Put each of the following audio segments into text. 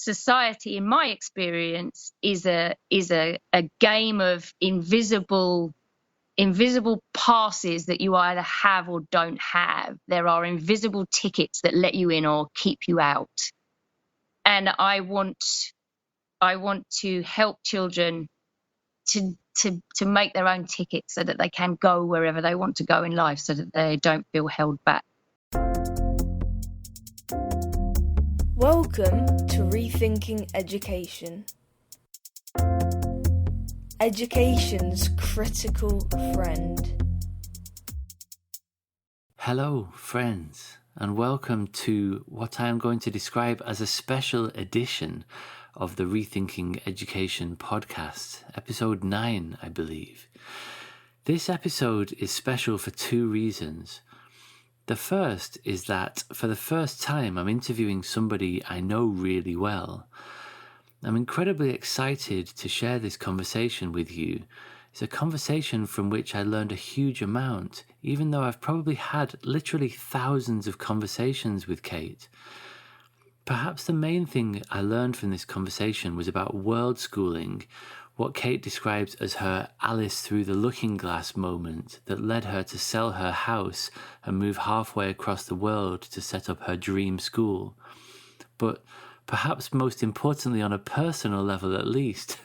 society, in my experience, is a game of invisible passes that you either have or don't have. There are invisible tickets that let you in or keep you out. And I want to help children to make their own tickets so that they can go wherever they want to go in life, so that they don't feel held back. Welcome to Rethinking Education. Education's critical friend. Hello, friends, and welcome to what I am going to describe as a special edition of the Rethinking Education podcast, episode 9, I believe. This episode is special for two reasons. The first is that for the first time I'm interviewing somebody I know really well. I'm incredibly excited to share this conversation with you. It's a conversation from which I learned a huge amount, even though I've probably had literally thousands of conversations with Kate. Perhaps the main thing I learned from this conversation was about world schooling, what Kate describes as her Alice through the looking glass moment that led her to sell her house and move halfway across the world to set up her dream school. But perhaps most importantly, on a personal level at least,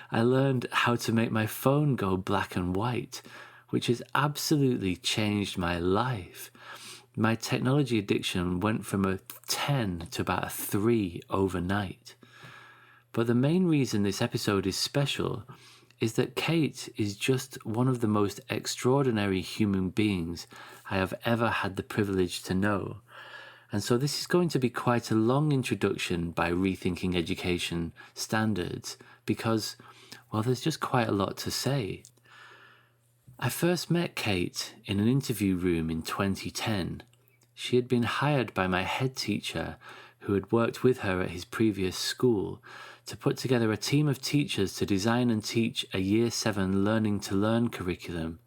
I learned how to make my phone go black and white, which has absolutely changed my life. My technology addiction went from a 10 to about a 3 overnight. But the main reason this episode is special is that Kate is just one of the most extraordinary human beings I have ever had the privilege to know. And so this is going to be quite a long introduction by Rethinking Education standards because, well, there's just quite a lot to say. I first met Kate in an interview room in 2010. She had been hired by my head teacher, who had worked with her at his previous school, to put together a team of teachers to design and teach a Year 7 Learning to Learn curriculum.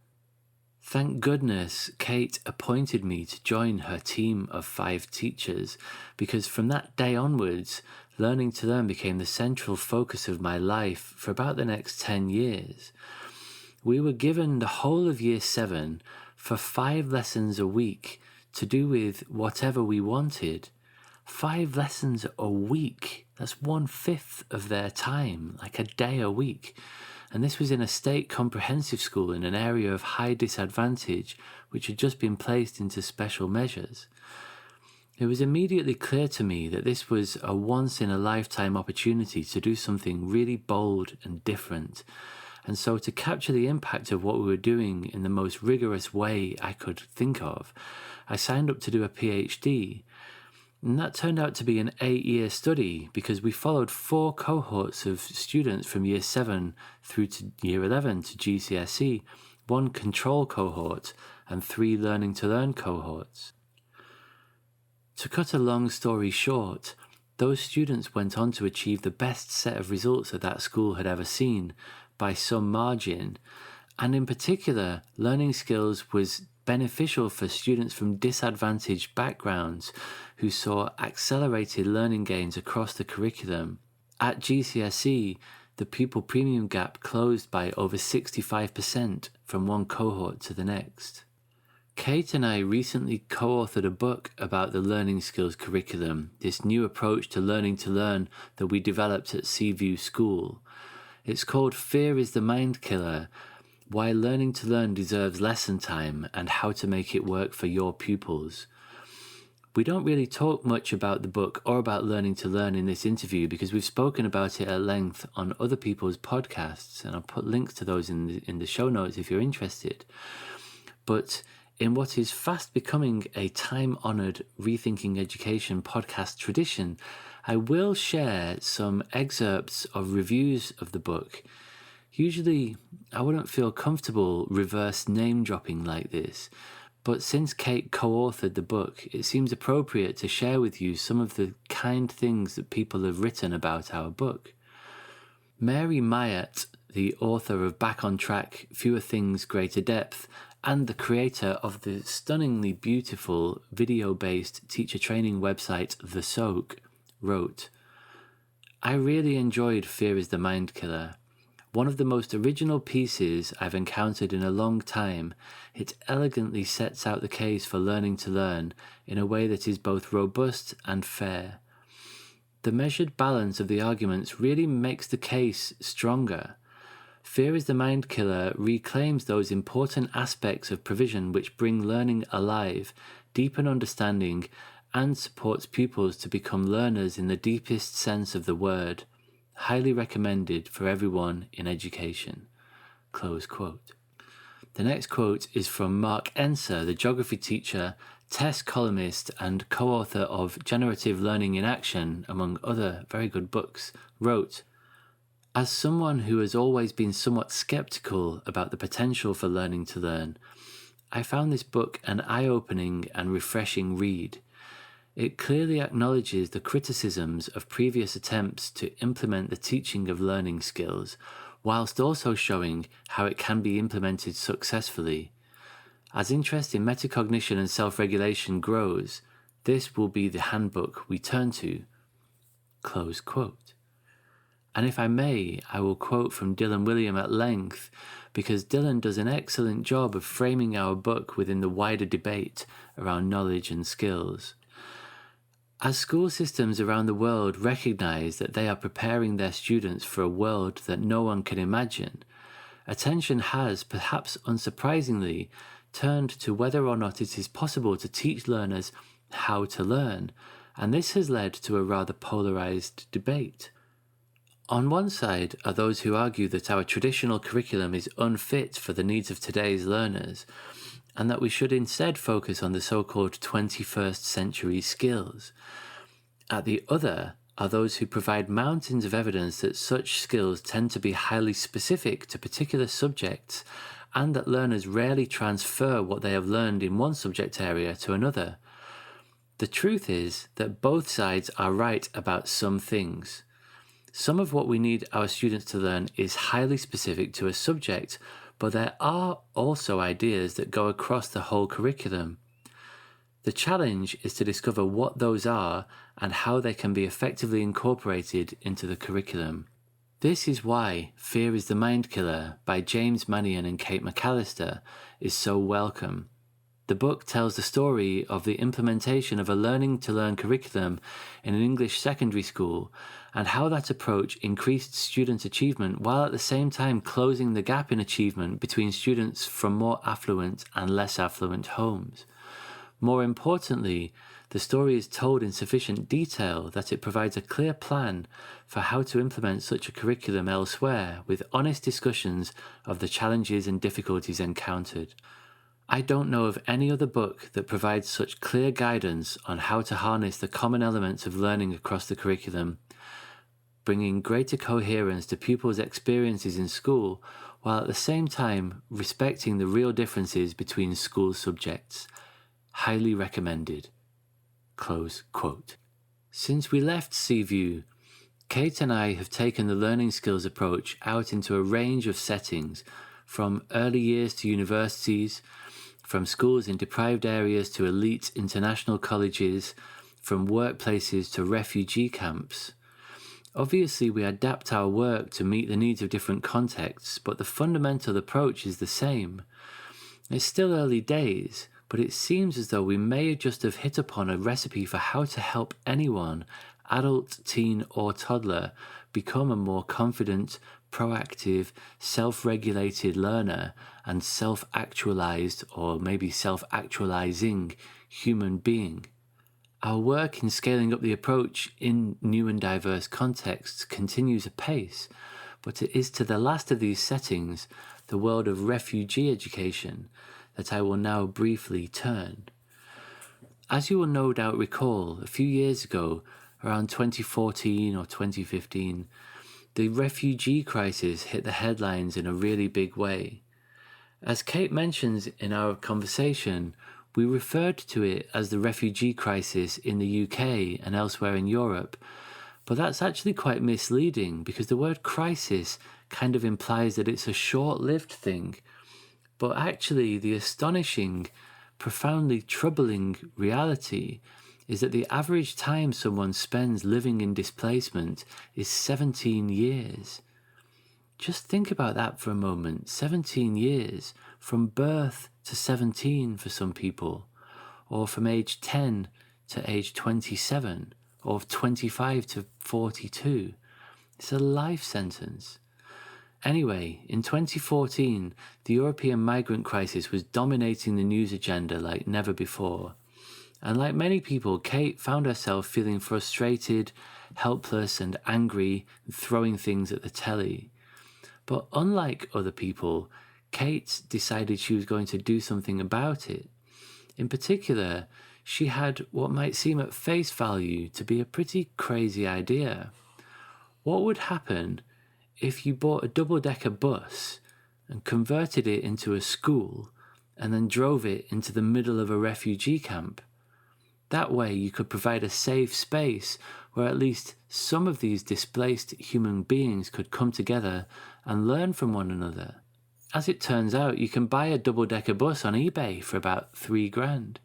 Thank goodness Kate appointed me to join her team of 5 teachers, because from that day onwards, Learning to Learn became the central focus of my life for about the next 10 years. We were given the whole of Year 7 for 5 lessons a week to do with whatever we wanted. 5 lessons a week. That's 1/5 of their time, like a day a week. And this was in a state comprehensive school in an area of high disadvantage, which had just been placed into special measures. It was immediately clear to me that this was a once-in-a-lifetime opportunity to do something really bold and different. And so to capture the impact of what we were doing in the most rigorous way I could think of, I signed up to do a PhD. And that turned out to be an 8-year study because we followed 4 cohorts of students from Year 7 through to Year 11 to GCSE, 1 control cohort and 3 Learning to Learn cohorts. To cut a long story short, those students went on to achieve the best set of results that that school had ever seen by some margin, and in particular, learning skills was beneficial for students from disadvantaged backgrounds who saw accelerated learning gains across the curriculum. At GCSE, the pupil premium gap closed by over 65% from one cohort to the next. Kate and I recently co-authored a book about the learning skills curriculum, this new approach to learn that we developed at Seaview School. It's called Fear is the Mind Killer: Why Learning to Learn Deserves Lesson Time and How to Make It Work for Your Pupils. We don't really talk much about the book or about Learning to Learn in this interview because we've spoken about it at length on other people's podcasts, and I'll put links to those in the show notes if you're interested. But in what is fast becoming a time-honoured Rethinking Education podcast tradition, I will share some excerpts of reviews of the book. Usually, I wouldn't feel comfortable reverse name-dropping like this, but since Kate co-authored the book, it seems appropriate to share with you some of the kind things that people have written about our book. Mary Myatt, the author of Back on Track, Fewer Things, Greater Depth, and the creator of the stunningly beautiful video-based teacher training website The Soak, wrote, I really enjoyed Fear is the Mind Killer. One of the most original pieces I've encountered in a long time, it elegantly sets out the case for learning to learn in a way that is both robust and fair. The measured balance of the arguments really makes the case stronger. Fear is the Mind Killer reclaims those important aspects of provision which bring learning alive, deepen understanding, and supports pupils to become learners in the deepest sense of the word. Highly recommended for everyone in education." Close quote. The next quote is from Mark Enser, the geography teacher, test columnist, and co-author of Generative Learning in Action, among other very good books, wrote, "As someone who has always been somewhat skeptical about the potential for learning to learn, I found this book an eye-opening and refreshing read. It clearly acknowledges the criticisms of previous attempts to implement the teaching of learning skills, whilst also showing how it can be implemented successfully. As interest in metacognition and self-regulation grows, this will be the handbook we turn to." Close quote. And if I may, I will quote from Dylan William at length, because Dylan does an excellent job of framing our book within the wider debate around knowledge and skills. As school systems around the world recognize that they are preparing their students for a world that no one can imagine, attention has, perhaps unsurprisingly, turned to whether or not it is possible to teach learners how to learn, and this has led to a rather polarized debate. On one side are those who argue that our traditional curriculum is unfit for the needs of today's learners, and that we should instead focus on the so-called 21st century skills. At the other are those who provide mountains of evidence that such skills tend to be highly specific to particular subjects, and that learners rarely transfer what they have learned in one subject area to another. The truth is that both sides are right about some things. Some of what we need our students to learn is highly specific to a subject, but there are also ideas that go across the whole curriculum. The challenge is to discover what those are and how they can be effectively incorporated into the curriculum. This is why Fear is the Mind Killer by James Mannion and Kate McAllister is so welcome. The book tells the story of the implementation of a learning-to-learn curriculum in an English secondary school and how that approach increased student achievement while at the same time closing the gap in achievement between students from more affluent and less affluent homes. More importantly, the story is told in sufficient detail that it provides a clear plan for how to implement such a curriculum elsewhere, with honest discussions of the challenges and difficulties encountered. I don't know of any other book that provides such clear guidance on how to harness the common elements of learning across the curriculum, bringing greater coherence to pupils' experiences in school, while at the same time respecting the real differences between school subjects. Highly recommended. Close quote. Since we left Seaview, Kate and I have taken the learning skills approach out into a range of settings, from early years to universities, from schools in deprived areas to elite international colleges, from workplaces to refugee camps. Obviously, we adapt our work to meet the needs of different contexts, but the fundamental approach is the same. It's still early days, but it seems as though we may just have hit upon a recipe for how to help anyone, adult, teen, or toddler, become a more confident, proactive, self-regulated learner and self-actualized, or maybe self-actualizing, human being. Our work in scaling up the approach in new and diverse contexts continues apace, but it is to the last of these settings, the world of refugee education, that I will now briefly turn. As you will no doubt recall, a few years ago, around 2014 or 2015, the refugee crisis hit the headlines in a really big way. As Kate mentions in our conversation, we referred to it as the refugee crisis in the UK and elsewhere in Europe, but that's actually quite misleading because the word crisis kind of implies that it's a short-lived thing. But actually, the astonishing, profoundly troubling reality is that the average time someone spends living in displacement is 17 years. Just think about that for a moment. 17 years, from birth to 17 for some people, or from age 10 to age 27, or 25 to 42. It's a life sentence. Anyway, in 2014, the European migrant crisis was dominating the news agenda like never before. And like many people, Kate found herself feeling frustrated, helpless and angry, and throwing things at the telly. But unlike other people, Kate decided she was going to do something about it. In particular, she had what might seem at face value to be a pretty crazy idea. What would happen if you bought a double-decker bus and converted it into a school and then drove it into the middle of a refugee camp? That way you could provide a safe space where at least some of these displaced human beings could come together and learn from one another. As it turns out, you can buy a double-decker bus on eBay for about $3,000.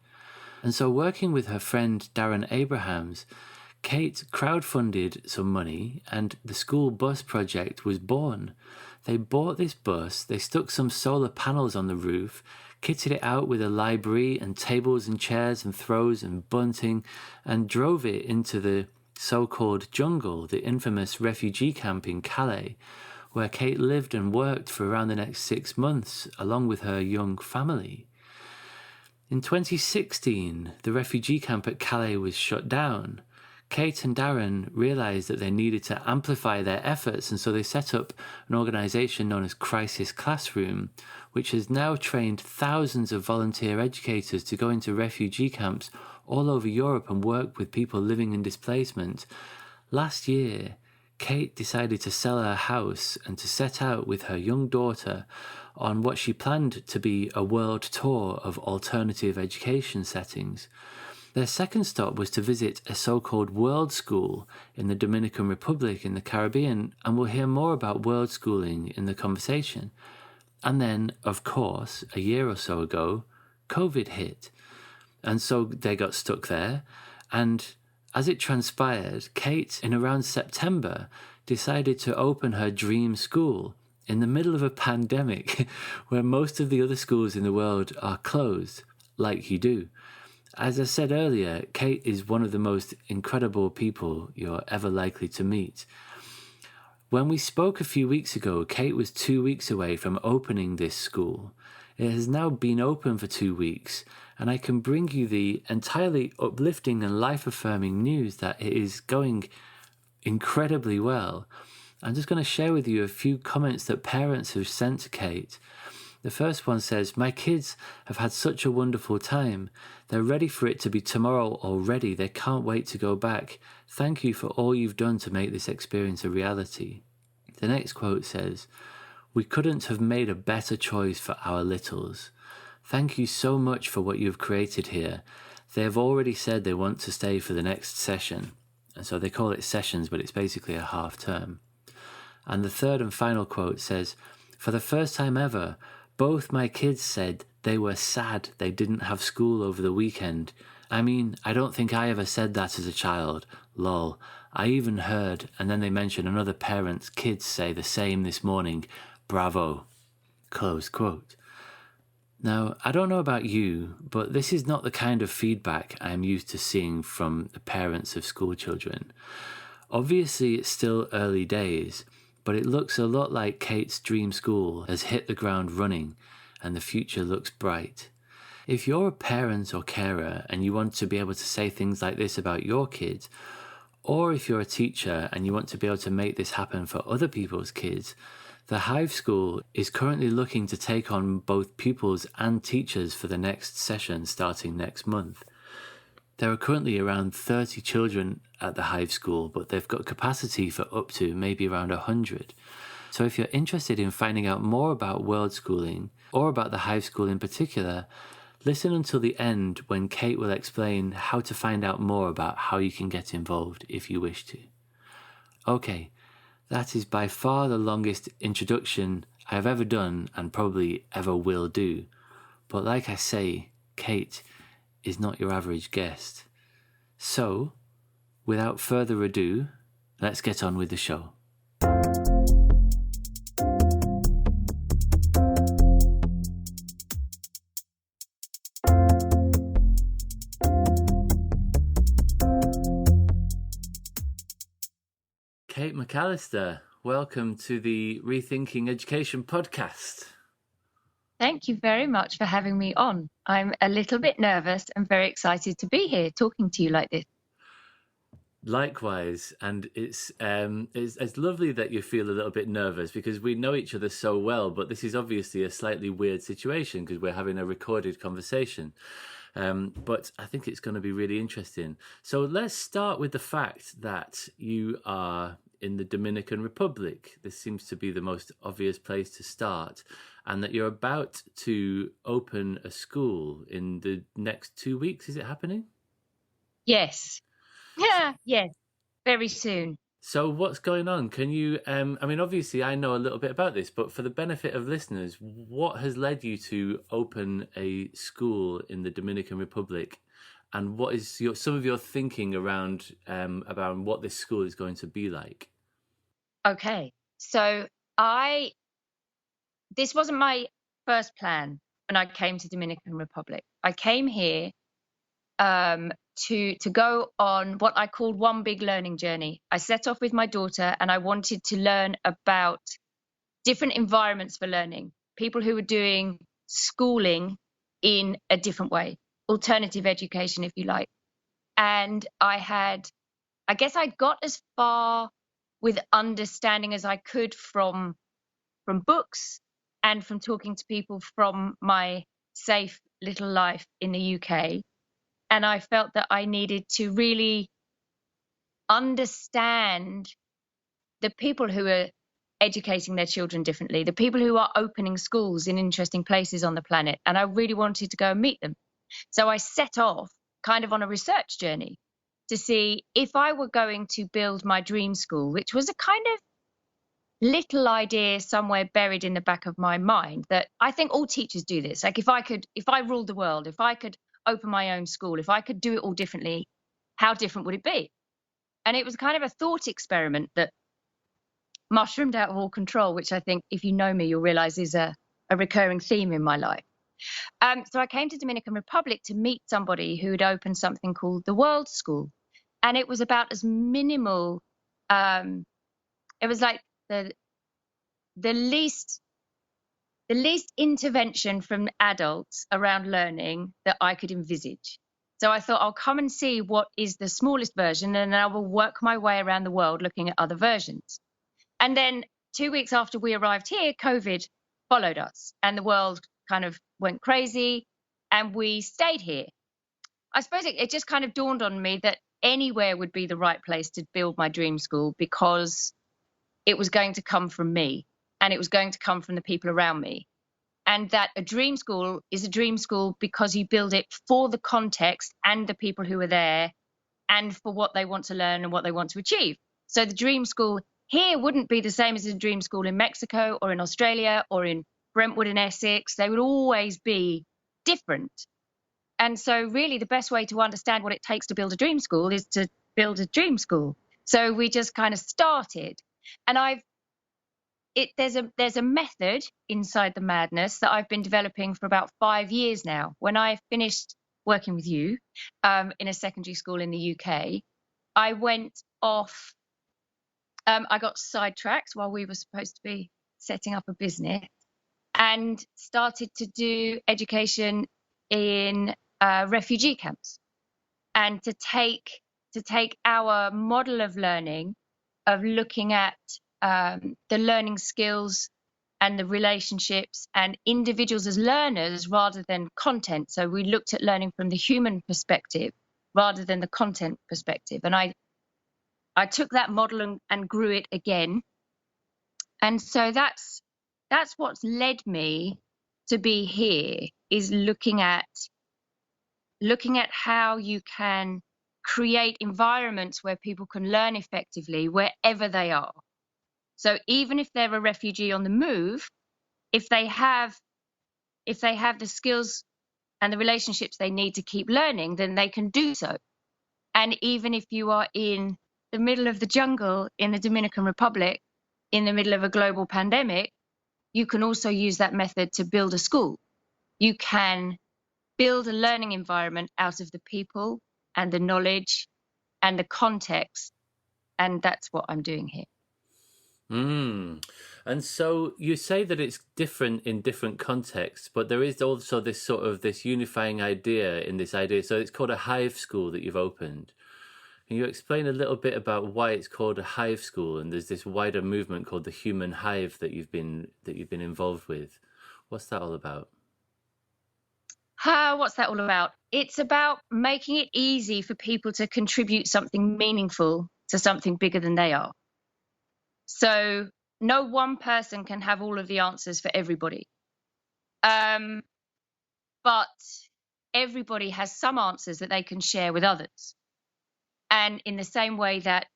And so working with her friend Darren Abrahams, Kate crowdfunded some money and the school bus project was born. They bought this bus, they stuck some solar panels on the roof, kitted it out with a library and tables and chairs and throws and bunting, and drove it into the so-called jungle, the infamous refugee camp in Calais, where Kate lived and worked for around the next 6 months, along with her young family. In 2016, the refugee camp at Calais was shut down. Kate and Darren realised that they needed to amplify their efforts, and so they set up an organisation known as Crisis Classroom, which has now trained thousands of volunteer educators to go into refugee camps all over Europe and work with people living in displacement. Last year, Kate decided to sell her house and to set out with her young daughter on what she planned to be a world tour of alternative education settings. Their second stop was to visit a so-called world school in the Dominican Republic in the Caribbean, and we'll hear more about world schooling in the conversation. And then, of course, a year or so ago, COVID hit. And so they got stuck there. And as it transpired, Kate, in around September, decided to open her dream school in the middle of a pandemic where most of the other schools in the world are closed, like you do. As I said earlier, Kate is one of the most incredible people you're ever likely to meet. When we spoke a few weeks ago, Kate was 2 weeks away from opening this school. It has now been open for 2 weeks, and I can bring you the entirely uplifting and life-affirming news that it is going incredibly well. I'm just going to share with you a few comments that parents have sent to Kate. The first one says, "My kids have had such a wonderful time. They're ready for it to be tomorrow already. They can't wait to go back. Thank you for all you've done to make this experience a reality." The next quote says, "We couldn't have made a better choice for our littles. Thank you so much for what you've created here. They have already said they want to stay for the next session." And so they call it sessions, but it's basically a half term. And the third and final quote says, "For the first time ever, both my kids said they were sad they didn't have school over the weekend. I mean, I don't think I ever said that as a child. Lol. I even heard," and then they mention another parent's kids say the same this morning. Bravo. Close quote. Now, I don't know about you, but this is not the kind of feedback I'm used to seeing from the parents of school children. Obviously, it's still early days, but it looks a lot like Kate's dream school has hit the ground running and the future looks bright. If you're a parent or carer and you want to be able to say things like this about your kids, or if you're a teacher and you want to be able to make this happen for other people's kids, the Hive School is currently looking to take on both pupils and teachers for the next session starting next month. There are currently around 30 children at the Hive School, but they've got capacity for up to maybe around 100. So if you're interested in finding out more about world schooling, or about the Hive School in particular, listen until the end when Kate will explain how to find out more about how you can get involved if you wish to. Okay, that is by far the longest introduction I have ever done and probably ever will do. But like I say, Kate is not your average guest. So, without further ado, let's get on with the show. Kate McAllister, welcome to the Rethinking Education podcast. Thank you very much for having me on. I'm a little bit nervous and very excited to be here talking to you like this. Likewise, and it's lovely that you feel a little bit nervous because we know each other so well, but this is obviously a slightly weird situation because we're having a recorded conversation. But I think it's going to be really interesting. So let's start with the fact that you are in the Dominican Republic. This seems to be the most obvious place to start, and that you're about to open a school in the next 2 weeks. Is it happening? Yes. Yeah, yes, very soon. So what's going on? Can you, I mean, obviously I know a little bit about this, but for the benefit of listeners, what has led you to open a school in the Dominican Republic? And what is some of your thinking around about what this school is going to be like? Okay, so this wasn't my first plan when I came to Dominican Republic. I came here to go on what I called one big learning journey. I set off with my daughter and I wanted to learn about different environments for learning, people who were doing schooling in a different way, alternative education, if you like. And I guess I got as far with understanding as I could from books and from talking to people from my safe little life in the UK. And I felt that I needed to really understand the people who are educating their children differently, the people who are opening schools in interesting places on the planet. And I really wanted to go and meet them. So I set off kind of on a research journey to see if I were going to build my dream school, which was a kind of little idea somewhere buried in the back of my mind that I think all teachers do this. Like if I ruled the world, if I could open my own school, if I could do it all differently, how different would it be? And it was kind of a thought experiment that mushroomed out of all control, which I think if you know me, you'll realize is a recurring theme in my life. So I came to Dominican Republic to meet somebody who had opened something called the World School. And it was about as minimal, it was like the least intervention from adults around learning that I could envisage. So I thought I'll come and see what is the smallest version, and then I will work my way around the world looking at other versions. And then 2 weeks after we arrived here, COVID followed us and the world kind of went crazy and we stayed here. I suppose it just kind of dawned on me that anywhere would be the right place to build my dream school because it was going to come from me and it was going to come from the people around me. And that a dream school is a dream school because you build it for the context and the people who are there and for what they want to learn and what they want to achieve. So the dream school here wouldn't be the same as a dream school in Mexico or in Australia or in Brentwood in Essex. They would always be different. And so really the best way to understand what it takes to build a dream school is to build a dream school. So we just kind of started. And there's a method inside the madness that I've been developing for about 5 years now. When I finished working with you in a secondary school in the UK, I went off, I got sidetracked while we were supposed to be setting up a business and started to do education in refugee camps and to take our model of learning, of looking at the learning skills and the relationships and individuals as learners rather than content. So we looked at learning from the human perspective rather than the content perspective. And I took that model and grew it again. And so that's what's led me to be here, is looking at how you can create environments where people can learn effectively wherever they are. So even if they're a refugee on the move, if they have the skills and the relationships they need to keep learning, then they can do so. And even if you are in the middle of the jungle in the Dominican Republic, in the middle of a global pandemic, you can also use that method to build a school. You can build a learning environment out of the people and the knowledge and the context. And that's what I'm doing here. And so you say that it's different in different contexts, but there is also this sort of this unifying idea in this idea. So it's called a Hive School that you've opened. Can you explain a little bit about why it's called a Hive School, and there's this wider movement called the Human Hive that you've been involved with? What's that all about? What's that all about? It's about making it easy for people to contribute something meaningful to something bigger than they are. So no one person can have all of the answers for everybody. But everybody has some answers that they can share with others. And in the same way that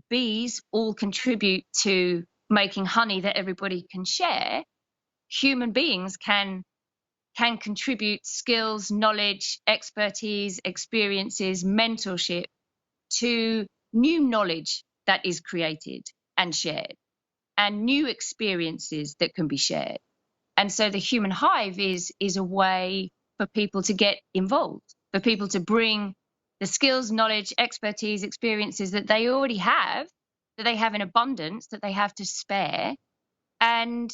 bees all contribute to making honey that everybody can share, human beings can contribute skills, knowledge, expertise, experiences, mentorship to new knowledge that is created and shared, and new experiences that can be shared. And so the Human Hive is a way for people to get involved, for people to bring the skills, knowledge, expertise, experiences that they already have, that they have in abundance, that they have to spare, and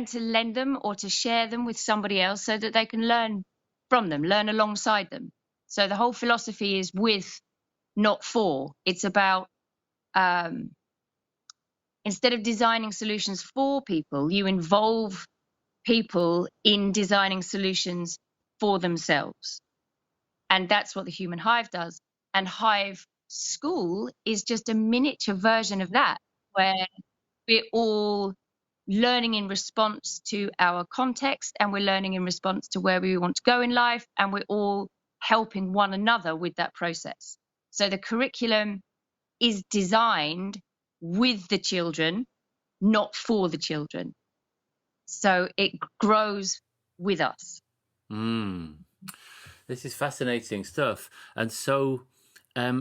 to lend them or to share them with somebody else so that they can learn from them, learn alongside them. So the whole philosophy is with, not for. It's about instead of designing solutions for people, you involve people in designing solutions for themselves. And that's what the Human Hive does. And Hive School is just a miniature version of that, where we're all learning in response to our context, and we're learning in response to where we want to go in life, and we're all helping one another with that process. So the curriculum is designed with the children, not for the children. So it grows with us. This is fascinating stuff. And so I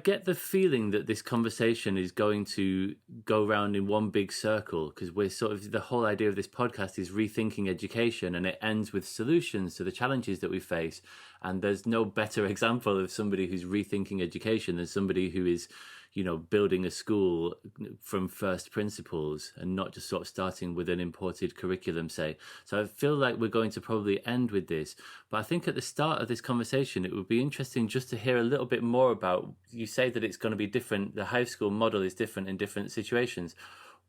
get the feeling that this conversation is going to go round in one big circle, because we're the whole idea of this podcast is rethinking education, and it ends with solutions to the challenges that we face. And there's no better example of somebody who's rethinking education than somebody who is, building a school from first principles and not just sort of starting with an imported curriculum, say. So I feel like we're going to probably end with this. But I think at the start of this conversation, it would be interesting just to hear a little bit more about, you say that it's going to be different. The Hive School model is different in different situations.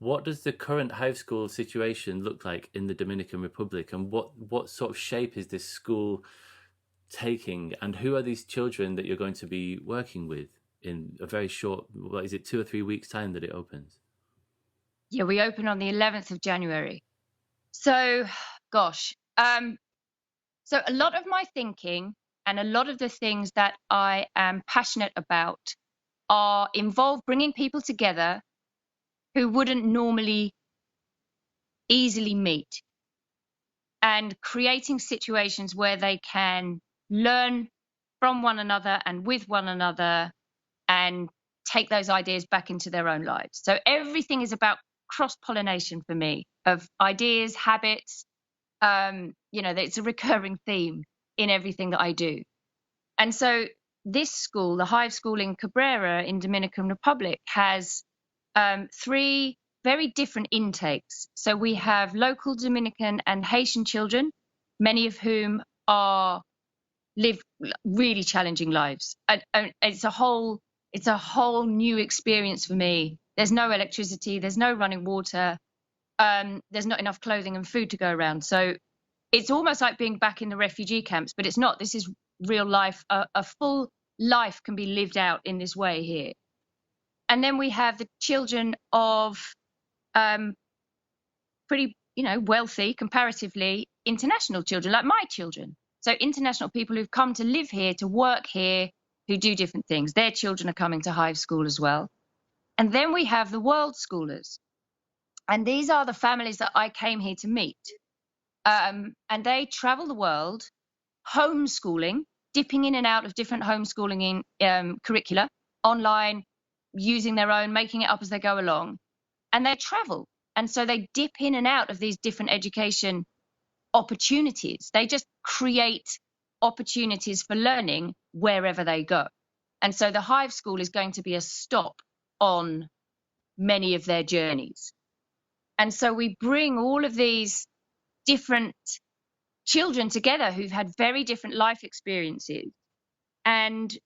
What does the current Hive School situation look like in the Dominican Republic? And what sort of shape is this school taking? And who are these children that you're going to be working with in a very short, 2 or 3 weeks' time that it opens? Yeah, we open on the 11th of January. So, gosh. So a lot of my thinking and a lot of the things that I am passionate about are involve bringing people together who wouldn't normally easily meet, and creating situations where they can learn from one another and with one another and take those ideas back into their own lives. So everything is about cross-pollination for me of ideas, habits. It's a recurring theme in everything that I do. And so this school, the Hive School in Cabrera in Dominican Republic, has 3 very different intakes. So we have local Dominican and Haitian children, many of whom live really challenging lives. And it's a whole new experience for me. There's no electricity, there's no running water, there's not enough clothing and food to go around. So it's almost like being back in the refugee camps, but it's not. This is real life. A full life can be lived out in this way here. And then we have the children of pretty, wealthy, comparatively, international children, like my children. So international people who've come to live here, to work here, who do different things. Their children are coming to Hive School as well. And then we have the world schoolers. And these are the families that I came here to meet. And they travel the world homeschooling dipping in and out of different homeschooling curricula, online, using their own, making it up as they go along, and they travel. And so they dip in and out of these different education opportunities. They just create opportunities for learning wherever they go. And so the Hive School is going to be a stop on many of their journeys. And so we bring all of these different children together who've had very different life experiences, and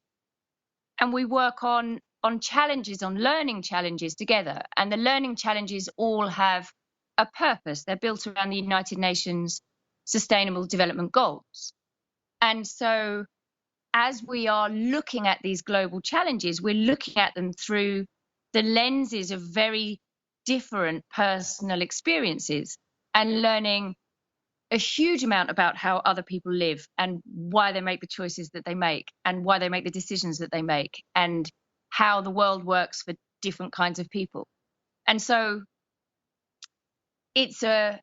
we work on challenges, on learning challenges together. And the learning challenges all have a purpose. They're built around the United Nations Sustainable Development Goals. And so as we are looking at these global challenges, we're looking at them through the lenses of very different personal experiences and learning a huge amount about how other people live and why they make the choices that they make and why they make the decisions that they make and how the world works for different kinds of people. And so it's an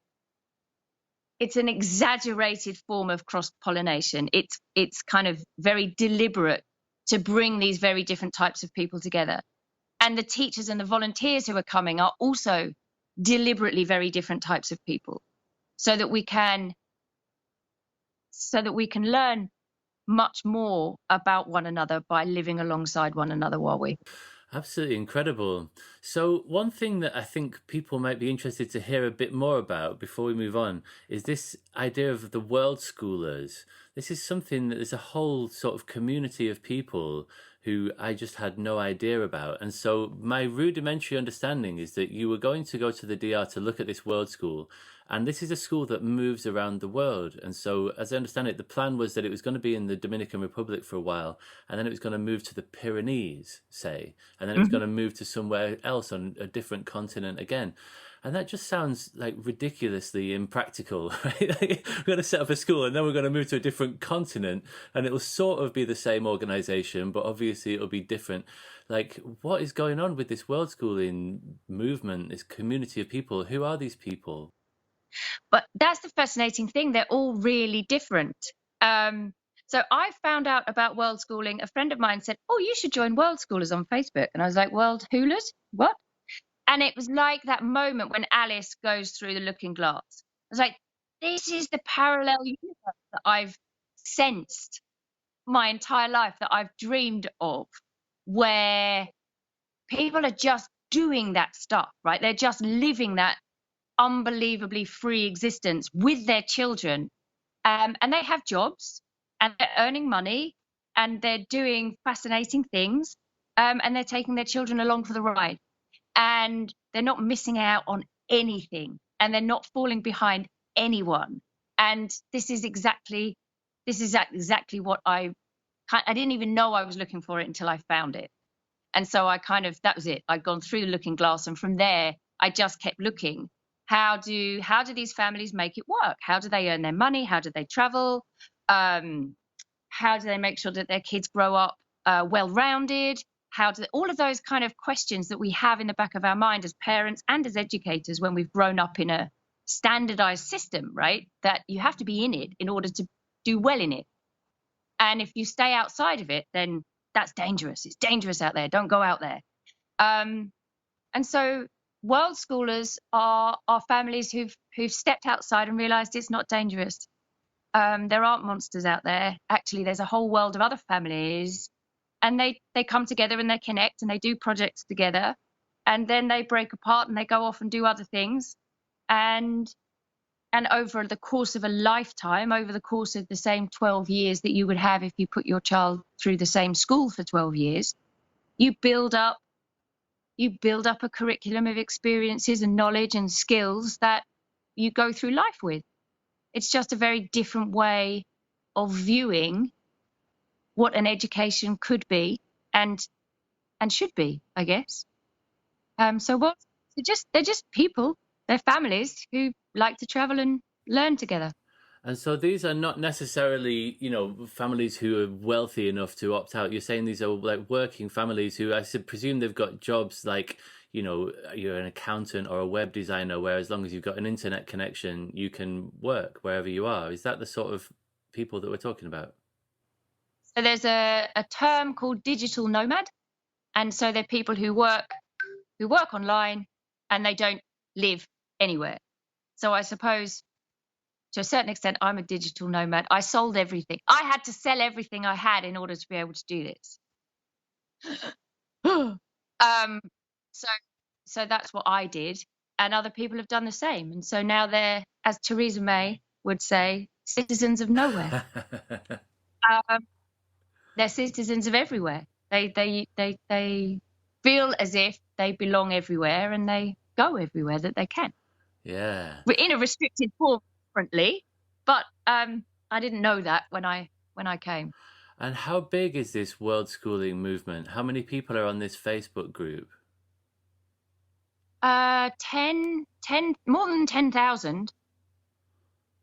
exaggerated form of cross-pollination. It's kind of very deliberate to bring these very different types of people together. And the teachers and the volunteers who are coming are also deliberately very different types of people, so that we can learn much more about one another by living alongside one another while we. Absolutely incredible. So one thing that I think people might be interested to hear a bit more about before we move on is this idea of the world schoolers. This is something that there's a whole sort of community of people who I just had no idea about. And so my rudimentary understanding is that you were going to go to the DR to look at this world school. And this is a school that moves around the world. And so, as I understand it, the plan was that it was going to be in the Dominican Republic for a while, and then it was going to move to the Pyrenees, say, and then it was going to move to somewhere else on a different continent again. And that just sounds like ridiculously impractical, right? Like, we're going to set up a school and then we're going to move to a different continent, and it'll sort of be the same organization, but obviously it'll be different. Like, what is going on with this world schooling movement, this community of people? Who are these people? But that's the fascinating thing. They're all really different. So I found out about world schooling. A friend of mine said, "Oh, you should join World Schoolers on Facebook." And I was like, "World Hoolers? What?" And it was like that moment when Alice goes through the looking glass. I was like, this is the parallel universe that I've sensed my entire life, that I've dreamed of, where people are just doing that stuff, right? They're just living that unbelievably free existence with their children, and they have jobs and they're earning money and they're doing fascinating things, and they're taking their children along for the ride, and they're not missing out on anything, and they're not falling behind anyone. And this is exactly what I didn't even know I was looking for it until I found it. And so that was it. I'd gone through the looking glass, and from there I just kept looking. How do these families make it work? How do they earn their money? How do they travel? How do they make sure that their kids grow up well-rounded? All of those kind of questions that we have in the back of our mind as parents and as educators when we've grown up in a standardized system, right? That you have to be in it in order to do well in it. And if you stay outside of it, then that's dangerous. It's dangerous out there. Don't go out there. And so world schoolers are families who've stepped outside and realized it's not dangerous. There aren't monsters out there. Actually, there's a whole world of other families, and they come together and they connect and they do projects together, and then they break apart and they go off and do other things. And over the course of a lifetime, over the course of the same 12 years that you would have if you put your child through the same school for 12 years, you build up a curriculum of experiences and knowledge and skills that you go through life with. It's just a very different way of viewing what an education could be and should be, I guess. So they're just people, they're families who like to travel and learn together. And so these are not necessarily, families who are wealthy enough to opt out. You're saying these are like working families who I presume they've got jobs like, you're an accountant or a web designer, where as long as you've got an internet connection, you can work wherever you are. Is that the sort of people that we're talking about? So there's a term called digital nomad, and so they're people who work online and they don't live anywhere. So I suppose to a certain extent I'm a digital nomad. I sold everything. I had to sell everything I had in order to be able to do this. So that's what I did, and other people have done the same. And so now they're, as Theresa May would say, citizens of nowhere. They're citizens of everywhere. They feel as if they belong everywhere, and they go everywhere that they can. Yeah. In a restricted form, differently, but I didn't know that when I came. And how big is this world schooling movement? How many people are on this Facebook group? 10, more than 10,000.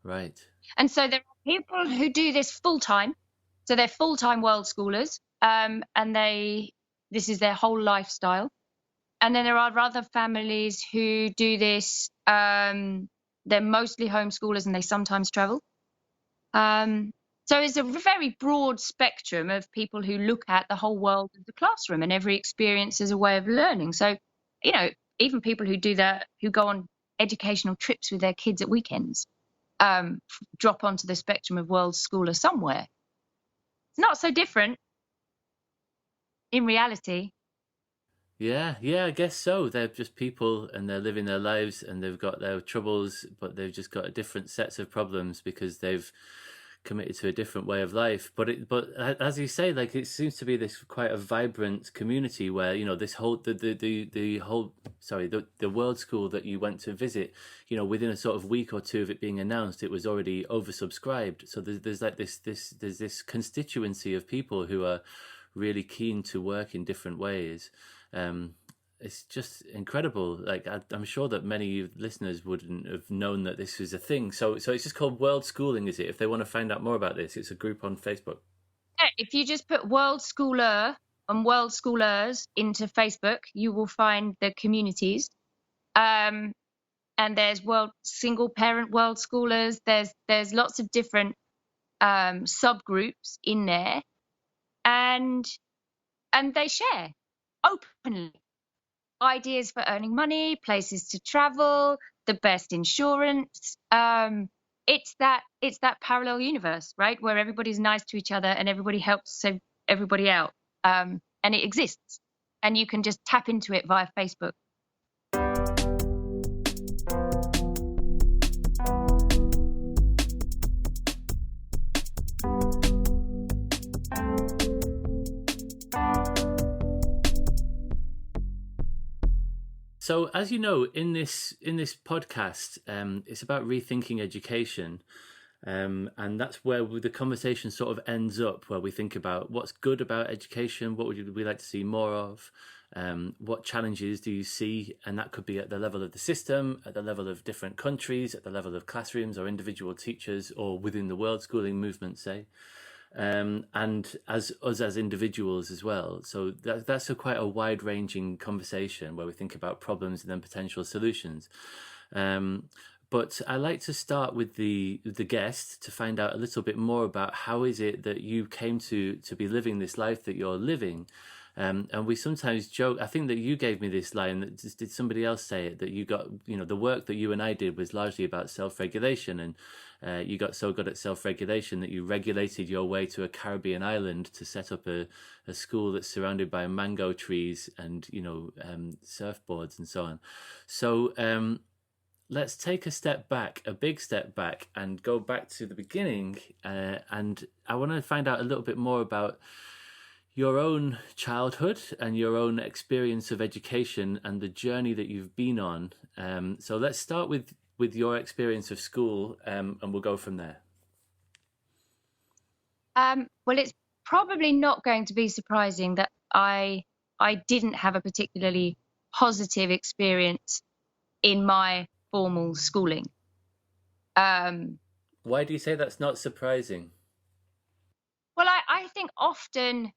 Right. And so there are people who do this full time. So they're full-time world schoolers, and this is their whole lifestyle. And then there are other families who do this. They're mostly homeschoolers, and they sometimes travel. So it's a very broad spectrum of people who look at the whole world as a classroom and every experience as a way of learning. So, even people who do that, who go on educational trips with their kids at weekends, drop onto the spectrum of world schooler somewhere. It's not so different in reality. Yeah, I guess so. They're just people, and they're living their lives, and they've got their troubles, but they've just got different sets of problems because they've committed to a different way of life. But as you say, like, it seems to be this quite a vibrant community where, this whole the world school that you went to visit, within a sort of week or two of it being announced, it was already oversubscribed. So there's like this constituency of people who are really keen to work in different ways. It's just incredible. Like, I'm sure that many listeners wouldn't have known that this was a thing. So it's just called World Schooling, is it? If they want to find out more about this, it's a group on Facebook. Yeah, if you just put World Schooler and World Schoolers into Facebook, you will find the communities. And there's single parent world schoolers. There's lots of different subgroups in there, and they share openly ideas for earning money, places to travel, the best insurance. It's that parallel universe, right, where everybody's nice to each other and everybody helps everybody out, and it exists, and you can just tap into it via Facebook. So, as you know, in this podcast, it's about rethinking education, and that's where the conversation sort of ends up, where we think about what's good about education, what would we like to see more of, what challenges do you see, and that could be at the level of the system, at the level of different countries, at the level of classrooms or individual teachers, or within the world schooling movement, say. And as us as individuals as well. So that's quite a wide-ranging conversation where we think about problems and then potential solutions. But I like to start with the guest to find out a little bit more about how is it that you came to be living this life that you're living. And we sometimes joke, I think that you gave me this line, did somebody else say it, that you got, the work that you and I did was largely about self-regulation, and you got so good at self-regulation that you regulated your way to a Caribbean island to set up a school that's surrounded by mango trees and, surfboards and so on. So let's take a big step back and go back to the beginning. And I want to find out a little bit more about your own childhood and your own experience of education and the journey that you've been on. So let's start with your experience of school, and we'll go from there. Well, it's probably not going to be surprising that I didn't have a particularly positive experience in my formal schooling. Why do you say that's not surprising? Well, I think often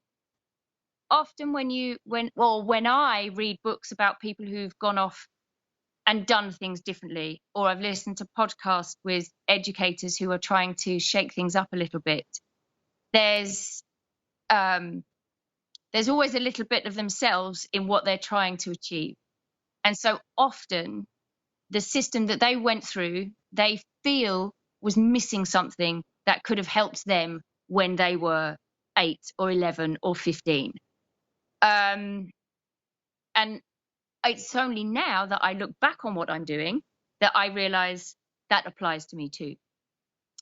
when I read books about people who've gone off and done things differently, or I've listened to podcasts with educators who are trying to shake things up a little bit, there's there's always a little bit of themselves in what they're trying to achieve. And so often the system that they went through, they feel was missing something that could have helped them when they were 8 or 11 or 15. And it's only now that I look back on what I'm doing that I realize that applies to me too.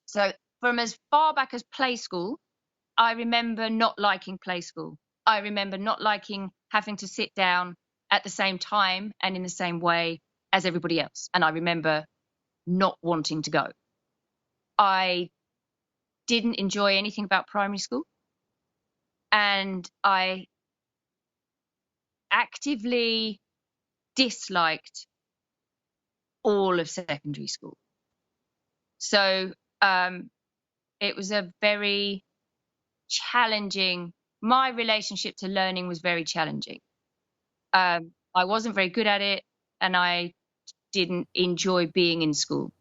So from as far back as play school, I remember not liking play school. I remember not liking having to sit down at the same time and in the same way as everybody else. And I remember not wanting to go. I didn't enjoy anything about primary school. And I actively disliked all of secondary school. So it was a very challenging, my relationship to learning was very challenging. I wasn't very good at it, and I didn't enjoy being in school.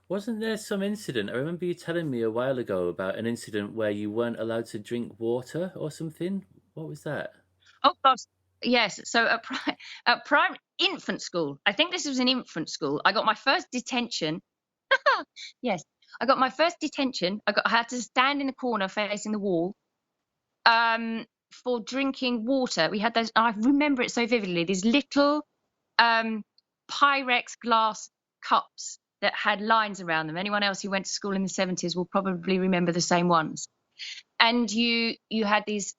Wasn't there some incident? I remember you telling me a while ago about an incident where you weren't allowed to drink water or something. What was that? Oh gosh, yes. So at primary infant school, I think this was an infant school. I got my first detention. Yes, I got my first detention. I had to stand in the corner facing the wall for drinking water. We had those. I remember it so vividly. These little Pyrex glass cups that had lines around them. Anyone else who went to school in the 70s will probably remember the same ones. And you had these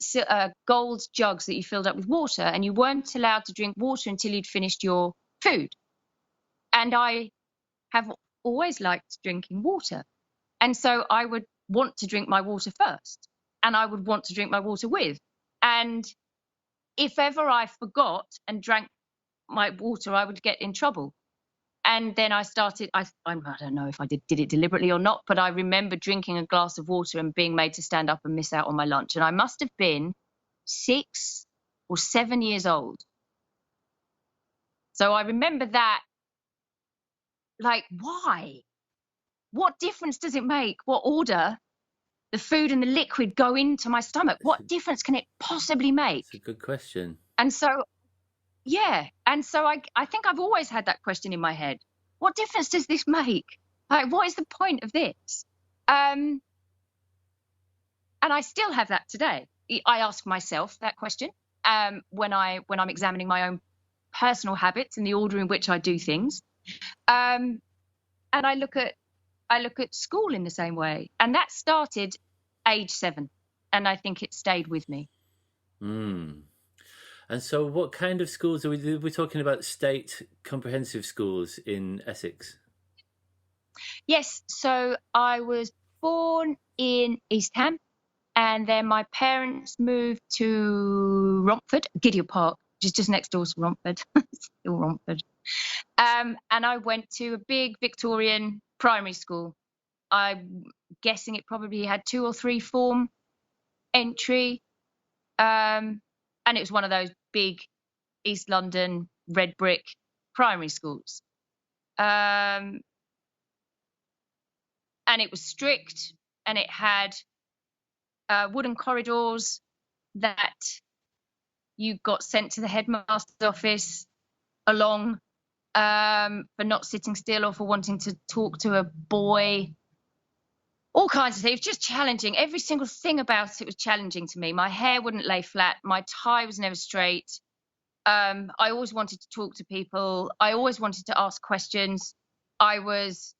gold jugs that you filled up with water, and you weren't allowed to drink water until you'd finished your food. And I have always liked drinking water. And so I would want to drink my water first, and I would want to drink my water with. And if ever I forgot and drank my water, I would get in trouble. And then I started, I don't know if I did it deliberately or not, but I remember drinking a glass of water and being made to stand up and miss out on my lunch. And I must have been 6 or 7 years old. So I remember that, like, why? What difference does it make? What order the food and the liquid go into my stomach? What difference can it possibly make? It's a good question. And so, yeah. And so I think I've always had that question in my head. What difference does this make? Like, what is the point of this? And I still have that today. I ask myself that question when I'm examining my own personal habits and the order in which I do things. And I look at school in the same way. And that started age 7. And I think it stayed with me. And so what kind of schools are we talking about? State comprehensive schools in Essex? Yes. So I was born in East Ham, and then my parents moved to Romford, Gideon Park, which is just next door to Romford. Still Romford. And I went to a big Victorian primary school. I'm guessing it probably had 2 or 3 form entry. And it was one of those big East London red brick primary schools. And it was strict, and it had wooden corridors that you got sent to the headmaster's office along for not sitting still or for wanting to talk to a boy. All kinds of things. It was just challenging. Every single thing about it was challenging to me. My hair wouldn't lay flat. My tie was never straight. I always wanted to talk to people. I always wanted to ask questions. I was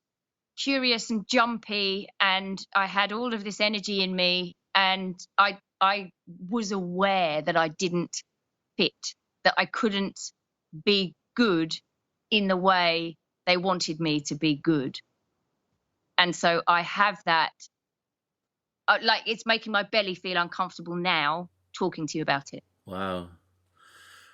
curious and jumpy, and I had all of this energy in me. And I was aware that I didn't fit, that I couldn't be good in the way they wanted me to be good. And so I have that, like, it's making my belly feel uncomfortable now talking to you about it. Wow.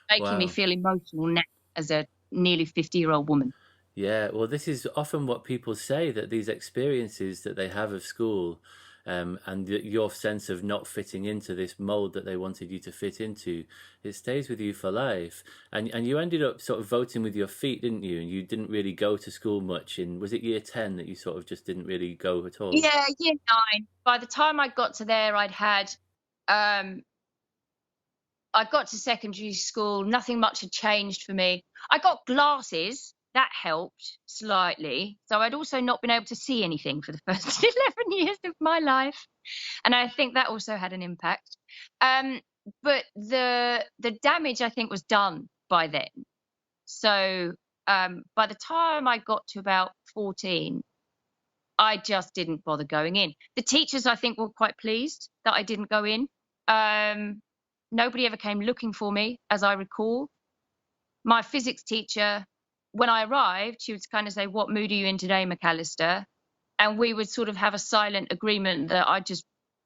Making me feel emotional now as a nearly 50-year-old woman. Yeah, well, this is often what people say, that these experiences that they have of school and your sense of not fitting into this mold that they wanted you to fit into, it stays with you for life. And you ended up sort of voting with your feet, didn't you? And you didn't really go to school much. Was it year 10 that you sort of just didn't really go at all? Yeah, year 9. By the time I got to there, I'd had I got to secondary school, nothing much had changed for me. I got glasses, that helped slightly. So I'd also not been able to see anything for the first 11 years of my life. And I think that also had an impact. But the damage, I think, was done by then. So by the time I got to about 14, I just didn't bother going in. The teachers, I think, were quite pleased that I didn't go in. Nobody ever came looking for me, as I recall. My physics teacher, when I arrived, she would kind of say, "What mood are you in today, McAllister?" And we would sort of have a silent agreement that I'd just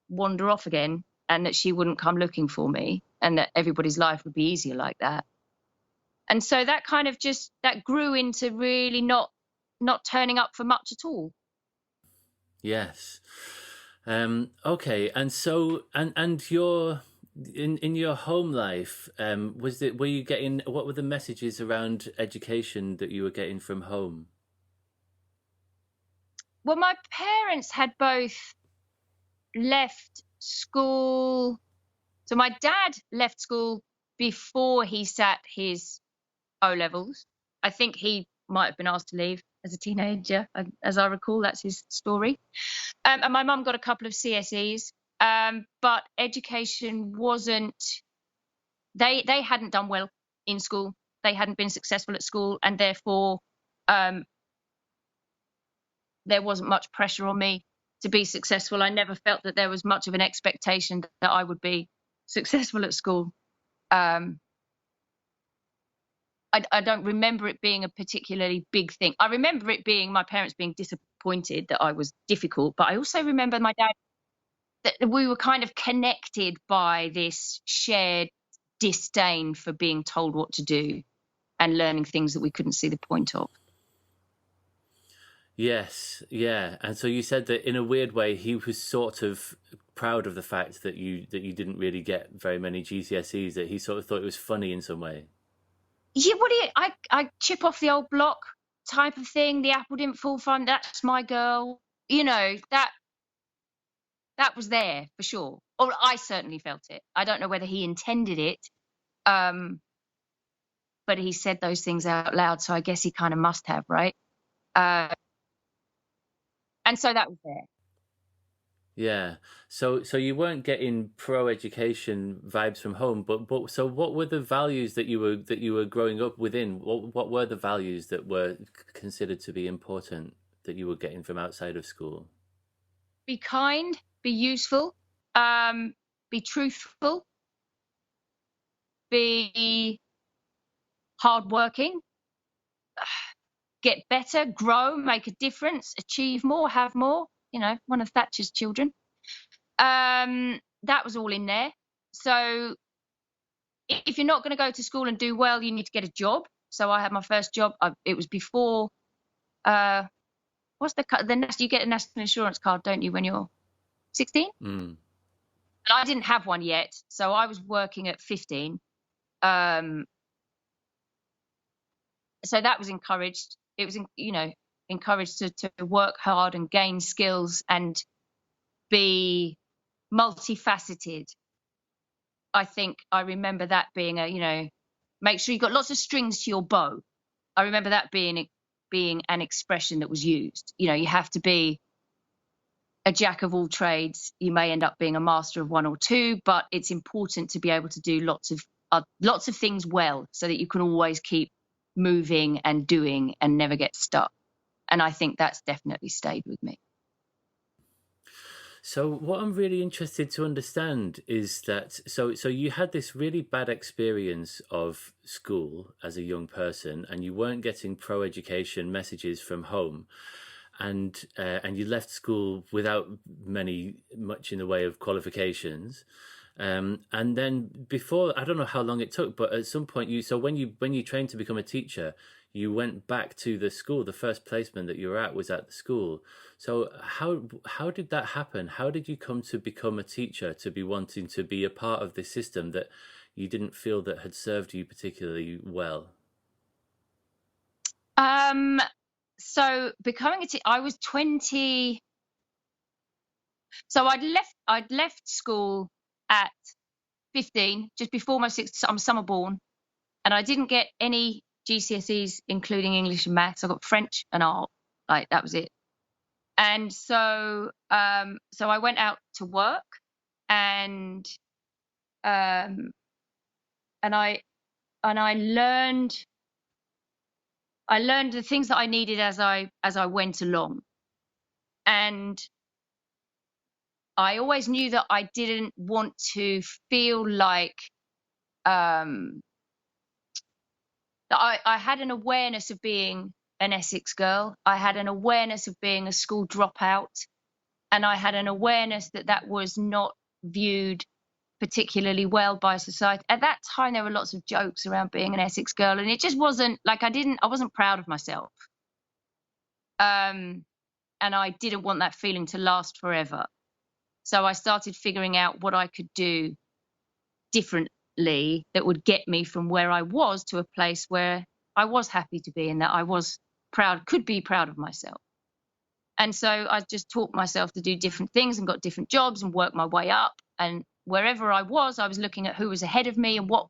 wander off again and that she wouldn't come looking for me and that everybody's life would be easier like that. And so that kind of just, that grew into really not turning up for much at all. Yes. Okay. And so, and your, in your home life, were you getting, what were the messages around education that you were getting from home? Well, my parents had both left school. So my dad left school before he sat his O levels. I think he might have been asked to leave as a teenager, as I recall. That's his story. And my mum got a couple of CSEs, but education wasn't. They hadn't done well in school. They hadn't been successful at school, and therefore there wasn't much pressure on me to be successful. I never felt that there was much of an expectation that I would be successful at school. I don't remember it being a particularly big thing. I remember it being my parents being disappointed that I was difficult, but I also remember my dad, that we were kind of connected by this shared disdain for being told what to do and learning things that we couldn't see the point of. Yes, yeah. And so you said that in a weird way, he was sort of proud of the fact that you didn't really get very many GCSEs, that he sort of thought it was funny in some way. Yeah, what do you, I chip off the old block type of thing. The apple didn't fall far, that's my girl. You know, that was there for sure. Or I certainly felt it. I don't know whether he intended it. But he said those things out loud, so I guess he kind of must have, right? And so that was there. Yeah. So you weren't getting pro-education vibes from home, but so what were the values that you were growing up within? What were the values that were considered to be important that you were getting from outside of school? Be kind, be useful, be truthful, be hardworking, get better, grow, make a difference, achieve more, have more. You know, one of Thatcher's children. That was all in there. So if you're not going to go to school and do well, you need to get a job. So I had my first job. It was before. What's you get a national insurance card, don't you, when you're 16? And I didn't have one yet, so I was working at 15. So that was encouraged. It was, encouraged to work hard and gain skills and be multifaceted. I think I remember that being make sure you've got lots of strings to your bow. I remember that being an expression that was used. You know, you have to be a jack of all trades. You may end up being a master of one or two, but it's important to be able to do lots of things well so that you can always keep moving and doing and never get stuck. And I think that's definitely stayed with me. So what I'm really interested to understand is that, so you had this really bad experience of school as a young person, and you weren't getting pro-education messages from home, and you left school without much in the way of qualifications. And then before, I don't know how long it took, but at some point when you trained to become a teacher, you went back to the school. The first placement that you were at was at the school. So how did that happen? How did you come to become a teacher, to be wanting to be a part of this system that you didn't feel that had served you particularly well? So becoming a teacher, I was 20. So I'd left school at 15, just before my sixth. I'm summer born, and I didn't get any GCSEs, including English and maths. I got French and art. Like, that was it. And so I went out to work, and I learned the things that I needed as I went along. And I always knew that I didn't want to feel like that I had an awareness of being an Essex girl. I had an awareness of being a school dropout, and I had an awareness that that was not viewed particularly well by society. At that time, there were lots of jokes around being an Essex girl, and it just wasn't like I wasn't proud of myself. And I didn't want that feeling to last forever. So I started figuring out what I could do differently that would get me from where I was to a place where I was happy to be, and that I was proud, could be proud of myself. And so I just taught myself to do different things and got different jobs and worked my way up. And wherever I was looking at who was ahead of me and what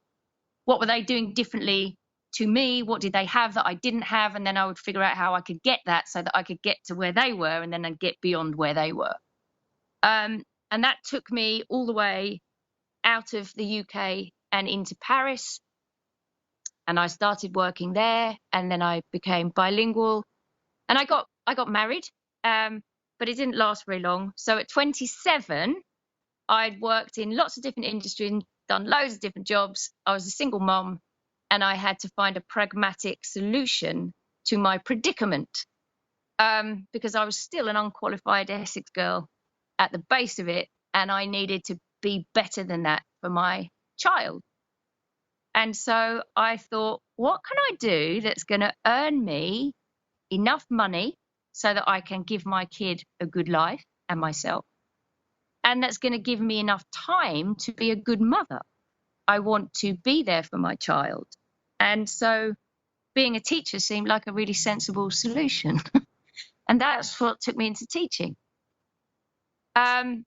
were they doing differently to me? What did they have that I didn't have? And then I would figure out how I could get that so that I could get to where they were, and then I'd get beyond where they were. And that took me all the way out of the UK and into Paris. And I started working there, and then I became bilingual, and I got married, but it didn't last very long. So at 27, I'd worked in lots of different industries and done loads of different jobs. I was a single mom, and I had to find a pragmatic solution to my predicament, because I was still an unqualified Essex girl at the base of it, and I needed to be better than that for my child. And so I thought, what can I do that's going to earn me enough money so that I can give my kid a good life and myself, and that's going to give me enough time to be a good mother? I want to be there for my child. And so being a teacher seemed like a really sensible solution. And that's what took me into teaching. And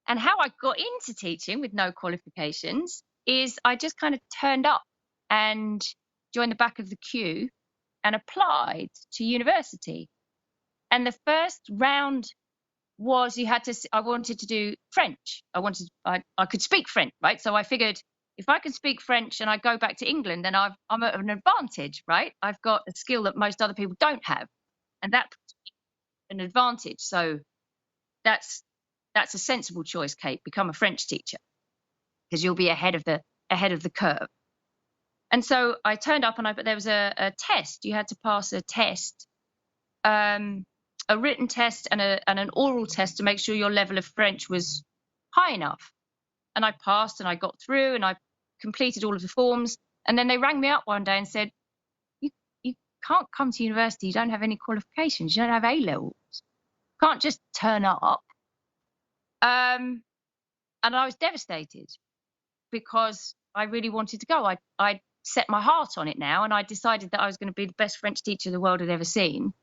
how I got into teaching with no qualifications is I just kind of turned up and joined the back of the queue and applied to university. And the first round was I wanted to do French. I could speak French, right? So I figured if I can speak French and I go back to England, then I'm at an advantage, right? I've got a skill that most other people don't have, and that's an advantage. So that's a sensible choice, Kate. Become a French teacher, because you'll be ahead of the curve. And so I turned up, but there was a test. You had to pass a test, a written test and an oral test to make sure your level of French was high enough. And I passed, and I got through, and I completed all of the forms. And then they rang me up one day and said, you can't come to university. You don't have any qualifications. You don't have A-levels. You can't just turn up. And I was devastated, because I really wanted to go. I set my heart on it now, and I decided that I was going to be the best French teacher the world had ever seen.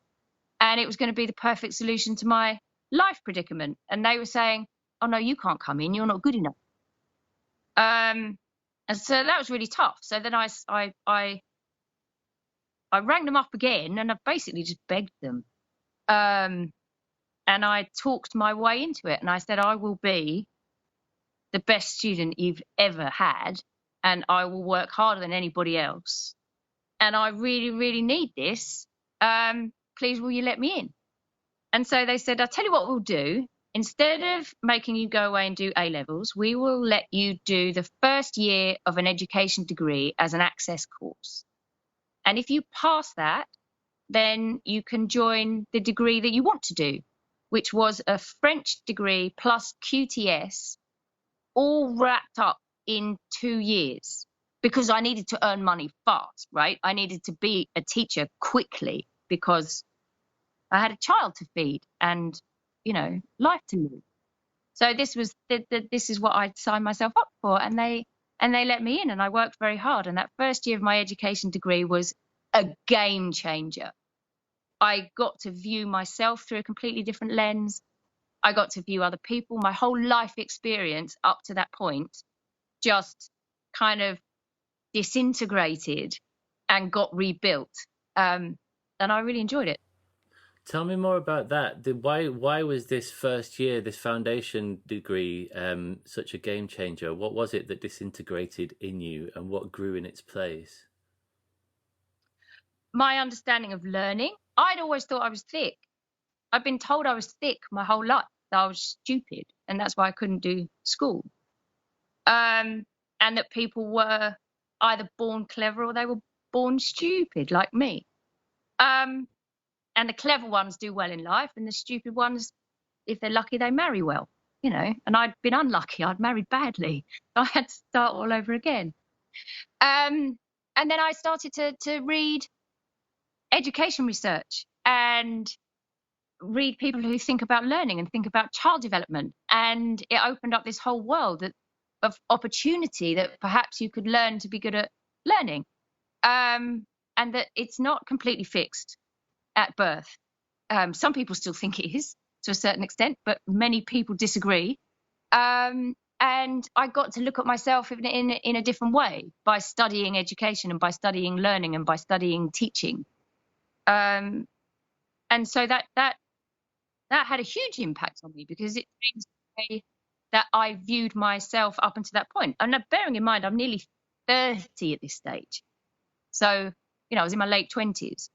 And it was going to be the perfect solution to my life predicament. And they were saying, oh, no, you can't come in. You're not good enough. And so that was really tough. So then I rang them up again, and I basically just begged them. And I talked my way into it. And I said, I will be the best student you've ever had, and I will work harder than anybody else. And I really, really need this. Please, will you let me in? And so they said, I'll tell you what we'll do. Instead of making you go away and do A-levels, we will let you do the first year of an education degree as an access course. And if you pass that, then you can join the degree that you want to do, which was a French degree plus QTS, all wrapped up in 2 years, because I needed to earn money fast, right? I needed to be a teacher quickly, because I had a child to feed and, life to live. So this is what I'd signed myself up for, and they let me in, and I worked very hard. And that first year of my education degree was a game changer. I got to view myself through a completely different lens. I got to view other people. My whole life experience up to that point just kind of disintegrated and got rebuilt. And I really enjoyed it. Tell me more about that. Why was this first year, this foundation degree, such a game changer? What was it that disintegrated in you, and what grew in its place? My understanding of learning. I'd always thought I was thick. I've been told I was thick my whole life, that I was stupid, and that's why I couldn't do school. And that people were either born clever or they were born stupid, like me. And the clever ones do well in life, and the stupid ones, if they're lucky, they marry well, you know. And I'd been unlucky. I'd married badly. I had to start all over again. And then I started to read education research and read people who think about learning and think about child development. And it opened up this whole world of opportunity that perhaps you could learn to be good at learning. And that it's not completely fixed at birth. Some people still think it is to a certain extent, but many people disagree. And I got to look at myself in a different way by studying education and by studying learning and by studying teaching. And so that had a huge impact on me, because it changed the way that I viewed myself up until that point. And bearing in mind, I'm nearly 30 at this stage. So, you know, I was in my late 20s.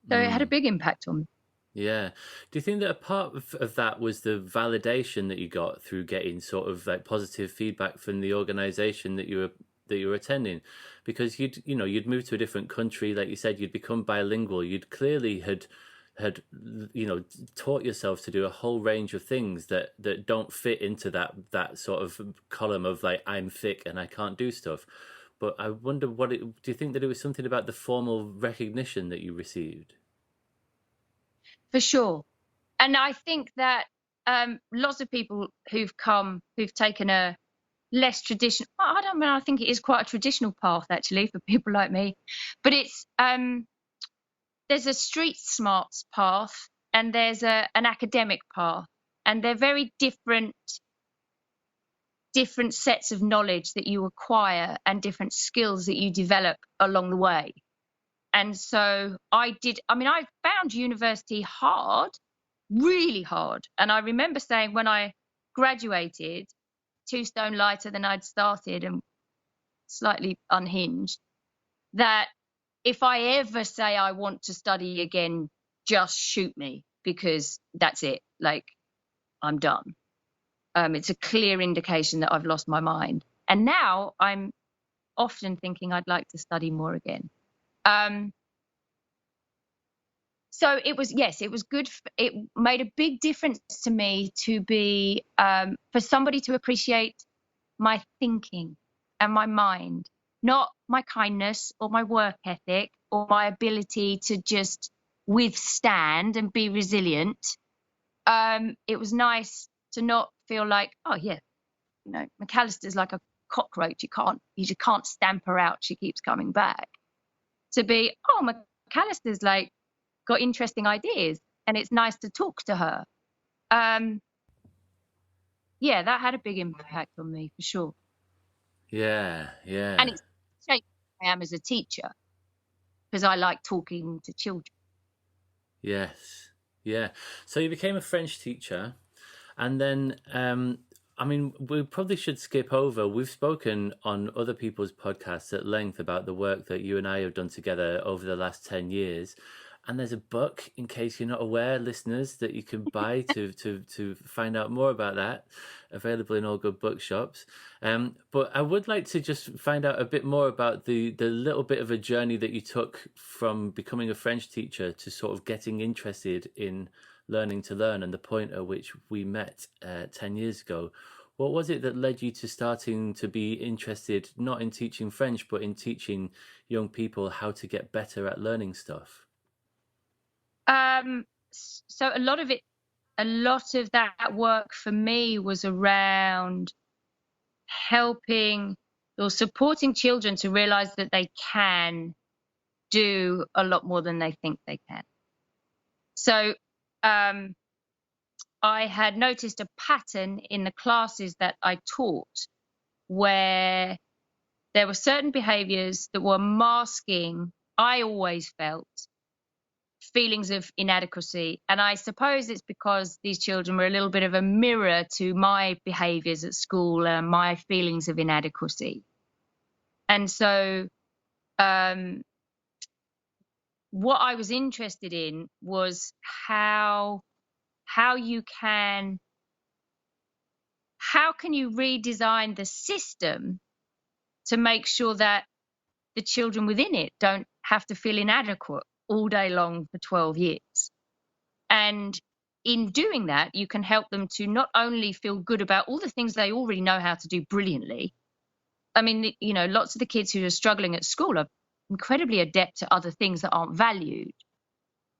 So it had a big impact on me. Yeah. Do you think that a part of that was the validation that you got through getting sort of like positive feedback from the organization that you were attending? Because you'd moved to a different country, like you said, you'd become bilingual. You'd clearly had taught yourself to do a whole range of things that don't fit into that sort of column of like, I'm thick and I can't do stuff. But I wonder, do you think that it was something about the formal recognition that you received? For sure. And I think that lots of people who've taken a less traditional, I think it is quite a traditional path actually for people like me. But it's, there's a street smarts path and there's an academic path. And they're very different sets of knowledge that you acquire and different skills that you develop along the way. And so I found university hard, really hard. And I remember saying when I graduated, 2 stone lighter than I'd started and slightly unhinged, that if I ever say I want to study again, just shoot me, because that's it. Like, I'm done. It's a clear indication that I've lost my mind. And now I'm often thinking I'd like to study more again. So it was good. It made a big difference to me to be, for somebody to appreciate my thinking and my mind, not my kindness or my work ethic or my ability to just withstand and be resilient. It was nice to not feel like, oh yeah, you know, McAllister's like a cockroach. You just can't stamp her out. She keeps coming back. To be, oh, McAllister's like got interesting ideas and it's nice to talk to her. Yeah, that had a big impact on me for sure. Yeah. And it's shaped who I am as a teacher, because I like talking to children. Yes. Yeah. So you became a French teacher, and then we probably should skip over. We've spoken on other people's podcasts at length about the work that you and I have done together over the last 10 years. And there's a book, in case you're not aware, listeners, that you can buy to find out more about that, available in all good bookshops. But I would like to just find out a bit more about the little bit of a journey that you took from becoming a French teacher to sort of getting interested in learning to learn, and the point at which we met 10 years ago. What was it that led you to starting to be interested, not in teaching French, but in teaching young people how to get better at learning stuff? So a lot of that work for me was around helping or supporting children to realize that they can do a lot more than they think they can. So I had noticed a pattern in the classes that I taught where there were certain behaviors that were masking, I always felt, feelings of inadequacy. And I suppose it's because these children were a little bit of a mirror to my behaviors at school and my feelings of inadequacy. And so what I was interested in was how can you redesign the system to make sure that the children within it don't have to feel inadequate all day long for 12 years. And in doing that, you can help them to not only feel good about all the things they already know how to do brilliantly. I mean, you know, lots of the kids who are struggling at school are incredibly adept at other things that aren't valued.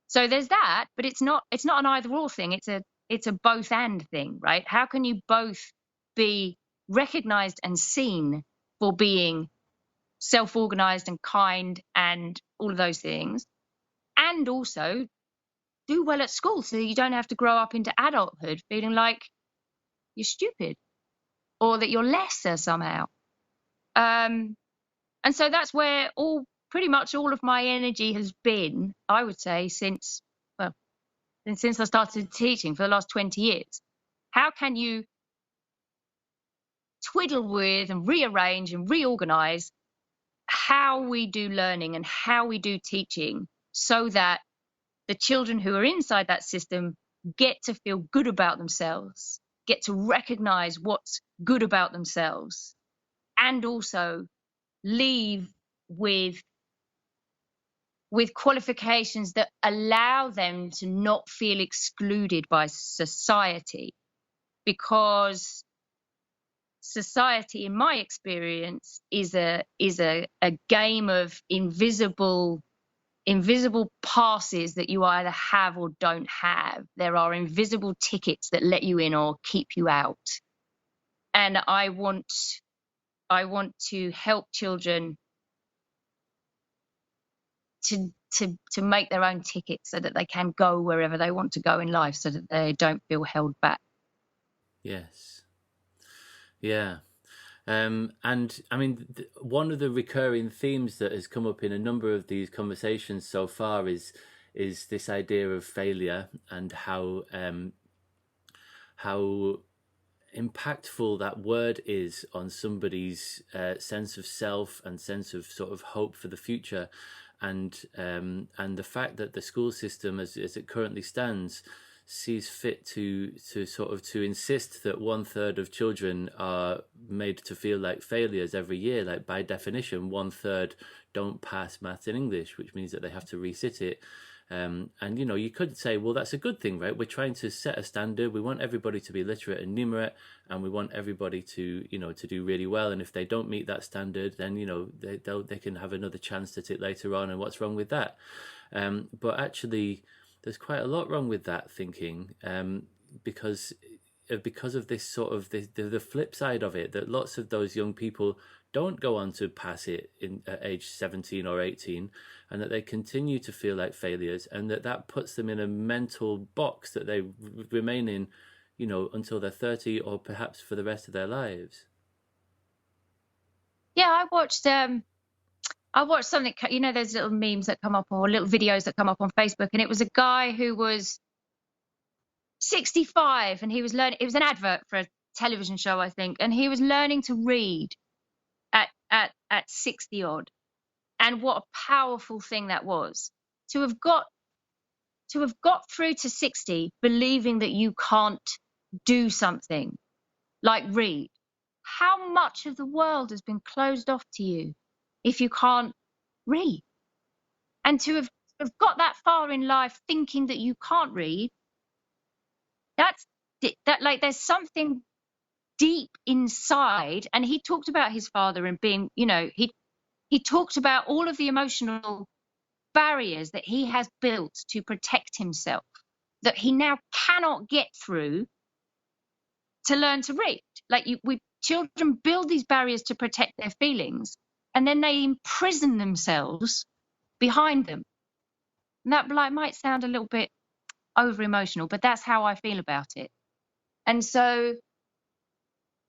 So there's that, but it's not an either or thing. It's a both and thing, right? How can you both be recognized and seen for being self-organized and kind and all of those things, and also do well at school so you don't have to grow up into adulthood feeling like you're stupid or that you're lesser somehow. And so that's where pretty much all of my energy has been, I would say, since I started teaching for the last 20 years. How can you twiddle with and rearrange and reorganize how we do learning and how we do teaching so that the children who are inside that system get to feel good about themselves, get to recognize what's good about themselves, and also leave with qualifications that allow them to not feel excluded by society. Because society, in my experience, is a game of invisible passes that you either have or don't have. There are invisible tickets that let you in or keep you out. And I want to help children to make their own tickets so that they can go wherever they want to go in life, so that they don't feel held back. Yes. Yeah. And I mean, one of the recurring themes that has come up in a number of these conversations so far is this idea of failure and how impactful that word is on somebody's sense of self and sense of sort of hope for the future, and the fact that the school system, as it currently stands, sees fit to insist that 1/3 of children are made to feel like failures every year. Like, by definition, 1/3 don't pass maths and English, which means that they have to resit it. And you know, you could say, well, that's a good thing, right? We're trying to set a standard. We want everybody to be literate and numerate, and we want everybody to, you know, to do really well. And if they don't meet that standard, then, you know, they can have another chance at it later on. And what's wrong with that? But actually, there's quite a lot wrong with that thinking, because of this sort of the flip side of it, that lots of those young people don't go on to pass it at age 17 or 18, and that they continue to feel like failures, and that puts them in a mental box that they remain in, you know, until they're 30 or perhaps for the rest of their lives. Yeah, I watched something, you know, those little memes that come up or little videos that come up on Facebook, and it was a guy who was 65 and he was learning, it was an advert for a television show, I think, and he was learning to read at 60 odd. And what a powerful thing that was, to have got through to 60 believing that you can't do something like read. How much of the world has been closed off to you if you can't read? And to have got that far in life thinking that you can't read, that like, there's something deep inside. And he talked about his father and being, you know, he talked about all of the emotional barriers that he has built to protect himself, that he now cannot get through to learn to read. Like, children build these barriers to protect their feelings, and then they imprison themselves behind them. And that might sound a little bit over emotional, but that's how I feel about it. And so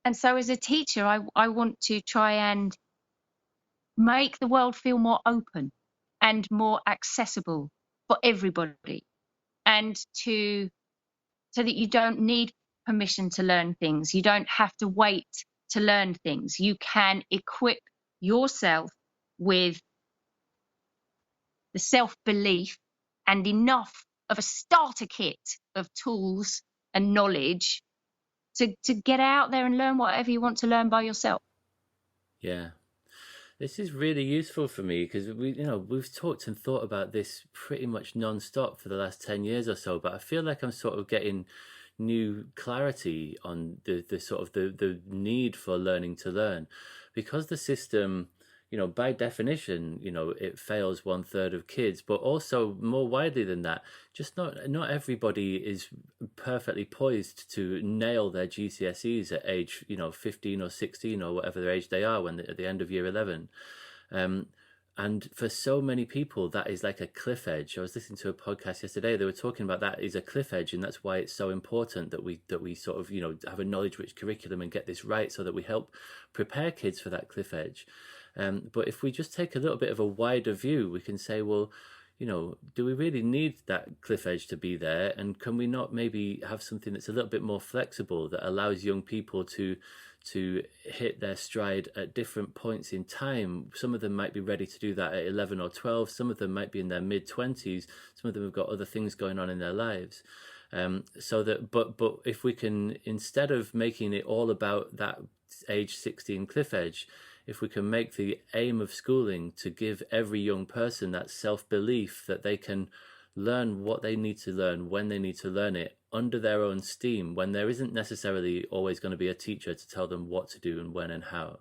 as a teacher, I want to try and make the world feel more open and more accessible for everybody, and so that you don't need permission to learn things. You don't have to wait to learn things. You can equip yourself with the self-belief and enough of a starter kit of tools and knowledge to get out there and learn whatever you want to learn by yourself. Yeah. This is really useful for me because we've talked and thought about this pretty much non-stop for the last 10 years or so, but I feel like I'm sort of getting new clarity on the sort of the need for learning to learn, because the system, by definition, it fails 1/3 of kids, but also more widely than that, just not everybody is perfectly poised to nail their GCSEs at age 15 or 16 or whatever their age they are when at the end of year 11. And for so many people, that is like a cliff edge. I was listening to a podcast yesterday. They were talking about that is a cliff edge, and that's why it's so important that we sort of have a knowledge-rich curriculum and get this right, so that we help prepare kids for that cliff edge. But if we just take a little bit of a wider view, we can say, well, do we really need that cliff edge to be there? And can we not maybe have something that's a little bit more flexible, that allows young people to hit their stride at different points in time? Some of them might be ready to do that at 11 or 12. Some of them might be in their mid-20s. Some of them have got other things going on in their lives. So that, but if we can, instead of making it all about that age 16 cliff edge, if we can make the aim of schooling to give every young person that self-belief that they can learn what they need to learn when they need to learn it under their own steam, when there isn't necessarily always going to be a teacher to tell them what to do and when and how.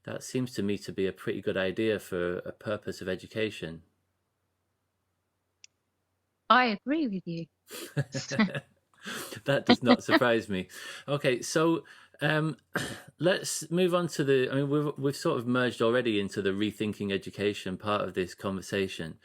That seems to me to be a pretty good idea for a purpose of education. I agree with you. That does not surprise me. Okay, so let's move on to we've sort of merged already into the rethinking education part of this conversation.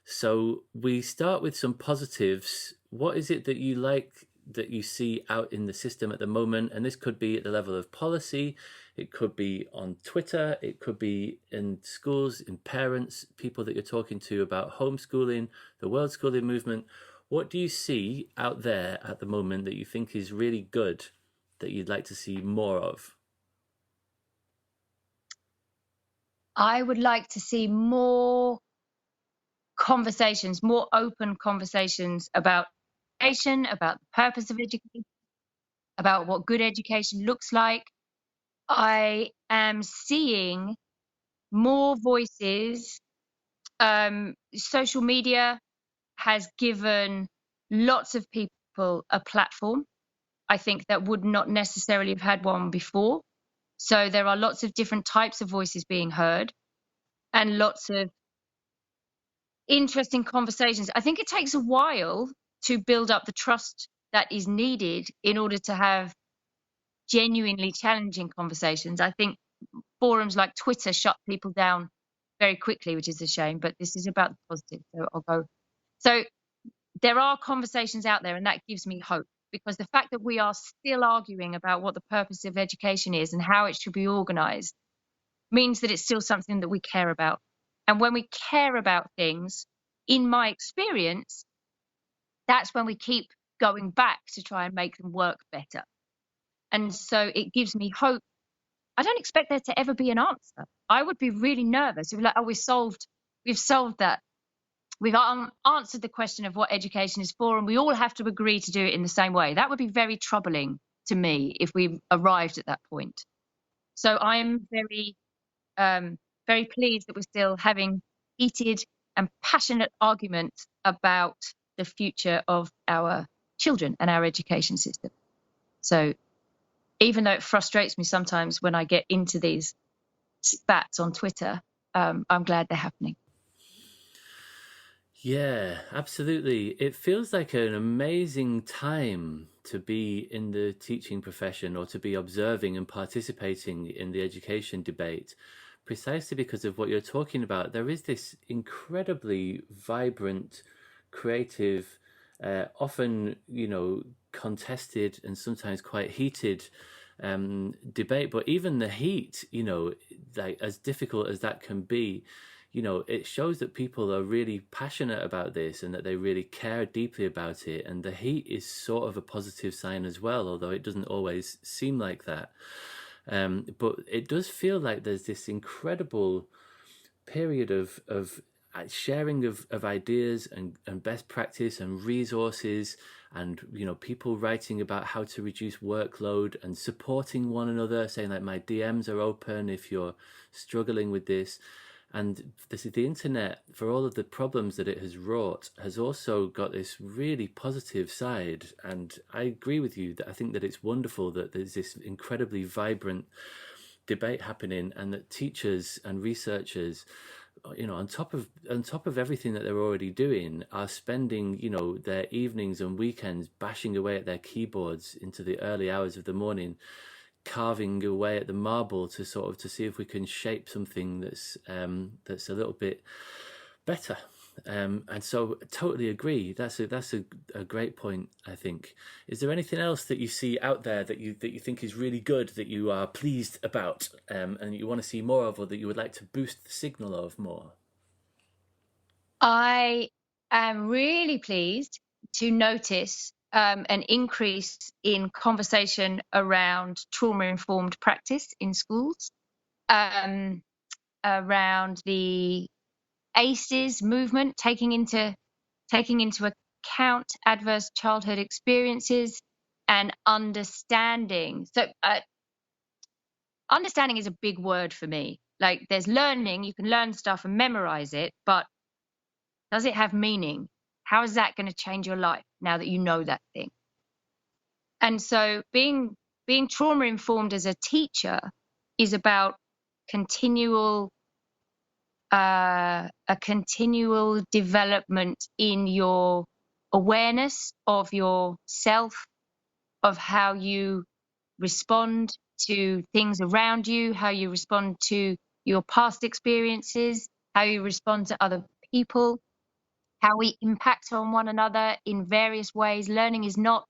So we start with some positives. What is it that you like, that you see out in the system at the moment? And this could be at the level of policy, it could be on Twitter, it could be in schools, in parents, people that you're talking to about homeschooling, the world schooling movement. What do you see out there at the moment that you think is really good, that you'd like to see more of? I would like to see more conversations, more open conversations about education, about the purpose of education, about what good education looks like. I am seeing more voices. Social media has given lots of people a platform, I think, that would not necessarily have had one before. So there are lots of different types of voices being heard and lots of interesting conversations. I think it takes a while to build up the trust that is needed in order to have genuinely challenging conversations. I think forums like Twitter shut people down very quickly, which is a shame, but this is about the positive, so I'll go. So there are conversations out there, and that gives me hope, because the fact that we are still arguing about what the purpose of education is and how it should be organized means that it's still something that we care about. And when we care about things, in my experience, that's when we keep going back to try and make them work better. And so it gives me hope. I don't expect there to ever be an answer. I would be really nervous. We'd be like, oh, we've solved that. We've answered the question of what education is for, and we all have to agree to do it in the same way. That would be very troubling to me if we arrived at that point. So I'm very, very pleased that we're still having heated and passionate arguments about the future of our children and our education system. So even though it frustrates me sometimes when I get into these spats on Twitter, I'm glad they're happening. Yeah, absolutely. It feels like an amazing time to be in the teaching profession, or to be observing and participating in the education debate, precisely because of what you're talking about. There is this incredibly vibrant, creative, often, contested and sometimes quite heated debate. But even the heat, like as difficult as that can be, it shows that people are really passionate about this and that they really care deeply about it. And the heat is sort of a positive sign as well, although it doesn't always seem like that. But it does feel like there's this incredible period of sharing of ideas and best practice and resources, and people writing about how to reduce workload and supporting one another, saying like, my DMs are open if you're struggling with this. And the internet, for all of the problems that it has wrought, has also got this really positive side. And I agree with you that I think that it's wonderful that there's this incredibly vibrant debate happening, and that teachers and researchers, on top of everything that they're already doing, are spending their evenings and weekends bashing away at their keyboards into the early hours of the morning, carving away at the marble to see if we can shape something that's a little bit better. And so totally agree. That's a great point, I think. Is there anything else that you see out there that you think is really good, that you are pleased about, and you want to see more of, or that you would like to boost the signal of more? I am really pleased to notice an increase in conversation around trauma-informed practice in schools, around the ACEs movement, taking into account adverse childhood experiences and understanding. So understanding is a big word for me. Like, there's learning, you can learn stuff and memorize it, but does it have meaning? How is that going to change your life now that you know that thing? And so being trauma informed as a teacher is about a continual development in your awareness of yourself, of how you respond to things around you, how you respond to your past experiences, how you respond to other people, how we impact on one another in various ways. Learning is not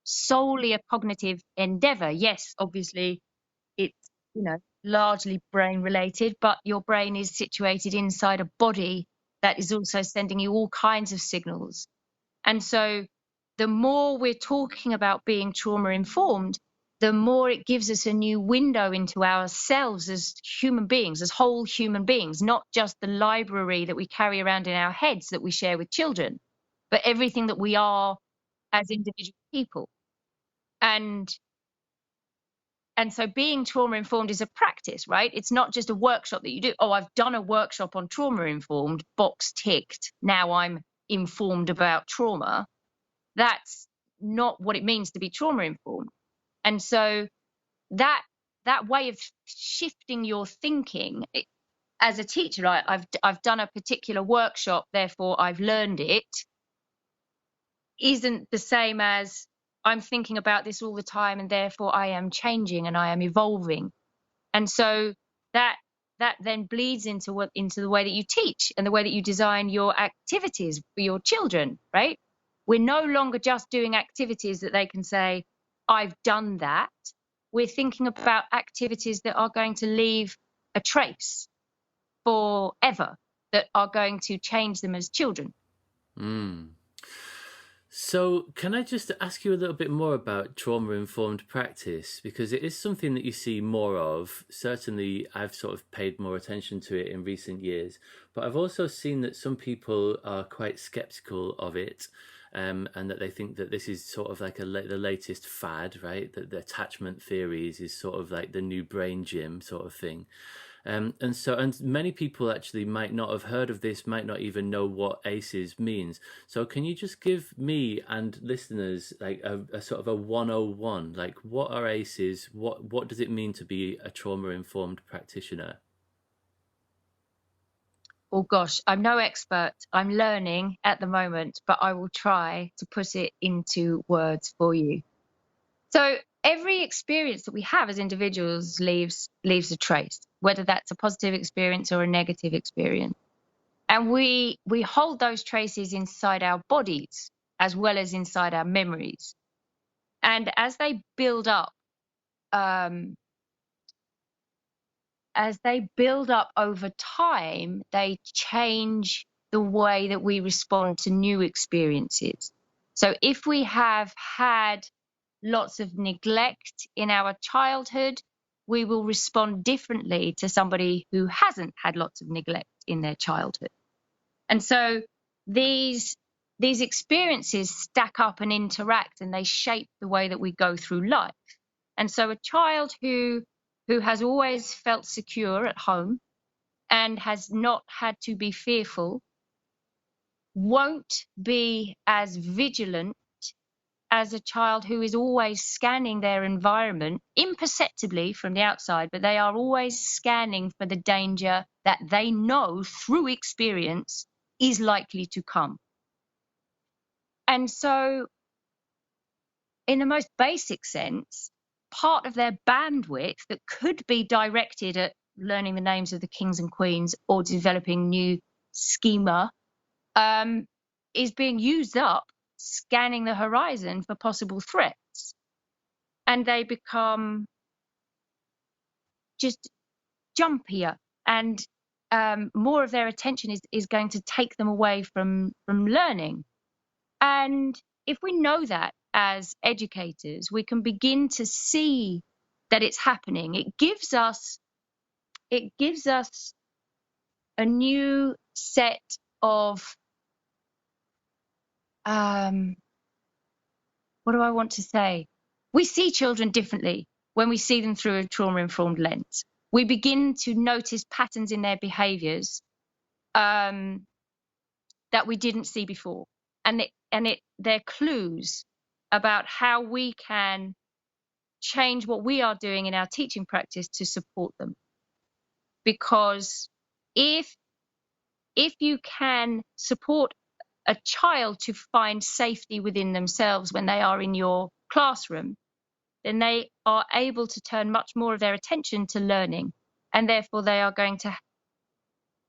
solely a cognitive endeavor. Yes, obviously, it's largely brain related, but your brain is situated inside a body that is also sending you all kinds of signals. And so the more we're talking about being trauma informed, the more it gives us a new window into ourselves as human beings, as whole human beings, not just the library that we carry around in our heads that we share with children, but everything that we are as individual people. And so being trauma-informed is a practice, right? It's not just a workshop that you do. Oh, I've done a workshop on trauma-informed, box ticked, now I'm informed about trauma. That's not what it means to be trauma-informed. And so that way of shifting your thinking, as a teacher, I've done a particular workshop, therefore I've learned it, isn't the same as I'm thinking about this all the time and therefore I am changing and I am evolving. And so that then bleeds into the way that you teach and the way that you design your activities for your children, right? We're no longer just doing activities that they can say, I've done that. We're thinking about activities that are going to leave a trace forever, that are going to change them as children. So can I just ask you a little bit more about trauma-informed practice? Because it is something that you see more of. Certainly, I've sort of paid more attention to it in recent years. But I've also seen that some people are quite skeptical of it, and that they think that this is sort of like the latest fad, right? That the attachment theories is sort of like the new brain gym sort of thing. And many people actually might not have heard of this, might not even know what ACEs means. So can you just give me and listeners like a sort of a 101, like what are ACEs? What does it mean to be a trauma-informed practitioner? Oh gosh, I'm no expert. I'm learning at the moment, but I will try to put it into words for you. So every experience that we have as individuals leaves a trace, whether that's a positive experience or a negative experience. And we hold those traces inside our bodies. as well as inside our memories. And as they build up over time, they change the way that we respond to new experiences. So if we have had lots of neglect in our childhood, we will respond differently to somebody who hasn't had lots of neglect in their childhood. And so these experiences stack up and interact, and they shape the way that we go through life. And so a child who has always felt secure at home and has not had to be fearful won't be as vigilant as a child who is always scanning their environment imperceptibly from the outside, but they are always scanning for the danger that they know through experience is likely to come. And so, in the most basic sense, part of their bandwidth that could be directed at learning the names of the kings and queens or developing new schema is being used up scanning the horizon for possible threats. And they become just jumpier, and more of their attention is going to take them away from learning. And if we know that as educators, we can begin to see that it's happening. It gives us a new set of what do I want to say? We see children differently when we see them through a trauma-informed lens. We begin to notice patterns in their behaviours that we didn't see before, and they're clues about how we can change what we are doing in our teaching practice to support them. Because if you can support a child to find safety within themselves when they are in your classroom, then they are able to turn much more of their attention to learning, and therefore they are going to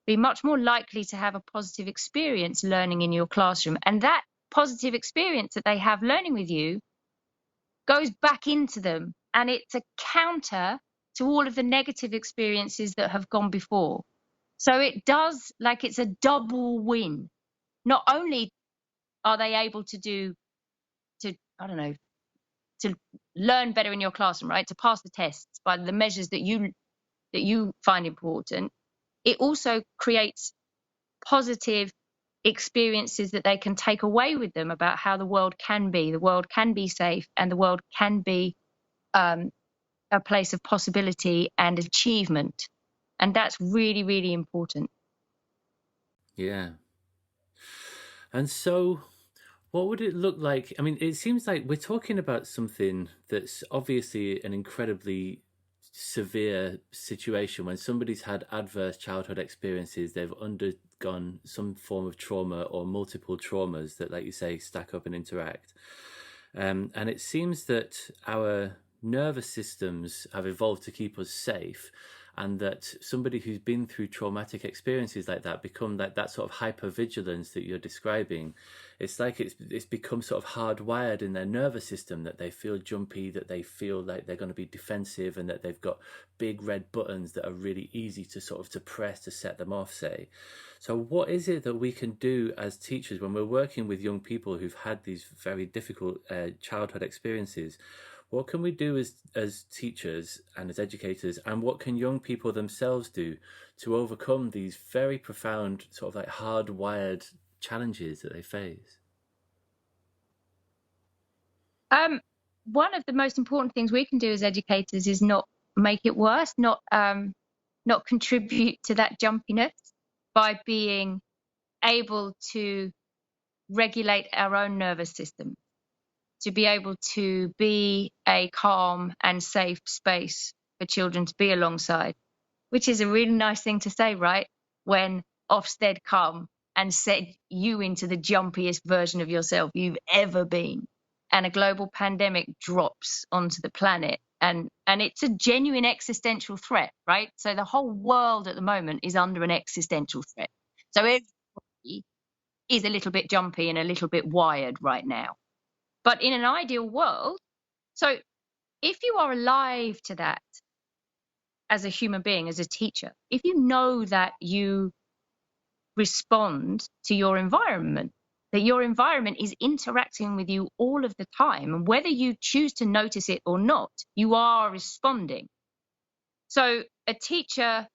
be much more likely to have a positive experience learning in your classroom. And that positive experience that they have learning with you goes back into them, and it's a counter to all of the negative experiences that have gone before. So it does, like, it's a double win. Not only are they able to learn better in your classroom, right, to pass the tests by the measures that you find important, it also creates positive experiences that they can take away with them about how the world can be. The world can be safe, and the world can be a place of possibility and achievement. And that's really, really important. Yeah. And so what would it look like? I mean, it seems like we're talking about something that's obviously an incredibly severe situation. When somebody's had adverse childhood experiences, they've undergone some form of trauma or multiple traumas that, like you say, stack up and interact. And it seems that our nervous systems have evolved to keep us safe, and that somebody who's been through traumatic experiences like that become that sort of hypervigilance that you're describing. It's like it's become sort of hardwired in their nervous system, that they feel jumpy, that they feel like they're going to be defensive, and that they've got big red buttons that are really easy to press to set them off, say. So what is it that we can do as teachers when we're working with young people who've had these very difficult childhood experiences? What can we do as teachers and as educators, and what can young people themselves do to overcome these very profound sort of like hardwired challenges that they face? One of the most important things we can do as educators is not make it worse, not contribute to that jumpiness by being able to regulate our own nervous system, to be able to be a calm and safe space for children to be alongside, which is a really nice thing to say, right? When Ofsted come and set you into the jumpiest version of yourself you've ever been, and a global pandemic drops onto the planet, and it's a genuine existential threat, right? So the whole world at the moment is under an existential threat. So everybody is a little bit jumpy and a little bit wired right now. But in an ideal world, so if you are alive to that as a human being, as a teacher, if you know that you respond to your environment, that your environment is interacting with you all of the time, and whether you choose to notice it or not, you are responding. So a teacher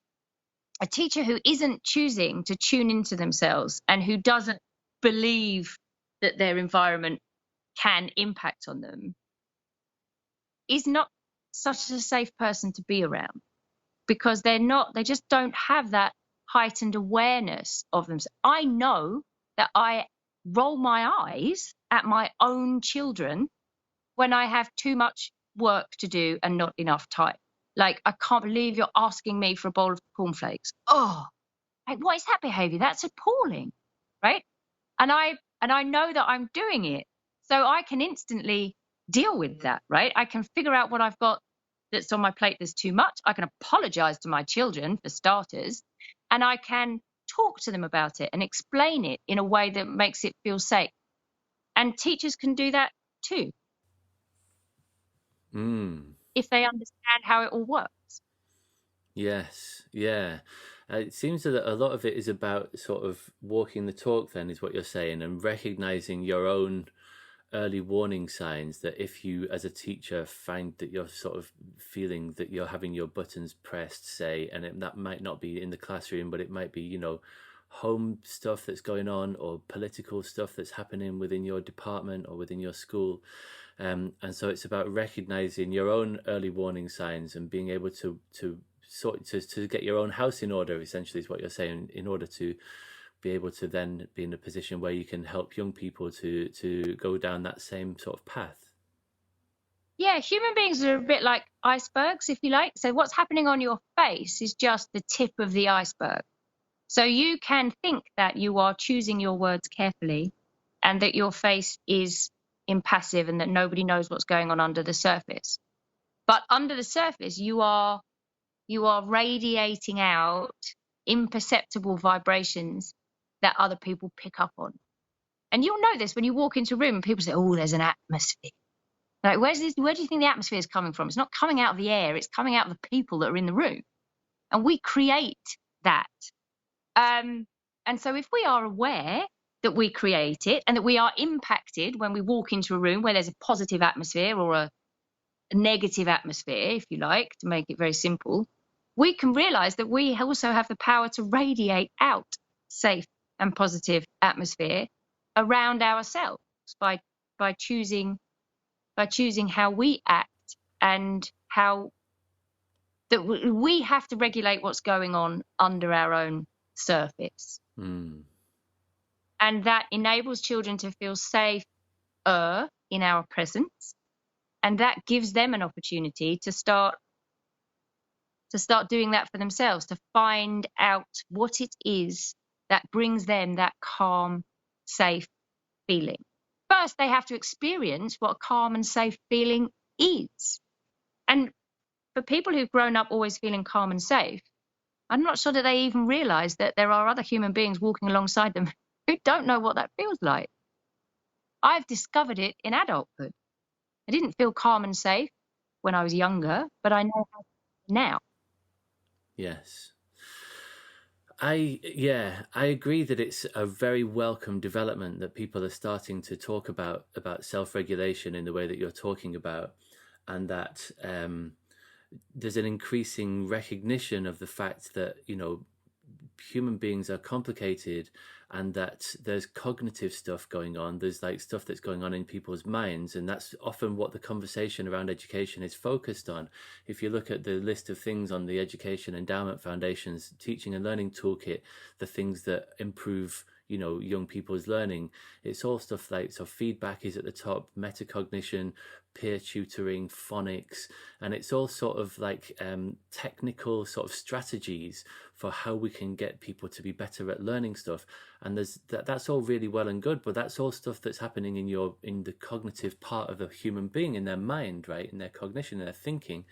who isn't choosing to tune into themselves and who doesn't believe that their environment can impact on them is not such a safe person to be around, because they just don't have that heightened awareness of themselves. I know that I roll my eyes at my own children when I have too much work to do and not enough time. Like, I can't believe you're asking me for a bowl of cornflakes. Oh, like, what is that behavior? That's appalling, right? And I know that I'm doing it, so I can instantly deal with that, right? I can figure out what I've got that's on my plate that's too much. I can apologize to my children, for starters, and I can talk to them about it and explain it in a way that makes it feel safe. And teachers can do that too, if they understand how it all works. Yes, yeah. It seems that a lot of it is about sort of walking the talk, then, is what you're saying, and recognizing your own early warning signs, that if you as a teacher find that you're sort of feeling that you're having your buttons pressed, say, and that might not be in the classroom, but it might be, you know, home stuff that's going on, or political stuff that's happening within your department or within your school. And so it's about recognizing your own early warning signs and being able to get your own house in order, essentially, is what you're saying, in order to be able to then be in a position where you can help young people to go down that same sort of path. Yeah, human beings are a bit like icebergs, if you like. So what's happening on your face is just the tip of the iceberg. So you can think that you are choosing your words carefully and that your face is impassive and that nobody knows what's going on under the surface. But under the surface, you are radiating out imperceptible vibrations that other people pick up on. And you'll know this when you walk into a room and people say, oh, there's an atmosphere. Like, where do you think the atmosphere is coming from? It's not coming out of the air, it's coming out of the people that are in the room. And we create that. And so if we are aware that we create it and that we are impacted when we walk into a room where there's a positive atmosphere or a negative atmosphere, if you like, to make it very simple, we can realize that we also have the power to radiate out safe and positive atmosphere around ourselves by choosing how we act, and how that we have to regulate what's going on under our own surface. And that enables children to feel safe in our presence, and that gives them an opportunity to start doing that for themselves, to find out what it is that brings them that calm, safe feeling. First, they have to experience what calm and safe feeling is. And for people who've grown up always feeling calm and safe, I'm not sure that they even realize that there are other human beings walking alongside them who don't know what that feels like. I've discovered it in adulthood. I didn't feel calm and safe when I was younger, but I know how now. Yes. I agree that it's a very welcome development that people are starting to talk about self-regulation in the way that you're talking about, and that there's an increasing recognition of the fact that, you know, human beings are complicated, and that there's cognitive stuff going on. There's like stuff that's going on in people's minds, and that's often what the conversation around education is focused on. If you look at the list of things on the Education Endowment Foundation's Teaching and Learning Toolkit, the things that improve, you know, young people's learning, it's all stuff like, so feedback is at the top, metacognition, peer tutoring, phonics, and it's all sort of like technical sort of strategies for how we can get people to be better at learning stuff. And that's all really well and good, but that's all stuff that's happening in the cognitive part of a human being, in their mind, right, in their cognition, in their thinking.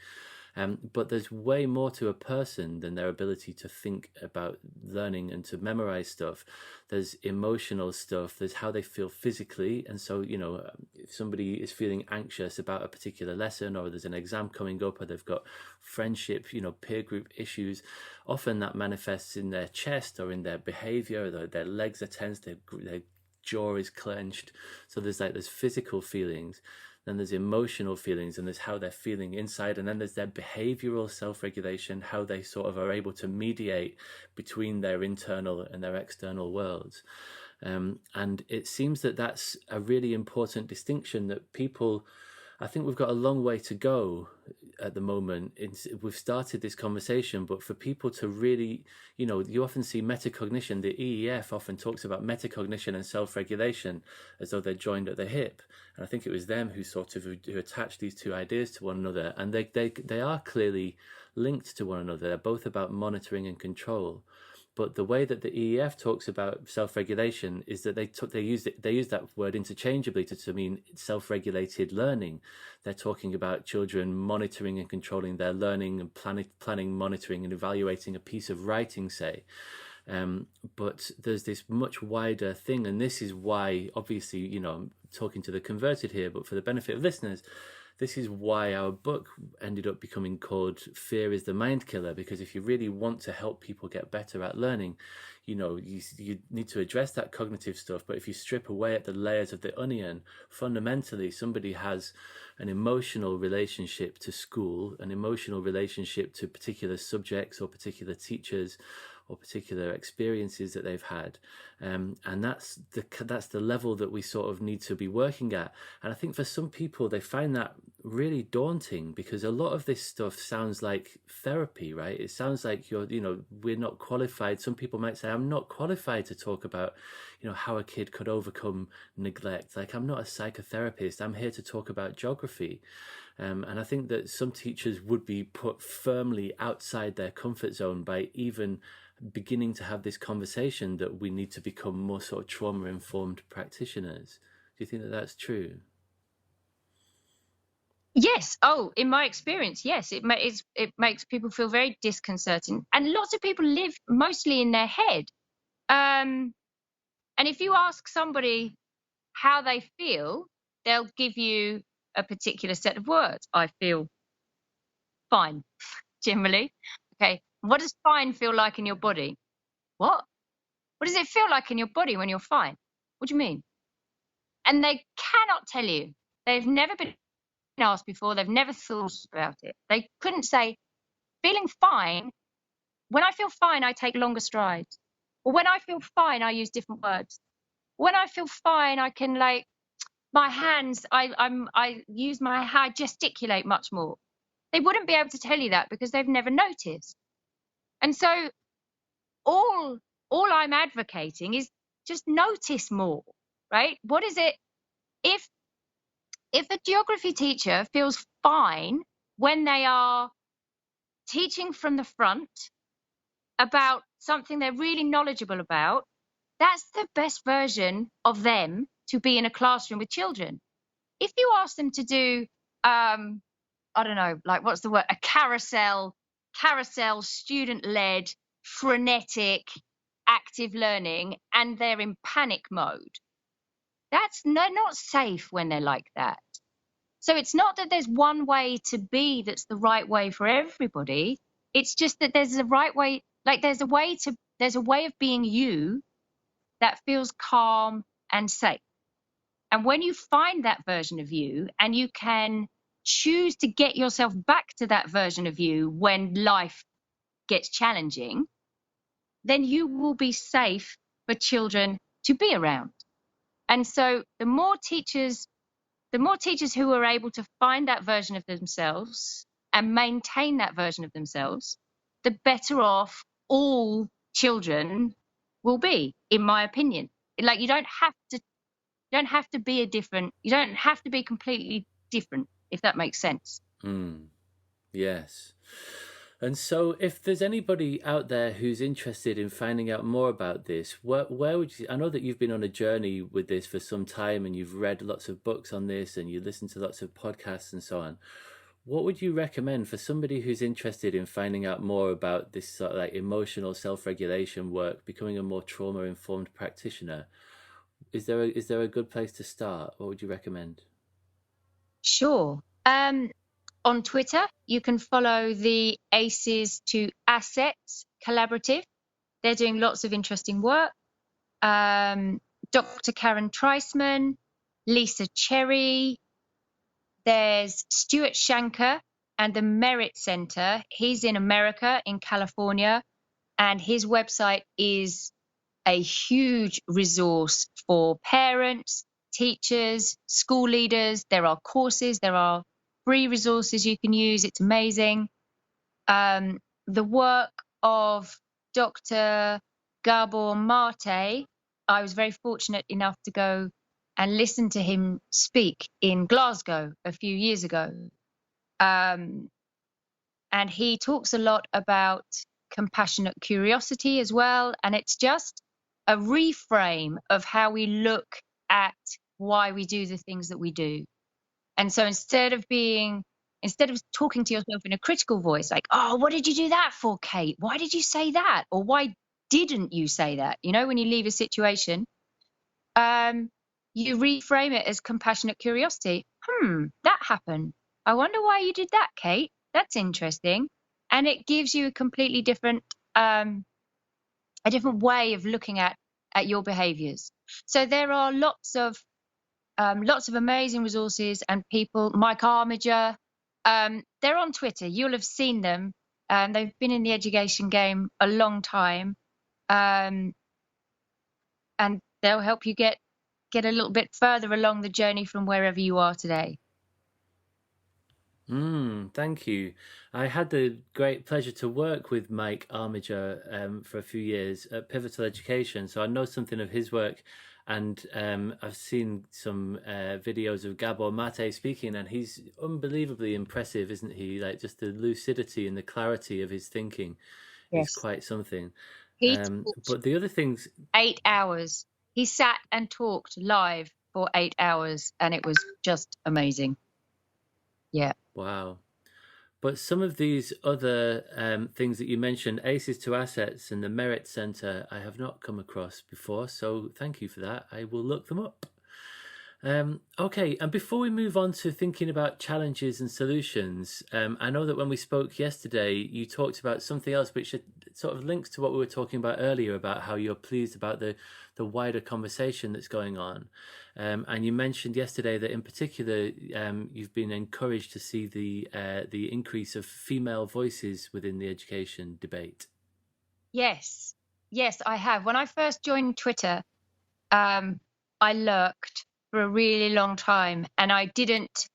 But there's way more to a person than their ability to think about learning and to memorize stuff. There's emotional stuff, there's how they feel physically. And so, if somebody is feeling anxious about a particular lesson, or there's an exam coming up, or they've got friendship, peer group issues, often that manifests in their chest or in their behavior. Their legs are tense, their jaw is clenched. So there's physical feelings, then there's emotional feelings, and there's how they're feeling inside, and then there's their behavioral self-regulation, how they sort of are able to mediate between their internal and their external worlds. And it seems that that's a really important distinction that people, I think we've got a long way to go at the moment. We've started this conversation, but for people to really, you often see metacognition. The EEF often talks about metacognition and self-regulation as though they're joined at the hip. And I think it was them who who attached these two ideas to one another. And they are clearly linked to one another. They're both about monitoring and control. But the way that the EEF talks about self-regulation is that they use that word interchangeably to mean self-regulated learning. They're talking about children monitoring and controlling their learning and planning, monitoring and evaluating a piece of writing, say. But there's this much wider thing, and this is why, obviously, I'm talking to the converted here, but for the benefit of listeners, this is why our book ended up becoming called Fear is the Mind Killer, because if you really want to help people get better at learning, you need to address that cognitive stuff. But if you strip away at the layers of the onion, fundamentally somebody has an emotional relationship to school, an emotional relationship to particular subjects or particular teachers or particular experiences that they've had, and that's the level that we sort of need to be working at. And I think for some people they find that really daunting, because a lot of this stuff sounds like therapy, right? It sounds like we're not qualified. Some people might say, I'm not qualified to talk about how a kid could overcome neglect. Like, I'm not a psychotherapist, I'm here to talk about geography. And I think that some teachers would be put firmly outside their comfort zone by even beginning to have this conversation that we need to become more sort of trauma-informed practitioners. Do you think that that's true? Yes. Oh, in my experience, yes. It makes people feel very disconcerting, and lots of people live mostly in their head. And if you ask somebody how they feel, they'll give you a particular set of words. I feel fine, generally. Okay. What does fine feel like in your body? What does it feel like in your body when you're fine? What do you mean? And they cannot tell you. They've never been asked before. They've never thought about it. They couldn't say, feeling fine. When I feel fine, I take longer strides. Or when I feel fine, I use different words. When I feel fine, I can, like, my hands, I use I gesticulate much more. They wouldn't be able to tell you that because they've never noticed. And so all I'm advocating is just notice more, right? What is it? If a geography teacher feels fine when they are teaching from the front about something they're really knowledgeable about, that's the best version of them to be in a classroom with children. If you ask them to do, I don't know, like, what's the word? A carousel, student-led, frenetic, active learning, and they're in panic mode, they're not safe when they're like that. So it's not that there's one way to be that's the right way for everybody. It's just that there's a right way, like there's a way of being you that feels calm and safe. And when you find that version of you, and you can choose to get yourself back to that version of you when life gets challenging, then you will be safe for children to be around. And so the more teachers who are able to find that version of themselves and maintain that version of themselves, the better off all children will be, in my opinion. Like, you don't have to be completely different, if that makes sense. Yes. And so if there's anybody out there who's interested in finding out more about this, where would you, I know that you've been on a journey with this for some time and you've read lots of books on this and you listen to lots of podcasts and so on. What would you recommend for somebody who's interested in finding out more about this sort of like emotional self-regulation work, becoming a more trauma-informed practitioner? Is there a good place to start? What would you recommend? Sure. On Twitter, you can follow the ACEs to Assets Collaborative. They're doing lots of interesting work. Dr. Karen Treisman, Lisa Cherry, there's Stuart Shanker and the Merit Center. He's in America, in California, and his website is a huge resource for parents, teachers, school leaders. There are courses, there are free resources you can use. It's amazing. The work of Dr. Gabor Mate, I was very fortunate enough to go and listen to him speak in Glasgow a few years ago. And he talks a lot about compassionate curiosity as well. And it's just a reframe of how we look at why we do the things that we do. And so instead of talking to yourself in a critical voice, like, oh, what did you do that for, Kate? Why did you say that? Or why didn't you say that? You know, when you leave a situation, you reframe it as compassionate curiosity. That happened. I wonder why you did that, Kate. That's interesting. And it gives you a completely different way of looking at your behaviors. So there are lots of amazing resources and people. Mike Armiger, they're on Twitter. You'll have seen them. They've been in the education game a long time, and they'll help you get a little bit further along the journey from wherever you are today. Thank you. I had the great pleasure to work with Mike Armiger for a few years at Pivotal Education, so I know something of his work, and I've seen some videos of Gabor Mate speaking, and he's unbelievably impressive, isn't he? Like, just the lucidity and the clarity of his thinking is quite something. But the other things... 8 hours. He sat and talked live for 8 hours, and it was just amazing. Yeah. Wow. But some of these other things that you mentioned, Aces to Assets and the Merit Center, I have not come across before. So thank you for that. I will look them up. Okay, and before we move on to thinking about challenges and solutions, I know that when we spoke yesterday, you talked about something else which sort of links to what we were talking about earlier about how you're pleased about the wider conversation that's going on. And you mentioned yesterday that in particular, you've been encouraged to see the increase of female voices within the education debate. Yes, I have. When I first joined Twitter, I lurked for a really long time, and I didn't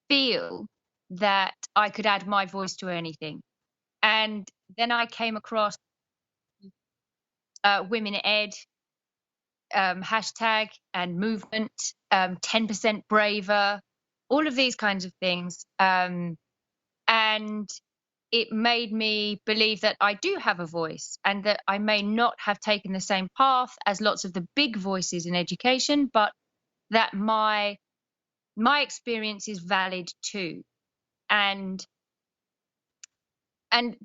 feel that I could add my voice to anything. And then I came across Women Ed hashtag and movement, 10% braver, all of these kinds of things. And it made me believe that I do have a voice, and that I may not have taken the same path as lots of the big voices in education, but that my experience is valid too. And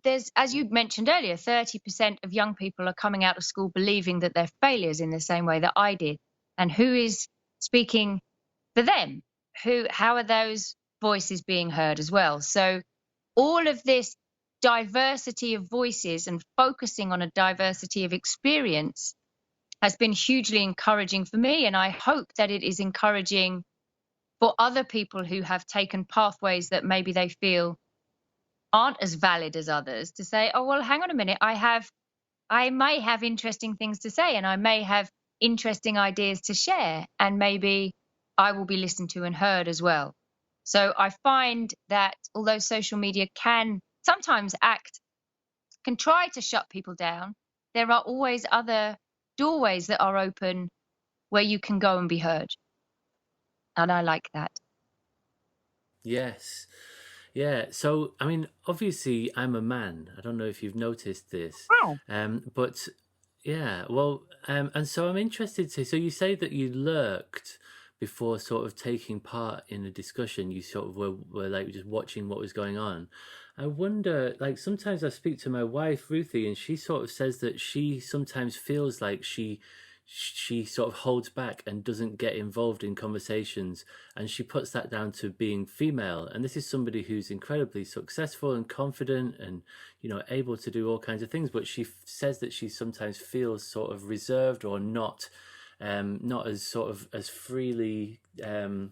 there's, as you mentioned earlier, 30% of young people are coming out of school believing that they're failures in the same way that I did. And who is speaking for them? How are those voices being heard as well? So all of this diversity of voices and focusing on a diversity of experience has been hugely encouraging for me. And I hope that it is encouraging for other people who have taken pathways that maybe they feel aren't as valid as others, to say, oh, well, hang on a minute, I may have interesting things to say, and I may have interesting ideas to share, and maybe I will be listened to and heard as well. So I find that although social media can sometimes can try to shut people down, there are always other doorways that are open where you can go and be heard. And I like that. Yes. Yeah. So, I mean, obviously, I'm a man. I don't know if you've noticed this. Oh. But yeah, well, and so I'm interested to. So you say that you lurked, before sort of taking part in a discussion. You sort of were like just watching what was going on. I wonder, like sometimes I speak to my wife Ruthie, and she sort of says that she sometimes feels like she sort of holds back and doesn't get involved in conversations, and she puts that down to being female. And this is somebody who's incredibly successful and confident and, you know, able to do all kinds of things, but she says that she sometimes feels sort of reserved or not as sort of as freely not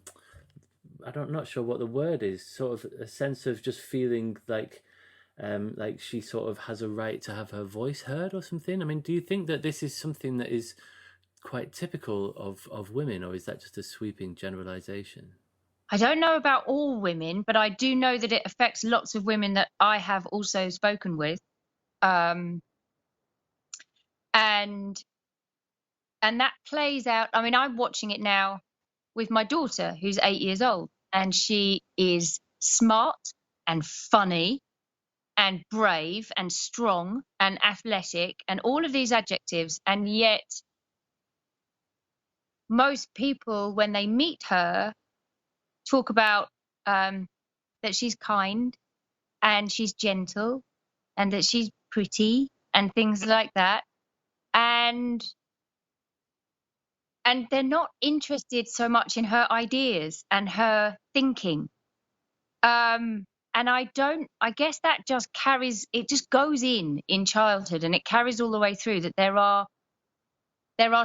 sure what the word is, sort of a sense of just feeling like she sort of has a right to have her voice heard or something. I mean, do you think that this is something that is quite typical of women, or is that just a sweeping generalization? I don't know about all women, but I do know that it affects lots of women that I have also spoken with. And that plays out. I mean, I'm watching it now with my daughter, who's 8 years old, and she is smart and funny and brave and strong and athletic and all of these adjectives. And yet most people, when they meet her, talk about that she's kind and she's gentle and that she's pretty and things like that. And they're not interested so much in her ideas and her thinking. And I guess that just goes in childhood, and it carries all the way through, that there are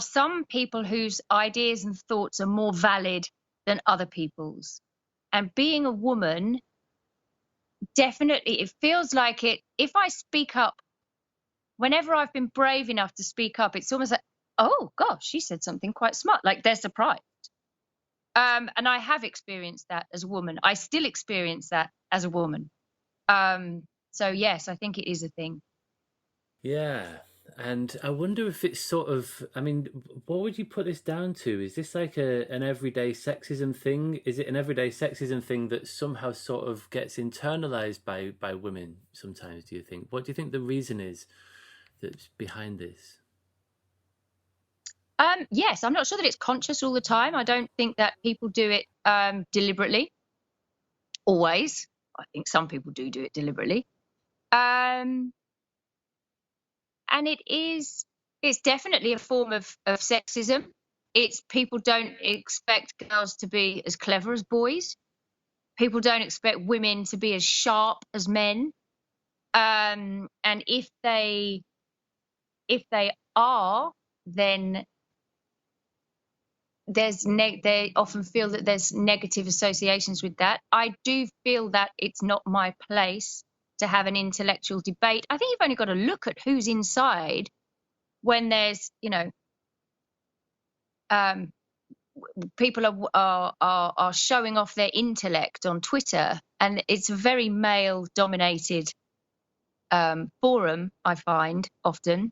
some people whose ideas and thoughts are more valid than other people's. And being a woman, definitely, it feels like it. If I speak up, whenever I've been brave enough to speak up, it's almost like, oh gosh, she said something quite smart. Like they're surprised. And I have experienced that as a woman. I still experience that as a woman. So yes, I think it is a thing. Yeah. And I wonder if it's sort of, I mean, what would you put this down to? Is this like an everyday sexism thing? Is it an everyday sexism thing that somehow sort of gets internalized by women sometimes, do you think? What do you think the reason is that's behind this? Yes, I'm not sure that it's conscious all the time. I don't think that people do it deliberately. Always. I think some people do it deliberately. And it's definitely a form of sexism. It's people don't expect girls to be as clever as boys. People don't expect women to be as sharp as men. And if they are, then they often feel that there's negative associations with that. I do feel that it's not my place to have an intellectual debate. I think you've only got to look at who's inside when there's, people are showing off their intellect on Twitter, and it's a very male-dominated forum, I find often.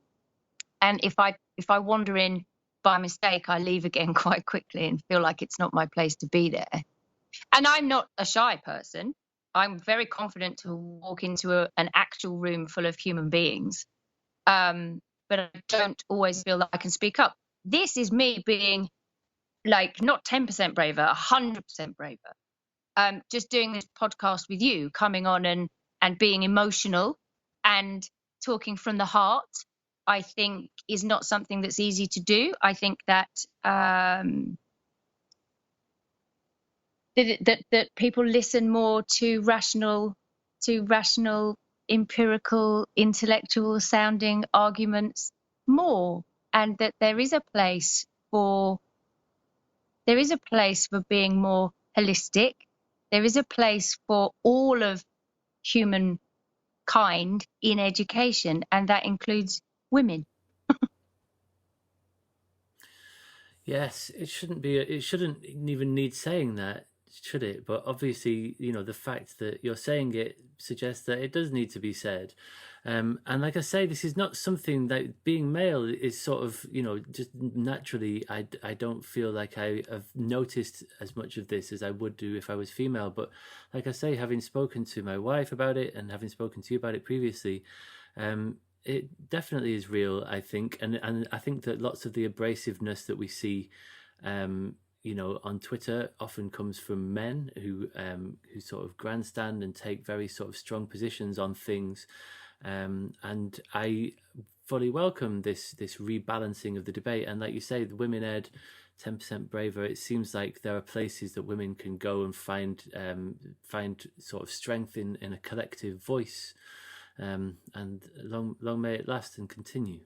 And if I wander in by mistake, I leave again quite quickly and feel like it's not my place to be there. And I'm not a shy person. I'm very confident to walk into an actual room full of human beings. But I don't always feel that I can speak up. This is me being like not 10% braver, 100% braver. Just doing this podcast with you, coming on and being emotional and talking from the heart, I think is not something that's easy to do. I think that that people listen more to rational, empirical, intellectual sounding arguments more, and that there is a place for being more holistic. There is a place for all of humankind in education, and that includes women. Yes, it shouldn't even need saying that, should it? But obviously, the fact that you're saying it suggests that it does need to be said. And like I say, this is not something that being male is sort of, just naturally, I don't feel like I have noticed as much of this as I would do if I was female. But like I say, having spoken to my wife about it and having spoken to you about it previously, it definitely is real, I think. And I think that lots of the abrasiveness that we see on Twitter often comes from men who sort of grandstand and take very sort of strong positions on things, and I fully welcome this rebalancing of the debate. And like you say, the Women Ed 10% Braver, it seems like there are places that women can go and find sort of strength in a collective voice, and long may it last and continue.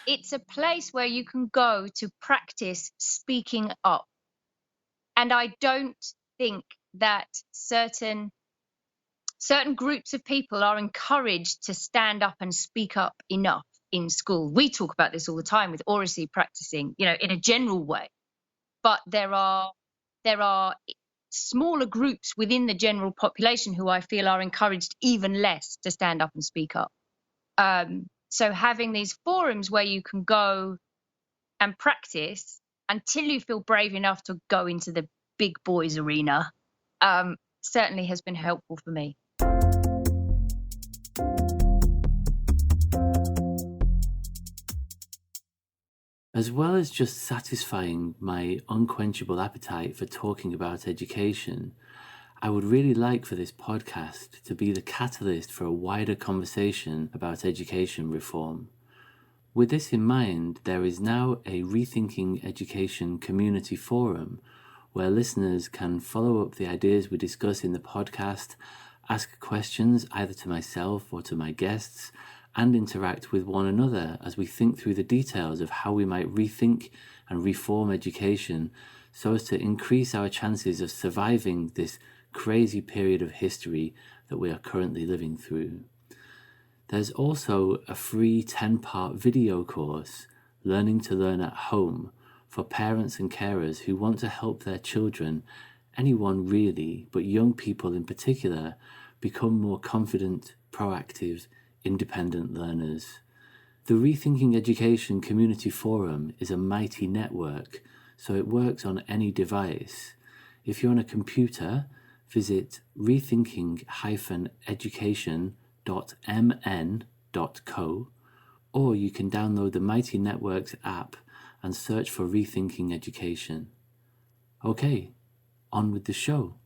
It's a place where you can go to practice speaking up. And I don't think that certain groups of people are encouraged to stand up and speak up enough in school. We talk about this all the time with oracy practicing, in a general way. But there are smaller groups within the general population who I feel are encouraged even less to stand up and speak up. So having these forums where you can go and practice until you feel brave enough to go into the big boys arena certainly has been helpful for me. As well as just satisfying my unquenchable appetite for talking about education, I would really like for this podcast to be the catalyst for a wider conversation about education reform. With this in mind, there is now a Rethinking Education community forum where listeners can follow up the ideas we discuss in the podcast, ask questions either to myself or to my guests, and interact with one another as we think through the details of how we might rethink and reform education so as to increase our chances of surviving this crazy period of history that we are currently living through. There's also a free 10-part video course, Learning to Learn at Home, for parents and carers who want to help their children, anyone really, but young people in particular, become more confident, proactive, independent learners. The Rethinking Education Community Forum is a mighty network, so it works on any device. If you're on a computer, visit rethinking-education.mn.co, or you can download the Mighty Networks app and search for Rethinking Education. Okay, on with the show.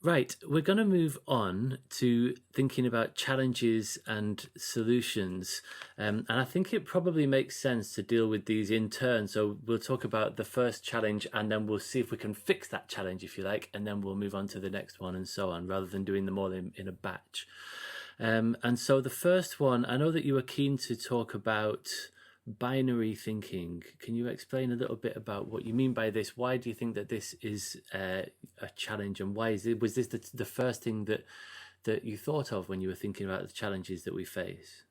Right, we're going to move on to thinking about challenges and solutions. And I think it probably makes sense to deal with these in turn. So we'll talk about the first challenge and then we'll see if we can fix that challenge, if you like, and then we'll move on to the next one and so on, rather than doing them all in a batch. And so the first one, I know that you were keen to talk about binary thinking. Can you explain a little bit about what you mean by this? Why do you think that this is a challenge, and why was this the first thing that you thought of when you were thinking about the challenges that we face?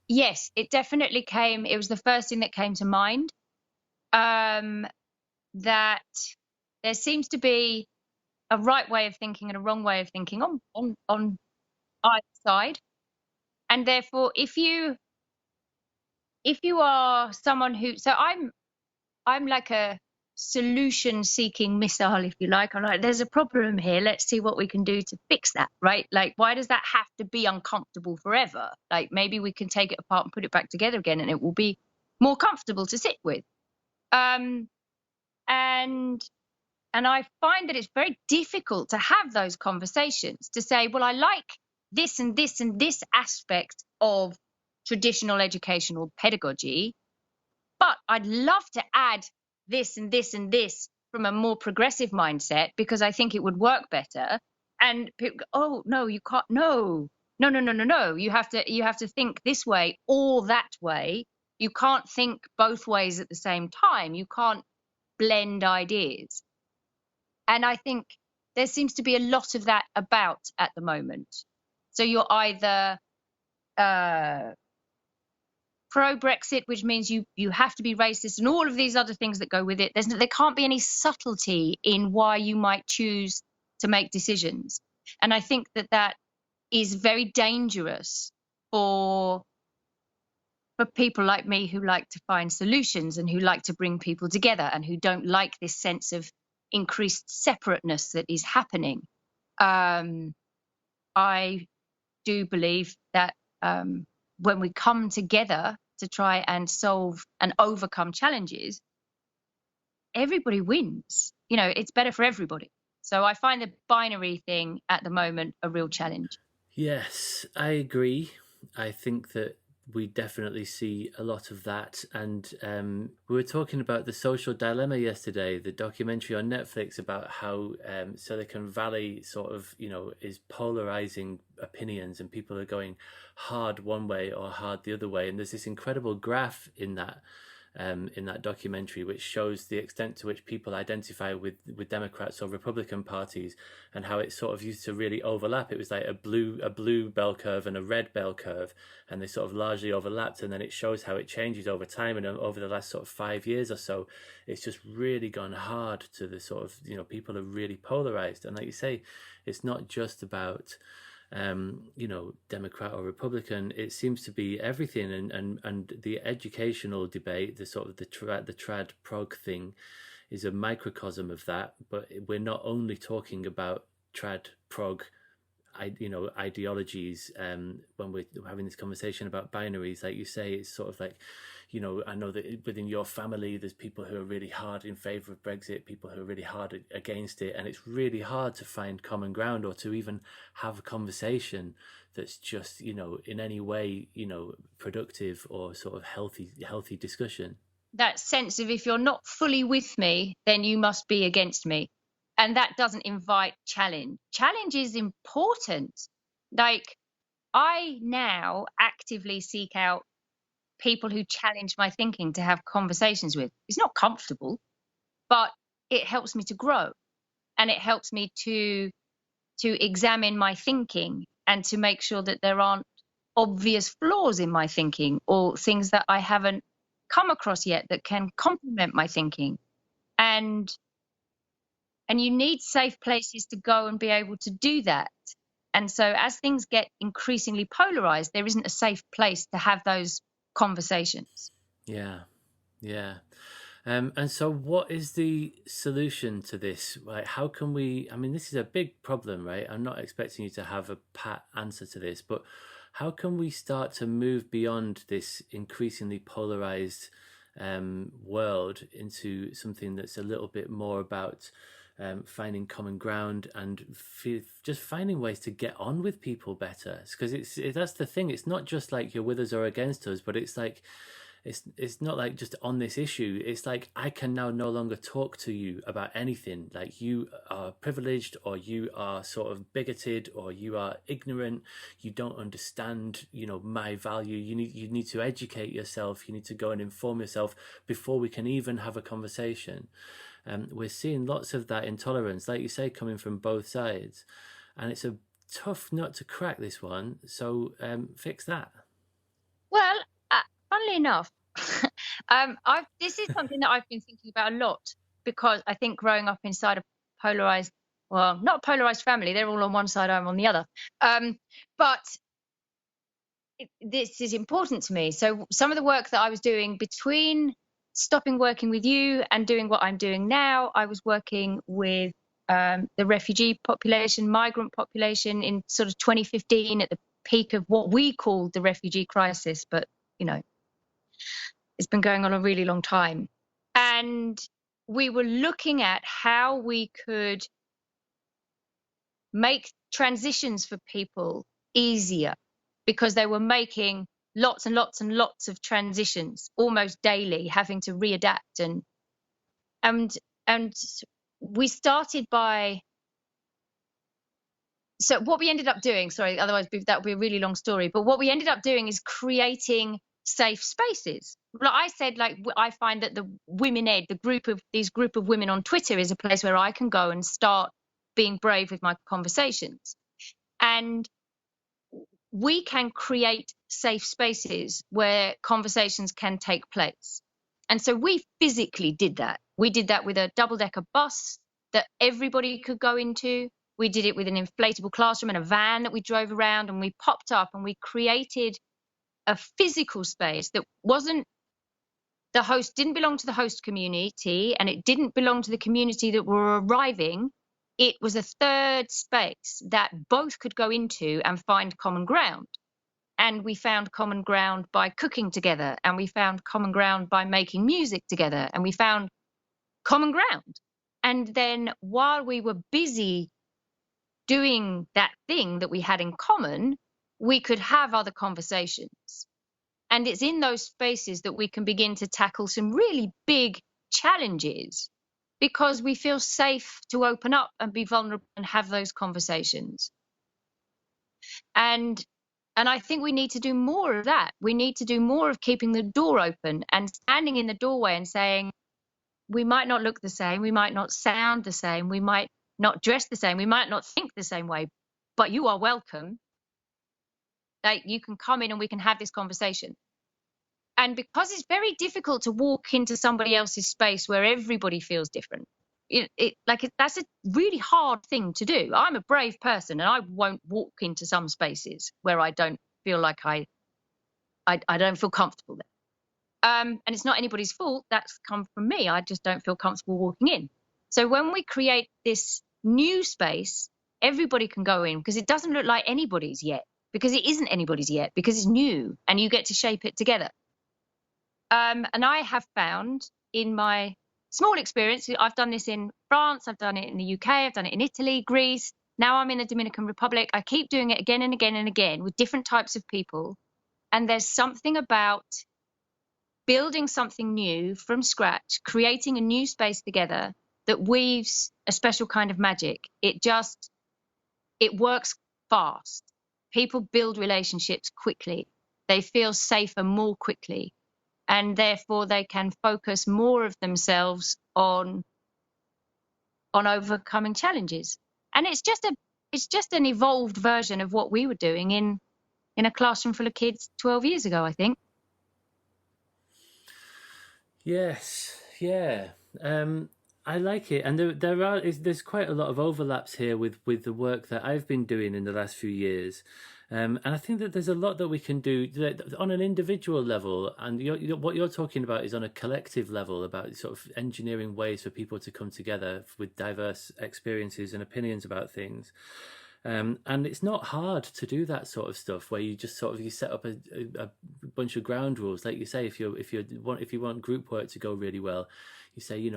Yes, it definitely came. It was the first thing that came to mind. That there seems to be a right way of thinking and a wrong way of thinking on either side, and therefore, if you are someone who, so I'm like a solution-seeking missile, if you like. I'm like, there's a problem here. Let's see what we can do to fix that, right? Like, why does that have to be uncomfortable forever? Like, maybe we can take it apart and put it back together again, and it will be more comfortable to sit with. And I find that it's very difficult to have those conversations, to say, well, I like this and this and this aspect of traditional educational pedagogy, but I'd love to add this and this and this from a more progressive mindset because I think it would work better. And people go, oh no, you can't. No. You have to think this way or that way. You can't think both ways at the same time. You can't blend ideas. And I think there seems to be a lot of that about at the moment. So you're either pro-Brexit, which means you have to be racist, and all of these other things that go with it. There can't be any subtlety in why you might choose to make decisions. And I think that is very dangerous for people like me who like to find solutions and who like to bring people together and who don't like this sense of increased separateness that is happening. I do believe that when we come together to try and solve and overcome challenges, everybody wins. You know, it's better for everybody. So I find the binary thing at the moment a real challenge. Yes, I agree. I think that we definitely see a lot of that. And we were talking about The Social Dilemma yesterday, the documentary on Netflix about how Silicon Valley sort of, you know, is polarizing opinions and people are going hard one way or hard the other way. And there's this incredible graph in that documentary, which shows the extent to which people identify with Democrats or Republican parties, and how it sort of used to really overlap. It was like a blue bell curve and a red bell curve, and they sort of largely overlapped. And then it shows how it changes over time, and over the last sort of 5 years or so, it's just really gone hard to the sort of, you know, people are really polarized. And like you say, it's not just about you know, Democrat or Republican. It seems to be everything, and the educational debate, the sort of the trad prog thing, is a microcosm of that. But we're not only talking about trad prog, you know, ideologies. When we're having this conversation about binaries, like you say, it's sort of like, you know, I know that within your family, there's people who are really hard in favor of Brexit, people who are really hard against it. And it's really hard to find common ground or to even have a conversation that's just, you know, in any way, you know, productive or sort of healthy discussion. That sense of, if you're not fully with me, then you must be against me. And that doesn't invite challenge. Challenge is important. Like, I now actively seek out people who challenge my thinking to have conversations with. It's not comfortable, but it helps me to grow, and it helps me to examine my thinking and to make sure that there aren't obvious flaws in my thinking or things that I haven't come across yet that can complement my thinking. And you need safe places to go and be able to do that. And so as things get increasingly polarized, there isn't a safe place to have those conversations. Yeah. And so what is the solution to this? Like, how can we, I mean, this is a big problem, right? I'm not expecting you to have a pat answer to this, but how can we start to move beyond this increasingly polarized world into something that's a little bit more about finding common ground and just finding ways to get on with people better? Because that's the thing. It's not just like you're with us or against us, but it's like it's not like just on this issue. It's like, I can now no longer talk to you about anything. Like, you are privileged, or you are sort of bigoted, or you are ignorant. You don't understand, you know, my value. You need to educate yourself. You need to go and inform yourself before we can even have a conversation. We're seeing lots of that intolerance, like you say, coming from both sides, and it's a tough nut to crack, this one. So fix that. Well, funnily enough, this is something that I've been thinking about a lot, because I think growing up inside a polarized, well, not a polarized family, they're all on one side, I'm on the other. But this is important to me. So some of the work that I was doing between stopping working with you and doing what I'm doing now, I was working with the refugee population, migrant population in sort of 2015 at the peak of what we called the refugee crisis. But, you know, it's been going on a really long time. And we were looking at how we could make transitions for people easier, because they were making lots and lots and lots of transitions almost daily, having to readapt. And we started by, so what we ended up doing, sorry, otherwise that would be a really long story, but what we ended up doing is creating safe spaces. Like I said, like, I find that the Women Ed, these group of women on Twitter, is a place where I can go and start being brave with my conversations. And we can create safe spaces where conversations can take place. And so we physically did that. We did that with a double-decker bus that everybody could go into. We did it with an inflatable classroom and a van that we drove around, and we popped up and we created a physical space that wasn't, the host didn't belong to the host community, and it didn't belong to the community that were arriving. it was a third space that both could go into and find common ground. And we found common ground by cooking together, and we found common ground by making music together, and we found common ground. And then while we were busy doing that thing that we had in common, we could have other conversations. And it's in those spaces that we can begin to tackle some really big challenges, because we feel safe to open up and be vulnerable and have those conversations. And I think we need to do more of that. We need to do more of keeping the door open and standing in the doorway and saying, we might not look the same, we might not sound the same, we might not dress the same, we might not think the same way, but you are welcome. Like, you can come in and we can have this conversation. And because it's very difficult to walk into somebody else's space where everybody feels different, that's a really hard thing to do. I'm a brave person, and I won't walk into some spaces where I don't feel like I don't feel comfortable there. And it's not anybody's fault. That's come from me. I just don't feel comfortable walking in. So when we create this new space, everybody can go in, because it doesn't look like anybody's yet, because it isn't anybody's yet, because it's new and you get to shape it together. And I have found in my small experience, I've done this in France, I've done it in the UK, I've done it in Italy, Greece. Now I'm in the Dominican Republic. I keep doing it again and again and again with different types of people. And there's something about building something new from scratch, creating a new space together that weaves a special kind of magic. It works fast. People build relationships quickly. They feel safer more quickly. And therefore they can focus more of themselves on overcoming challenges. And it's just an evolved version of what we were doing in a classroom full of kids 12 years ago, I think. Yes, yeah. I like it, and there's quite a lot of overlaps here with the work that I've been doing in the last few years, and I think that there's a lot that we can do on an individual level, and what you're talking about is on a collective level, about sort of engineering ways for people to come together with diverse experiences and opinions about things. And it's not hard to do that sort of stuff, where you just sort of you set up a bunch of ground rules, like you say. If you want group work to go really well, you say,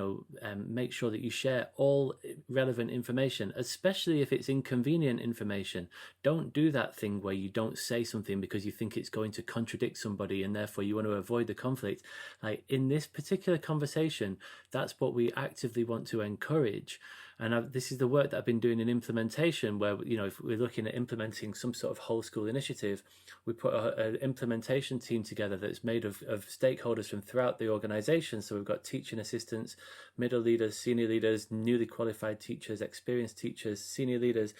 make sure that you share all relevant information, especially if it's inconvenient information. Don't do that thing where you don't say something because you think it's going to contradict somebody and therefore you want to avoid the conflict. Like in this particular conversation, that's what we actively want to encourage. And this is the work that I've been doing in implementation, where, if we're looking at implementing some sort of whole school initiative, we put an implementation team together that's made of stakeholders from throughout the organization. So we've got teaching assistants, middle leaders, senior leaders, newly qualified teachers, experienced teachers, senior leaders,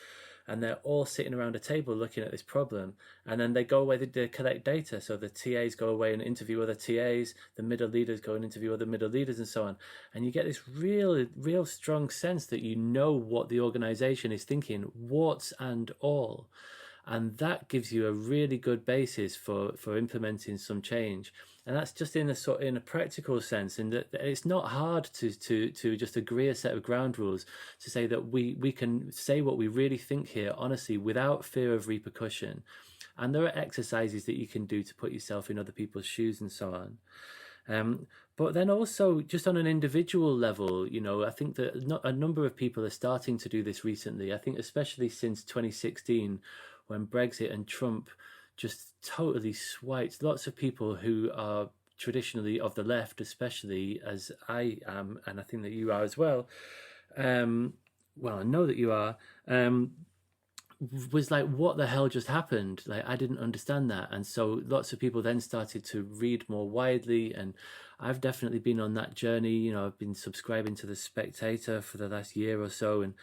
and they're all sitting around a table looking at this problem. And then they go away, they collect data. So the TAs go away and interview other TAs, the middle leaders go and interview other middle leaders, and so on. And you get this real strong sense that you know what the organization is thinking, warts and all. And that gives you a really good basis for implementing some change. And that's just in a practical sense, and that it's not hard to just agree a set of ground rules to say that we can say what we really think here honestly without fear of repercussion. And there are exercises that you can do to put yourself in other people's shoes and so on. But then also just on an individual level, I think that a number of people are starting to do this recently. I think especially since 2016, when Brexit and Trump just totally swiped lots of people who are traditionally of the left, especially as I am, and I think that you are as well. Well, I know that you are. Was like, what the hell just happened? Like, I didn't understand that. And so lots of people then started to read more widely, and I've definitely been on that journey. I've been subscribing to The Spectator for the last year or so, and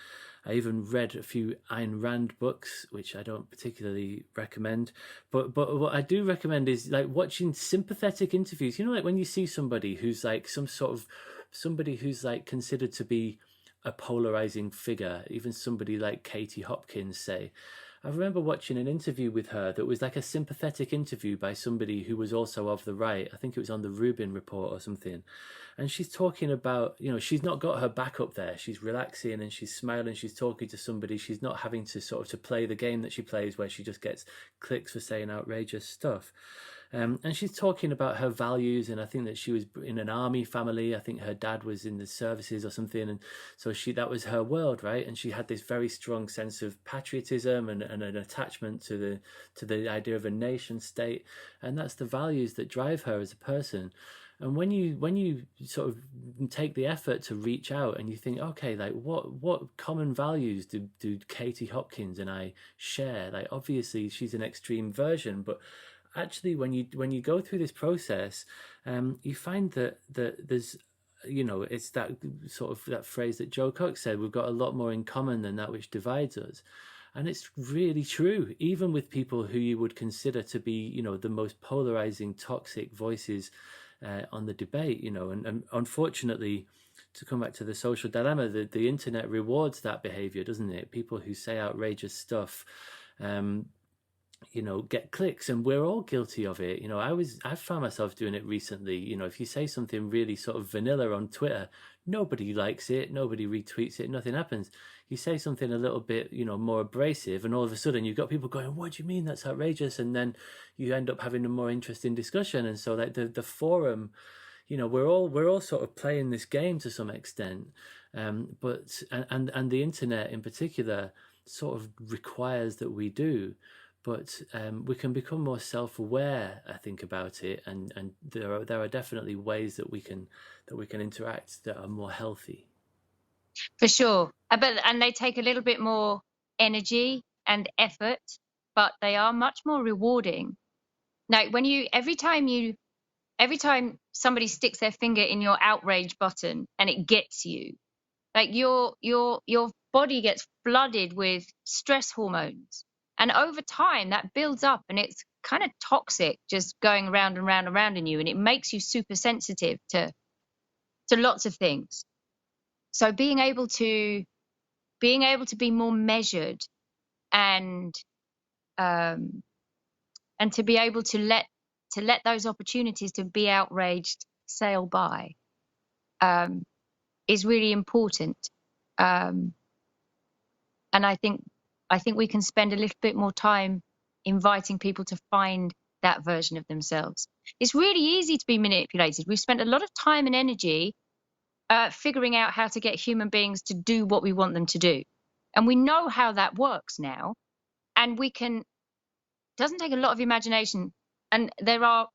I even read a few Ayn Rand books, which I don't particularly recommend. But what I do recommend is like watching sympathetic interviews. Like when you see somebody who's like somebody who's like considered to be a polarizing figure, even somebody like Katie Hopkins, say, I remember watching an interview with her that was like a sympathetic interview by somebody who was also of the right. I think it was on the Rubin Report or something. And she's talking about, she's not got her back up there. She's relaxing and she's smiling. She's talking to somebody. She's not having to sort of to play the game that she plays where she just gets clicks for saying outrageous stuff. And she's talking about her values, and I think that she was in an army family. I think her dad was in the services or something, and so that was her world, right? And she had this very strong sense of patriotism and an attachment to the idea of a nation state, and that's the values that drive her as a person. And when you sort of take the effort to reach out and you think, okay, like what common values do Katie Hopkins and I share? Like obviously she's an extreme version, but actually when you go through this process, you find that there's, it's that sort of that phrase that Joe Cox said, we've got a lot more in common than that which divides us. And it's really true, even with people who you would consider to be, the most polarizing, toxic voices on the debate, and unfortunately, to come back to the social dilemma, the internet rewards that behavior, doesn't it? People who say outrageous stuff, get clicks, and we're all guilty of it. I found myself doing it recently. If you say something really sort of vanilla on Twitter, nobody likes it, nobody retweets it, nothing happens. You say something a little bit, more abrasive, and all of a sudden you've got people going, what do you mean that's outrageous? And then you end up having a more interesting discussion. And so like the forum, we're all sort of playing this game to some extent. But the internet in particular sort of requires that we do. But we can become more self-aware, I think, about it, and there are definitely ways that we can interact that are more healthy. For sure, and they take a little bit more energy and effort, but they are much more rewarding. Now, every time somebody sticks their finger in your outrage button and it gets you, like your body gets flooded with stress hormones. And over time, that builds up and it's kind of toxic, just going around and round and round in you. And it makes you super sensitive to lots of things. So being able to be more measured and to be able to let those opportunities to be outraged sail by is really important. And I think we can spend a little bit more time inviting people to find that version of themselves. It's really easy to be manipulated. We've spent a lot of time and energy figuring out how to get human beings to do what we want them to do. And we know how that works now. And it doesn't take a lot of imagination. And there are,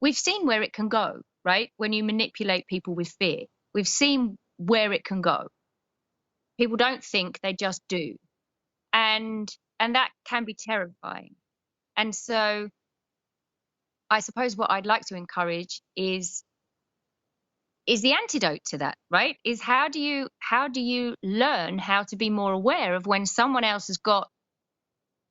we've seen where it can go, right? When you manipulate people with fear, we've seen where it can go. People don't think, they just do. And that can be terrifying. And so I suppose what I'd like to encourage is the antidote to that, right? Is how do you learn how to be more aware of when someone else has got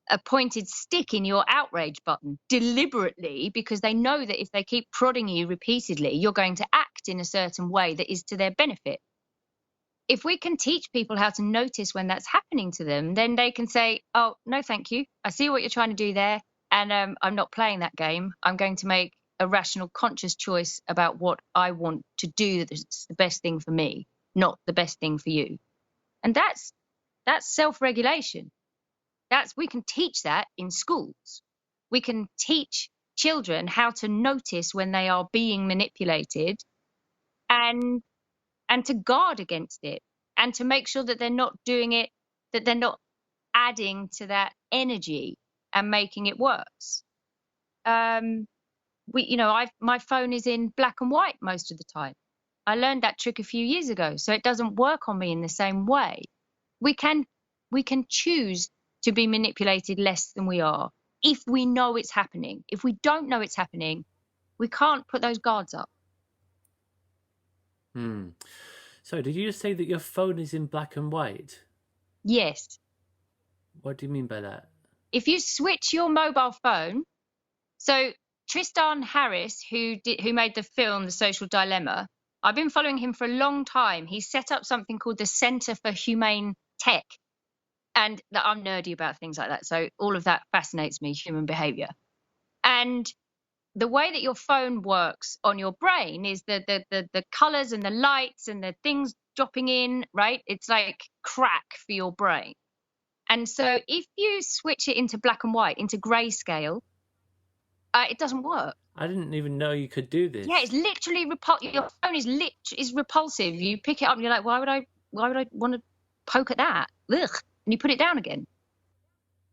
a pointed stick in your outrage button deliberately, because they know that if they keep prodding you repeatedly, you're going to act in a certain way that is to their benefit. If we can teach people how to notice when that's happening to them, then they can say, oh, no, thank you. I see what you're trying to do there. And I'm not playing that game. I'm going to make a rational, conscious choice about what I want to do that's the best thing for me, not the best thing for you. And that's self-regulation. We can teach that in schools. We can teach children how to notice when they are being manipulated and to guard against it, and to make sure that they're not doing it, that they're not adding to that energy and making it worse. My phone is in black and white most of the time. I learned that trick a few years ago, so it doesn't work on me in the same way. We can choose to be manipulated less than we are if we know it's happening. If we don't know it's happening, we can't put those guards up. So did you just say that your phone is in black and white? Yes. What do you mean by that? If you switch your mobile phone, so Tristan Harris, who made the film The Social Dilemma, I've been following him for a long time. He set up something called the Center for Humane Tech. And I'm nerdy about things like that. So all of that fascinates me, human behavior. And the way that your phone works on your brain is the colors and the lights and the things dropping in, right? It's like crack for your brain. And so if you switch it into black and white, into grayscale, it doesn't work. I didn't even know you could do this. Yeah, it's literally your phone is repulsive. You pick it up and you're like, why would I want to poke at that? Ugh. And you put it down again.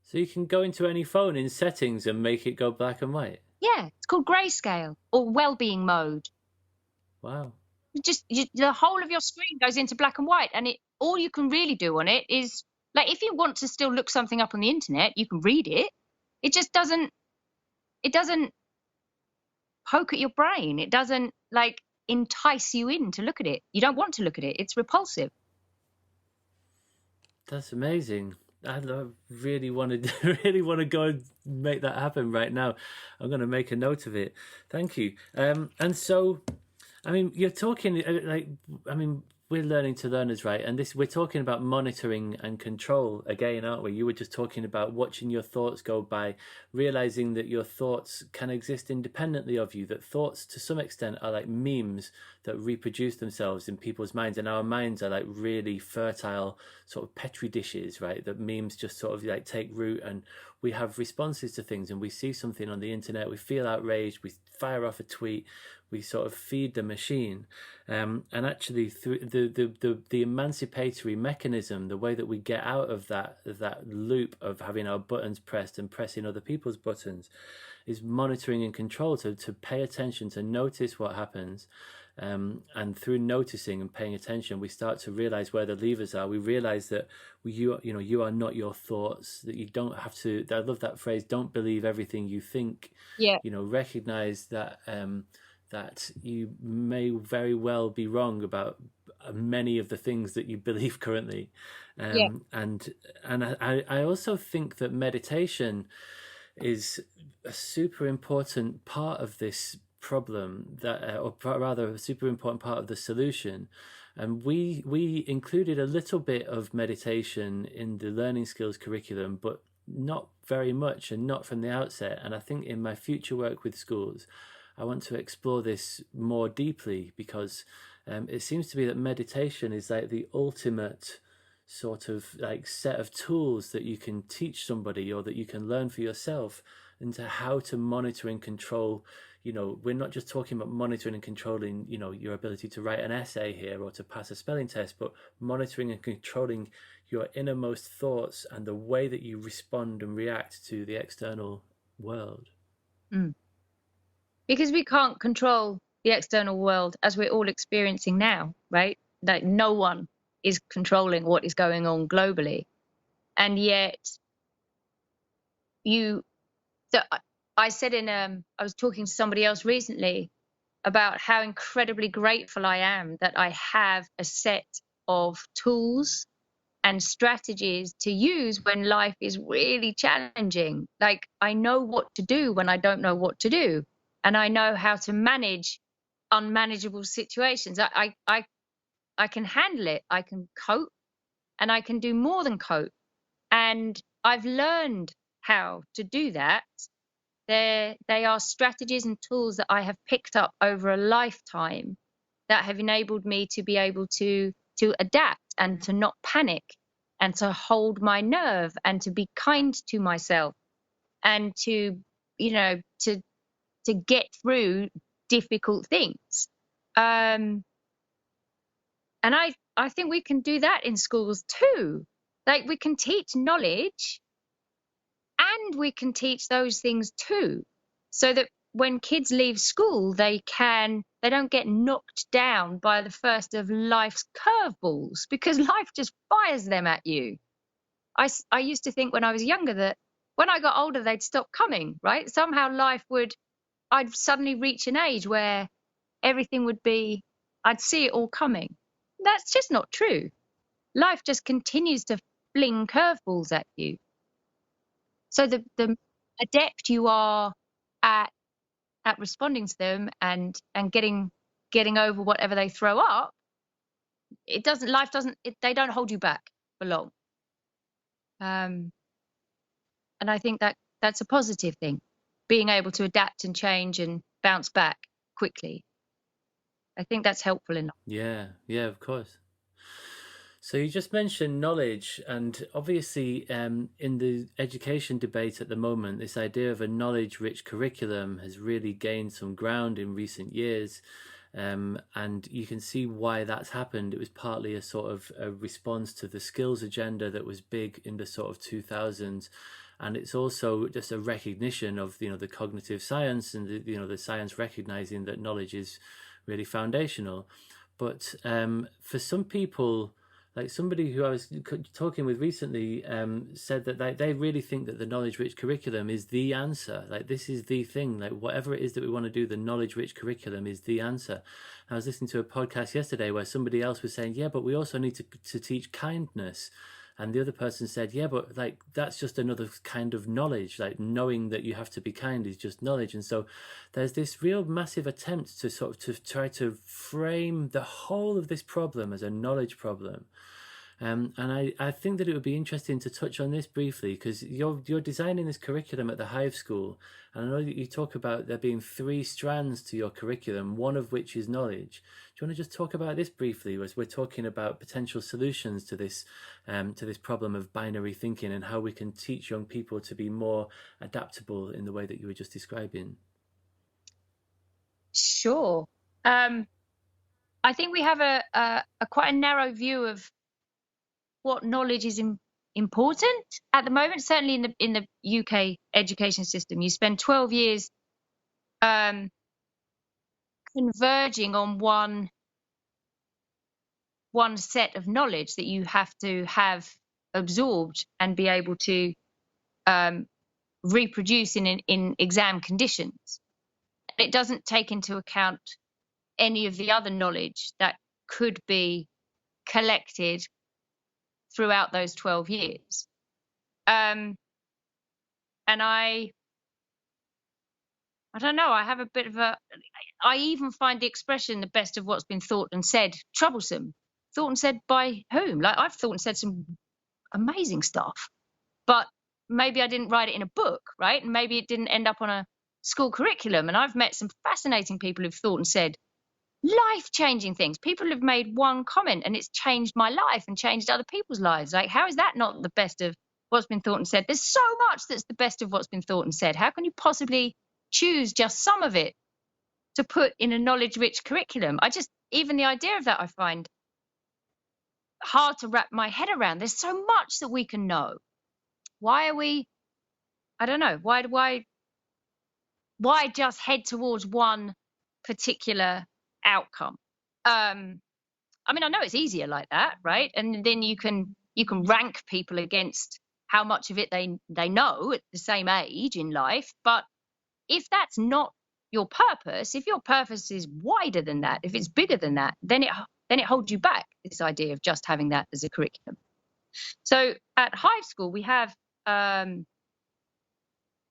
So you can go into any phone in settings and make it go black and white. Yeah, it's called grayscale or well-being mode. Wow. The whole of your screen goes into black and white, and all you can really do on it is, like, if you want to still look something up on the internet, you can read it. It just doesn't poke at your brain. It doesn't like entice you in to look at it. You don't want to look at it. It's repulsive. That's amazing. I really want to go and make that happen right now. I'm going to make a note of it. Thank you. And so, I mean, you're talking we're learning to learners, right? And we're talking about monitoring and control again, aren't we? You were just talking about watching your thoughts go by, realizing that your thoughts can exist independently of you, that thoughts to some extent are like memes that reproduce themselves in people's minds, and our minds are like really fertile sort of petri dishes, right? That memes just sort of like take root, and we have responses to things, and we see something on the internet, we feel outraged, we fire off a tweet, we sort of feed the machine, and actually through the emancipatory mechanism, the way that we get out of that loop of having our buttons pressed and pressing other people's buttons, is monitoring and control, to pay attention, to notice what happens, and through noticing and paying attention, we start to realize where the levers are. We realize that you are not your thoughts, that you don't have to. I love that phrase, don't believe everything you think. Yeah. Recognize that that you may very well be wrong about many of the things that you believe currently. And I also think that meditation is a super important part of this problem, or rather a super important part of the solution. And we included a little bit of meditation in the learning skills curriculum, but not very much, and not from the outset. And I think in my future work with schools, I want to explore this more deeply, because it seems to be that meditation is like the ultimate sort of like set of tools that you can teach somebody, or that you can learn for yourself, into how to monitor and control. We're not just talking about monitoring and controlling, your ability to write an essay here or to pass a spelling test, but monitoring and controlling your innermost thoughts and the way that you respond and react to the external world. Because we can't control the external world as we're all experiencing now, right? Like no one is controlling what is going on globally. And yet I said I was talking to somebody else recently about how incredibly grateful I am that I have a set of tools and strategies to use when life is really challenging. Like, I know what to do when I don't know what to do, and I know how to manage unmanageable situations. I can handle it. I can cope, and I can do more than cope. And I've learned how to do that. They are strategies and tools that I have picked up over a lifetime that have enabled me to be able to adapt and to not panic and to hold my nerve and to be kind to myself and to get through difficult things. And I think we can do that in schools too. Like, we can teach knowledge and we can teach those things too, so that when kids leave school, they don't get knocked down by the first of life's curveballs, because life just fires them at you. I used to think when I was younger that when I got older, they'd stop coming, right? Somehow I'd suddenly reach an age where everything I'd see it all coming. That's just not true. Life just continues to fling curveballs at you. So the adept you are at responding to them and getting over whatever they throw up, they don't hold you back for long. And I think that that's a positive thing, being able to adapt and change and bounce back quickly. I think that's helpful enough. Yeah, of course. So you just mentioned knowledge, and obviously in the education debate at the moment, this idea of a knowledge-rich curriculum has really gained some ground in recent years. And you can see why that's happened. It was partly a sort of a response to the skills agenda that was big in the sort of 2000s. And it's also just a recognition of, the cognitive science and, the science recognizing that knowledge is really foundational. But for some people, like somebody who I was talking with recently said that they really think that the knowledge-rich curriculum is the answer. Like, this is the thing. Like, whatever it is that we want to do, the knowledge-rich curriculum is the answer. I was listening to a podcast yesterday where somebody else was saying, yeah, but we also need to teach kindness. And the other person said, yeah, but like that's just another kind of knowledge. Like, knowing that you have to be kind is just knowledge. And so there's this real massive attempt to sort of to try to frame the whole of this problem as a knowledge problem. And I think that it would be interesting to touch on this briefly, because you're designing this curriculum at the Hive School, and I know that you talk about there being 3 strands to your curriculum, one of which is knowledge. Do you want to just talk about this briefly, as we're talking about potential solutions to this problem of binary thinking, and how we can teach young people to be more adaptable in the way that you were just describing? Sure. I think we have a quite a narrow view of what knowledge is important at the moment. Certainly in the UK education system, you spend 12 years converging on one set of knowledge that you have to have absorbed and be able to reproduce in exam conditions. It doesn't take into account any of the other knowledge that could be collected throughout those 12 years. And I don't know, I have a bit of I even find the expression "the best of what's been thought and said" troublesome. Thought and said by whom? Like, I've thought and said some amazing stuff, but maybe I didn't write it in a book, right? And maybe it didn't end up on a school curriculum. And I've met some fascinating people who've thought and said life-changing things. People have made one comment and it's changed my life and changed other people's lives. Like, how is that not the best of what's been thought and said? There's so much that's the best of what's been thought and said. How can you possibly choose just some of it to put in a knowledge-rich curriculum? Even the idea of that, I find hard to wrap my head around. There's so much that we can know. Why are we, I don't know, why just head towards one particular outcome? I mean, I know it's easier like that, right? And then you can rank people against how much of it they know at the same age in life. But if that's not your purpose, if your purpose is wider than that, if it's bigger than that, then it holds you back, this idea of just having that as a curriculum. So at Hive School, we have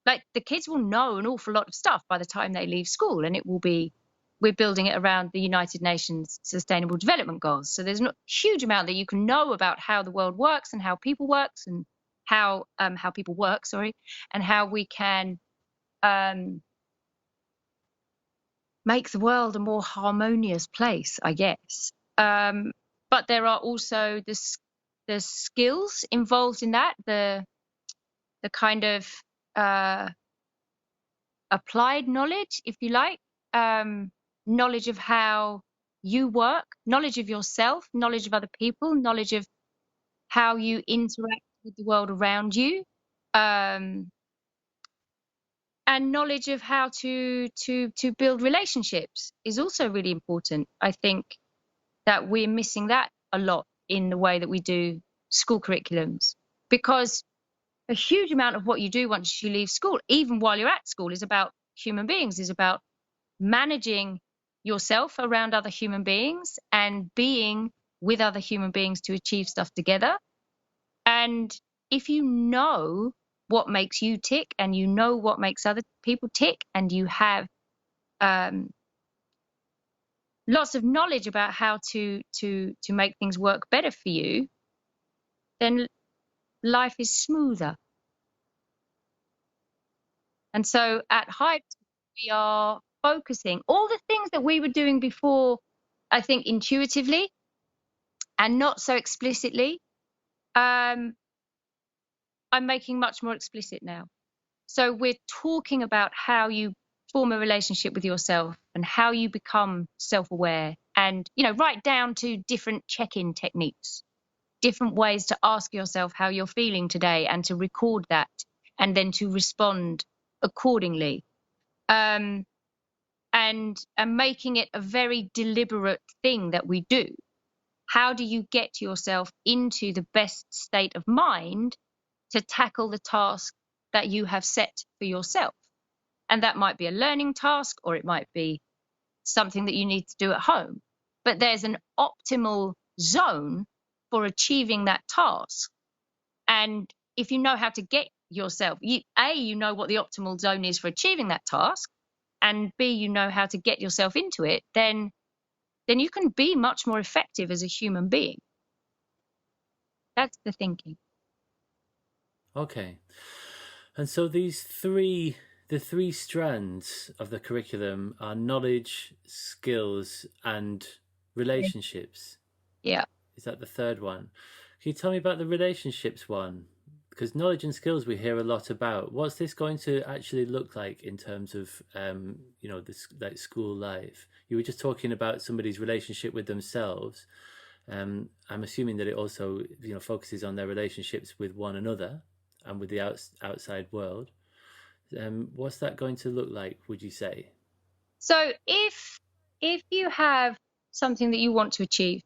like, the kids will know an awful lot of stuff by the time they leave school, and we're building it around the United Nations Sustainable Development Goals. So there's not a huge amount that you can know about how the world works and how people works and how people work, and how we can make the world a more harmonious place, I guess. But there are also the skills involved in that, the kind of applied knowledge, if you like, knowledge of how you work, knowledge of yourself, knowledge of other people, knowledge of how you interact with the world around you, and knowledge of how to build relationships is also really important. I think that we're missing that a lot in the way that we do school curriculums, because a huge amount of what you do once you leave school, even while you're at school, is about human beings, is about managing yourself around other human beings and being with other human beings to achieve stuff together. And if you know what makes you tick, and you know what makes other people tick, and you have lots of knowledge about how to make things work better for you, then life is smoother. And so at Hive, we are focusing all the things that we were doing before, I think intuitively and not so explicitly. I'm making much more explicit now. So we're talking about how you form a relationship with yourself and how you become self-aware, and, you know, right down to different check-in techniques, different ways to ask yourself how you're feeling today and to record that and then to respond accordingly. And making it a very deliberate thing that we do. How do you get yourself into the best state of mind to tackle the task that you have set for yourself? And that might be a learning task, or it might be something that you need to do at home. But there's an optimal zone for achieving that task. And if you know how to get yourself, you know what the optimal zone is for achieving that task, and B, you know how to get yourself into it, then you can be much more effective as a human being. That's the thinking. Okay. And so the three strands of the curriculum are knowledge, skills, and relationships. Yeah. Is that the third one? Can you tell me about the relationships one? Because knowledge and skills we hear a lot about. What's this going to actually look like in terms of, this like school life? You were just talking about somebody's relationship with themselves. I'm assuming that it also, focuses on their relationships with one another and with the outside world. What's that going to look like, would you say? So if you have something that you want to achieve,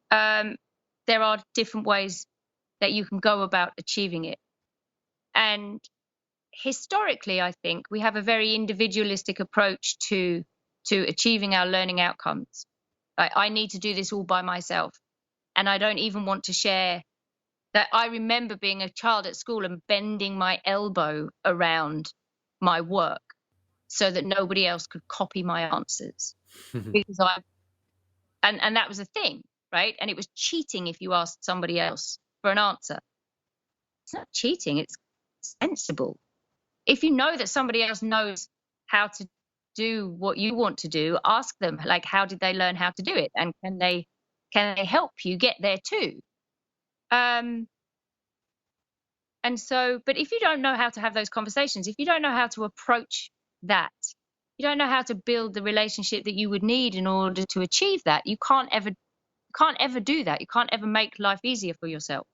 there are different ways that you can go about achieving it. And historically, I think we have a very individualistic approach to achieving our learning outcomes. I need to do this all by myself. And I don't even want to share that. I remember being a child at school and bending my elbow around my work so that nobody else could copy my answers. Because and that was a thing, right? And it was cheating if you asked somebody else for an answer. It's not cheating, it's sensible. If you know that somebody else knows how to do what you want to do, ask them, like, how did they learn how to do it? And can they help you get there too? And so, but if you don't know how to have those conversations, if you don't know how to approach that, you don't know how to build the relationship that you would need in order to achieve that, you can't ever do that. You can't ever make life easier for yourself.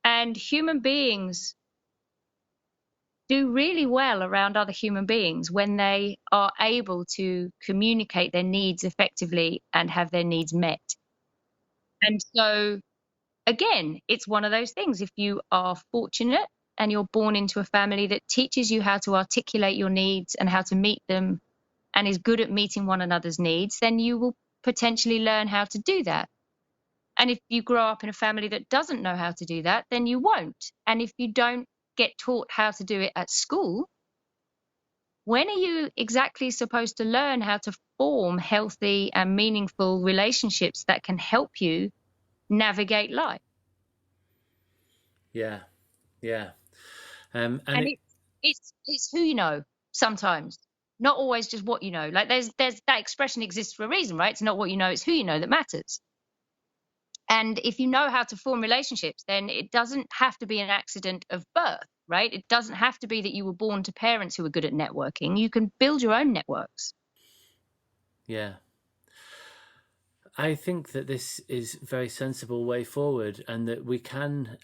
And human beings do really well around other human beings when they are able to communicate their needs effectively and have their needs met. And so, again, it's one of those things. If you are fortunate and you're born into a family that teaches you how to articulate your needs and how to meet them and is good at meeting one another's needs, then you will potentially learn how to do that. And if you grow up in a family that doesn't know how to do that, then you won't. And if you don't get taught how to do it at school, when are you exactly supposed to learn how to form healthy and meaningful relationships that can help you navigate life? Yeah. And it's who you know sometimes, not always just what you know. Like there's that expression exists for a reason, right? It's not what you know, it's who you know that matters. And if you know how to form relationships, then it doesn't have to be an accident of birth, right? It doesn't have to be that you were born to parents who are good at networking. You can build your own networks. Yeah. I think that this is a very sensible way forward, and that we can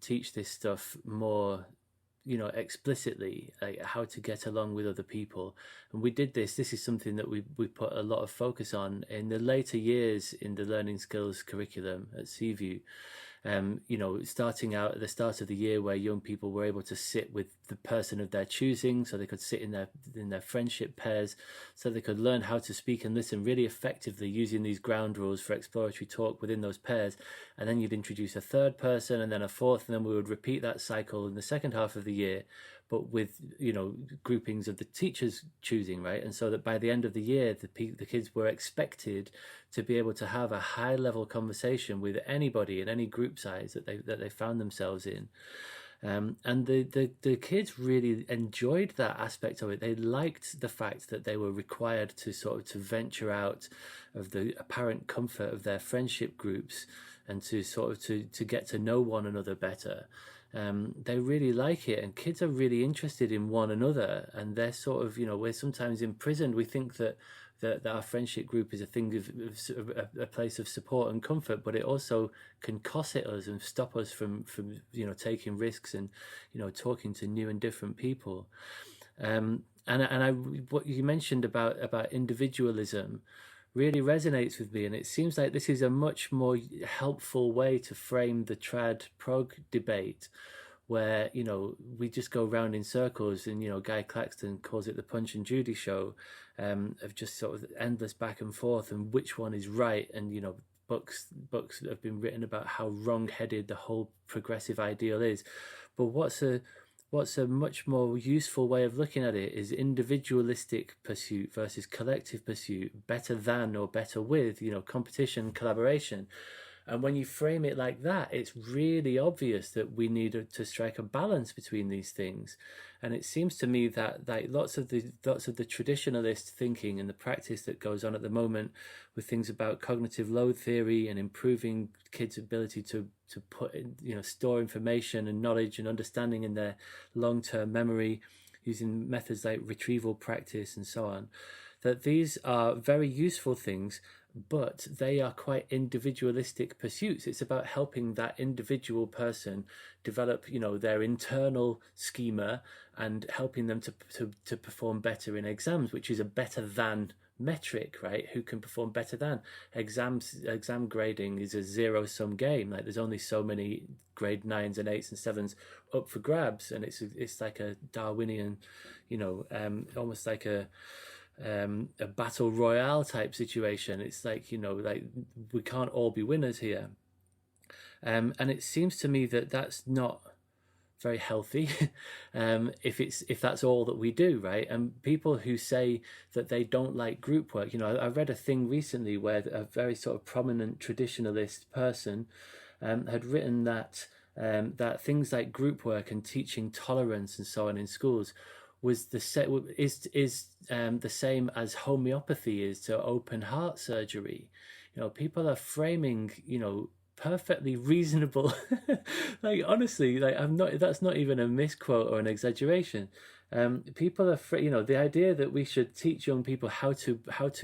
teach this stuff more, explicitly, like how to get along with other people. And we did this. This is something that we put a lot of focus on in the later years in the learning skills curriculum at Seaview. Starting out at the start of the year, where young people were able to sit with the person of their choosing, so they could sit in their friendship pairs, so they could learn how to speak and listen really effectively using these ground rules for exploratory talk within those pairs. And then you'd introduce a third person and then a fourth, and then we would repeat that cycle in the second half of the year. but with, you know, groupings of the teachers choosing, right? And so that by the end of the year, the kids were expected to be able to have a high level conversation with anybody in any group size that they found themselves in. And the kids really enjoyed that aspect of it. They liked the fact that they were required to sort of to venture out of the apparent comfort of their friendship groups and to sort of to get to know one another better. They really like it, and kids are really interested in one another, and they're sort of, you know, we're sometimes imprisoned. We think that our friendship group is a thing of a place of support and comfort, but it also can corset us and stop us from you know, taking risks and, you know, talking to new and different people. And what you mentioned about individualism really resonates with me, and it seems like this is a much more helpful way to frame the trad prog debate, where, you know, we just go round in circles, and, you know, Guy Claxton calls it the Punch and Judy show, of just sort of endless back and forth and which one is right. And, you know, books have been written about how wrong-headed the whole progressive ideal is. But what's a much more useful way of looking at it is individualistic pursuit versus collective pursuit, better than or better with, you know, competition, collaboration. And when you frame it like that, it's really obvious that we need to strike a balance between these things. And it seems to me that lots of the traditionalist thinking and the practice that goes on at the moment with things about cognitive load theory and improving kids' ability to put in, you know, store information and knowledge and understanding in their long-term memory using methods like retrieval practice and so on, that these are very useful things, but they are quite individualistic pursuits. It's about helping that individual person develop, you know, their internal schema and helping them to perform better in exams, which is a better than metric, right? Who can perform better than exam grading is a zero-sum game. Like, there's only so many grade 9s and 8s and 7s up for grabs, and it's like a Darwinian, you know, almost like a battle royale type situation. It's like, you know, like, we can't all be winners here, and it seems to me that that's not very healthy if that's all that we do, right? And people who say that they don't like group work, you know, I read a thing recently where a very sort of prominent traditionalist person had written that things like group work and teaching tolerance and so on in schools was the same as homeopathy is to open heart surgery. You know, people are framing, you know, perfectly reasonable like, honestly, like, that's not even a misquote or an exaggeration. People are, you know, the idea that we should teach young people how to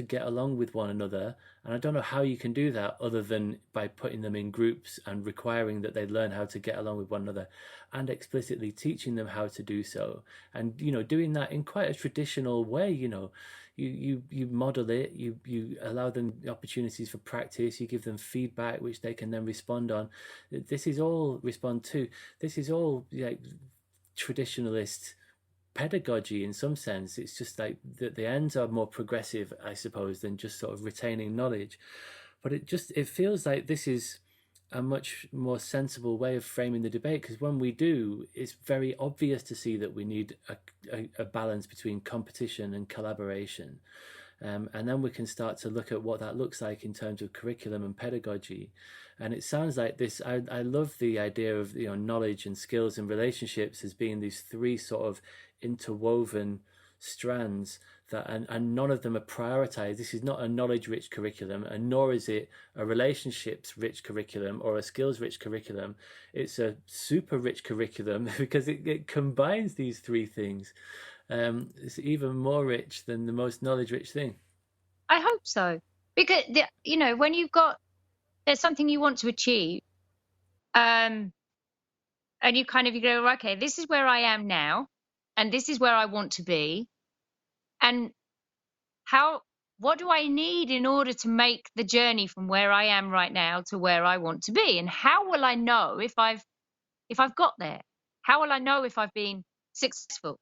get along with one another, and I don't know how you can do that other than by putting them in groups and requiring that they learn how to get along with one another and explicitly teaching them how to do so, and, you know, doing that in quite a traditional way. You know, you model it, you allow them opportunities for practice, you give them feedback which they can then respond on. This is all like traditionalist pedagogy in some sense. It's just like the ends are more progressive, I suppose, than just sort of retaining knowledge. But it feels like this is a much more sensible way of framing the debate, because when we do, it's very obvious to see that we need a balance between competition and collaboration. And then we can start to look at what that looks like in terms of curriculum and pedagogy. And it sounds like this, I love the idea of, you know, knowledge and skills and relationships as being these three sort of interwoven strands that, and none of them are prioritized. This is not a knowledge-rich curriculum, and nor is it a relationships-rich curriculum or a skills-rich curriculum. It's a super-rich curriculum because it combines these three things. It's even more rich than the most knowledge-rich thing. I hope so, because you know, when there's something you want to achieve, and you go, okay, this is where I am now, and this is where I want to be, and what do I need in order to make the journey from where I am right now to where I want to be? And how will I know if I've got there? How will I know if I've been successful?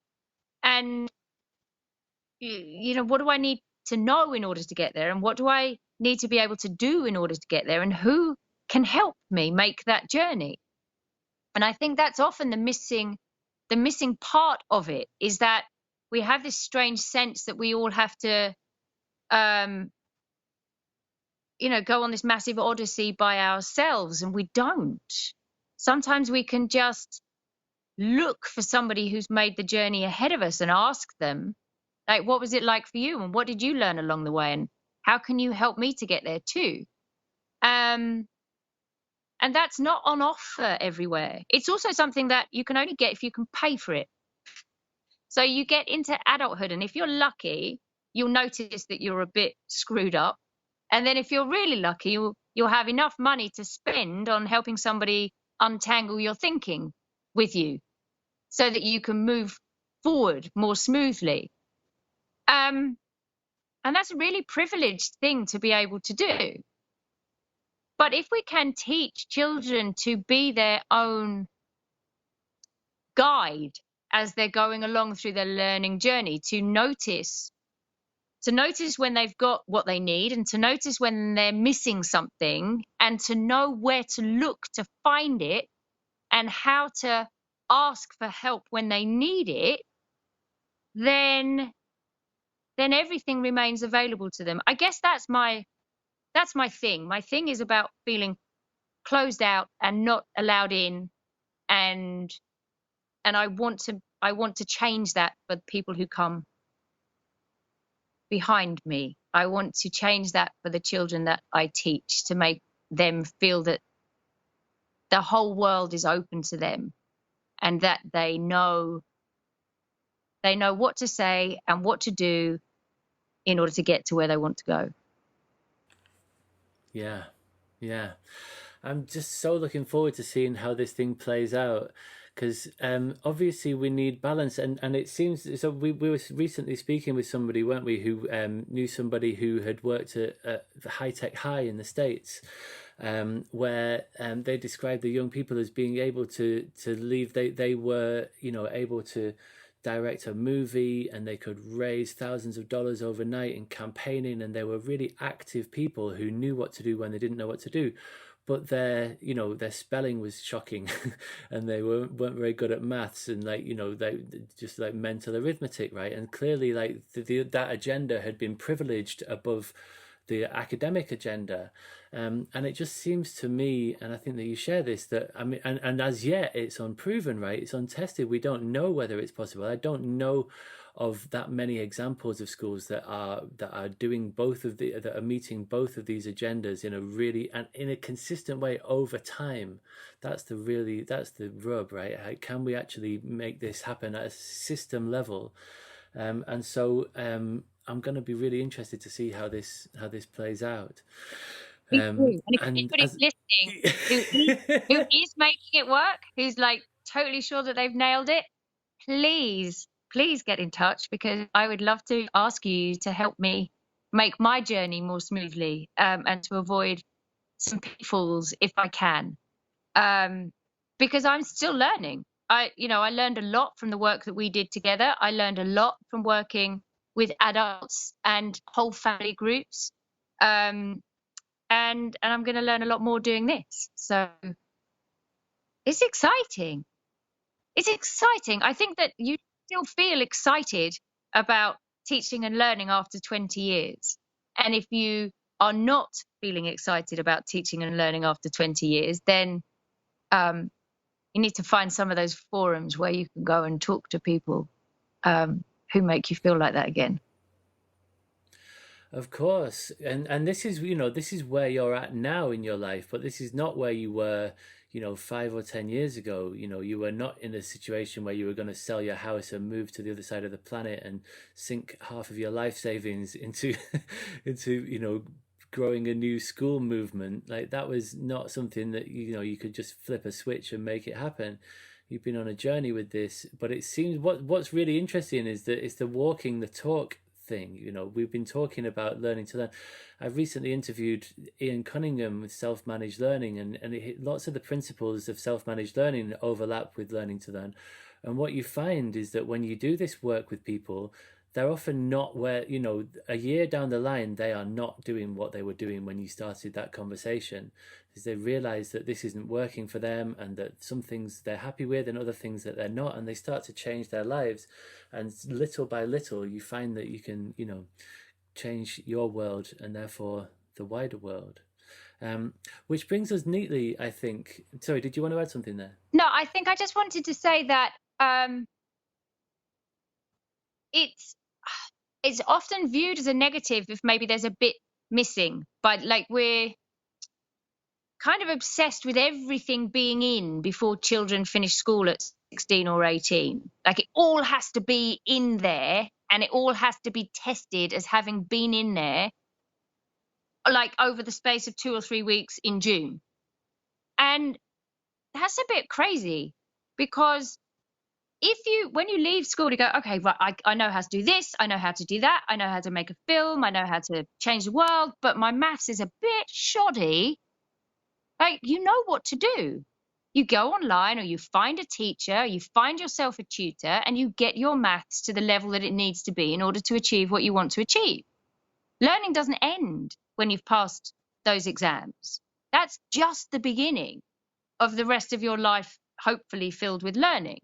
And, you know, what do I need to know in order to get there? And what do I need to be able to do in order to get there? And who can help me make that journey? And I think that's often the missing the missing part of it is that we have this strange sense that we all have to, go on this massive odyssey by ourselves, and we don't. Sometimes we can just look for somebody who's made the journey ahead of us and ask them, like, what was it like for you? And what did you learn along the way? And how can you help me to get there too? And that's not on offer everywhere. It's also something that you can only get if you can pay for it. So you get into adulthood, and if you're lucky, you'll notice that you're a bit screwed up. And then if you're really lucky, you'll have enough money to spend on helping somebody untangle your thinking with you so that you can move forward more smoothly. And that's a really privileged thing to be able to do. But if we can teach children to be their own guide as they're going along through their learning journey, to notice when they've got what they need, and to notice when they're missing something, and to know where to look to find it and how to ask for help when they need it, then everything remains available to them. I guess that's my thing. My thing is about feeling closed out and not allowed in, and I want to change that for people who come behind me. I want to change that for the children that I teach, to make them feel that the whole world is open to them, and that they know what to say and what to do in order to get to where they want to go. Yeah. I'm just so looking forward to seeing how this thing plays out, because obviously we need balance, and it seems so. We were recently speaking with somebody, weren't we, who knew somebody who had worked at the high-tech high in the States, where they described the young people as being able to leave. They were able to direct a movie, and they could raise thousands of dollars overnight in campaigning, and they were really active people who knew what to do when they didn't know what to do. But their spelling was shocking, and they weren't very good at maths, and they just like mental arithmetic, right? And clearly, like that agenda had been privileged above the academic agenda, and it just seems to me, and I think that you share this, that I mean, and as yet it's unproven, right? It's untested. We don't know whether it's possible. I don't know of that many examples of schools that are doing that are meeting both of these agendas in a really and in a consistent way over time. That's the rub, right? How can we actually make this happen at a system level? And so I'm going to be really interested to see how this plays out. And if anybody's listening who is making it work, who's like totally sure that they've nailed it, please get in touch, because I would love to ask you to help me make my journey more smoothly, and to avoid some pitfalls if I can, because I'm still learning. I learned a lot from the work that we did together. I learned a lot from working with adults and whole family groups, and I'm going to learn a lot more doing this. So it's exciting. It's exciting. I think that you still feel excited about teaching and learning after 20 years. And if you are not feeling excited about teaching and learning after 20 years, then you need to find some of those forums where you can go and talk to people who make you feel like that again. Of course. And this is where you're at now in your life, but this is not where you were 5 or 10 years ago. You were not in a situation where you were going to sell your house and move to the other side of the planet and sink half of your life savings into growing a new school movement. Like, that was not something that you could just flip a switch and make it happen. You've been on a journey with this, but it seems what's really interesting is that it's the walking the talk thing. We've been talking about learning to learn. I've recently interviewed Ian Cunningham with self-managed learning, and lots of the principles of self-managed learning overlap with learning to learn. And what you find is that when you do this work with people, they're often not where, a year down the line, they are not doing what they were doing when you started that conversation, because they realize that this isn't working for them, and that some things they're happy with and other things that they're not, and they start to change their lives. And little by little, you find that you can, change your world and therefore the wider world. Which brings us neatly, I think. Sorry, did you want to add something there? No, I think I just wanted to say that it's often viewed as a negative if maybe there's a bit missing, but like we're kind of obsessed with everything being in before children finish school at 16 or 18. Like it all has to be in there, and it all has to be tested as having been in there, like over the space of 2 or 3 weeks in June. And that's a bit crazy, because when you leave school, you go, okay, right, I know how to do this, I know how to do that, I know how to make a film, I know how to change the world, but my maths is a bit shoddy. Like, you know what to do. You go online, or you find a teacher, you find yourself a tutor, and you get your maths to the level that it needs to be in order to achieve what you want to achieve. Learning doesn't end when you've passed those exams. That's just the beginning of the rest of your life, hopefully filled with learning.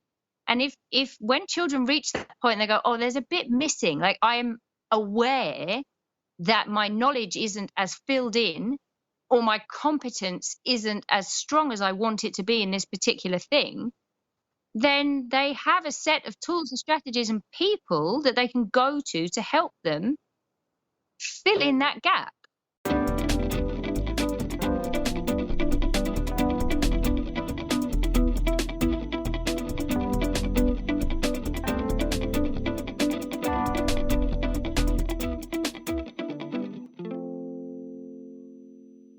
And if when children reach that point, they go, oh, there's a bit missing, like I am aware that my knowledge isn't as filled in, or my competence isn't as strong as I want it to be in this particular thing, then they have a set of tools and strategies and people that they can go to help them fill in that gap.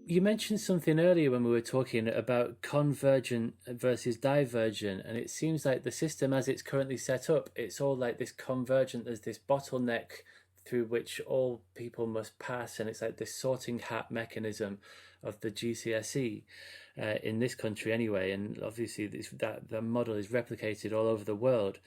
You mentioned something earlier when we were talking about convergent versus divergent, and it seems like the system as it's currently set up, it's all like this convergent. There's this bottleneck through which all people must pass, and it's like this sorting hat mechanism of the GCSE in this country anyway, and obviously that model is replicated all over the world.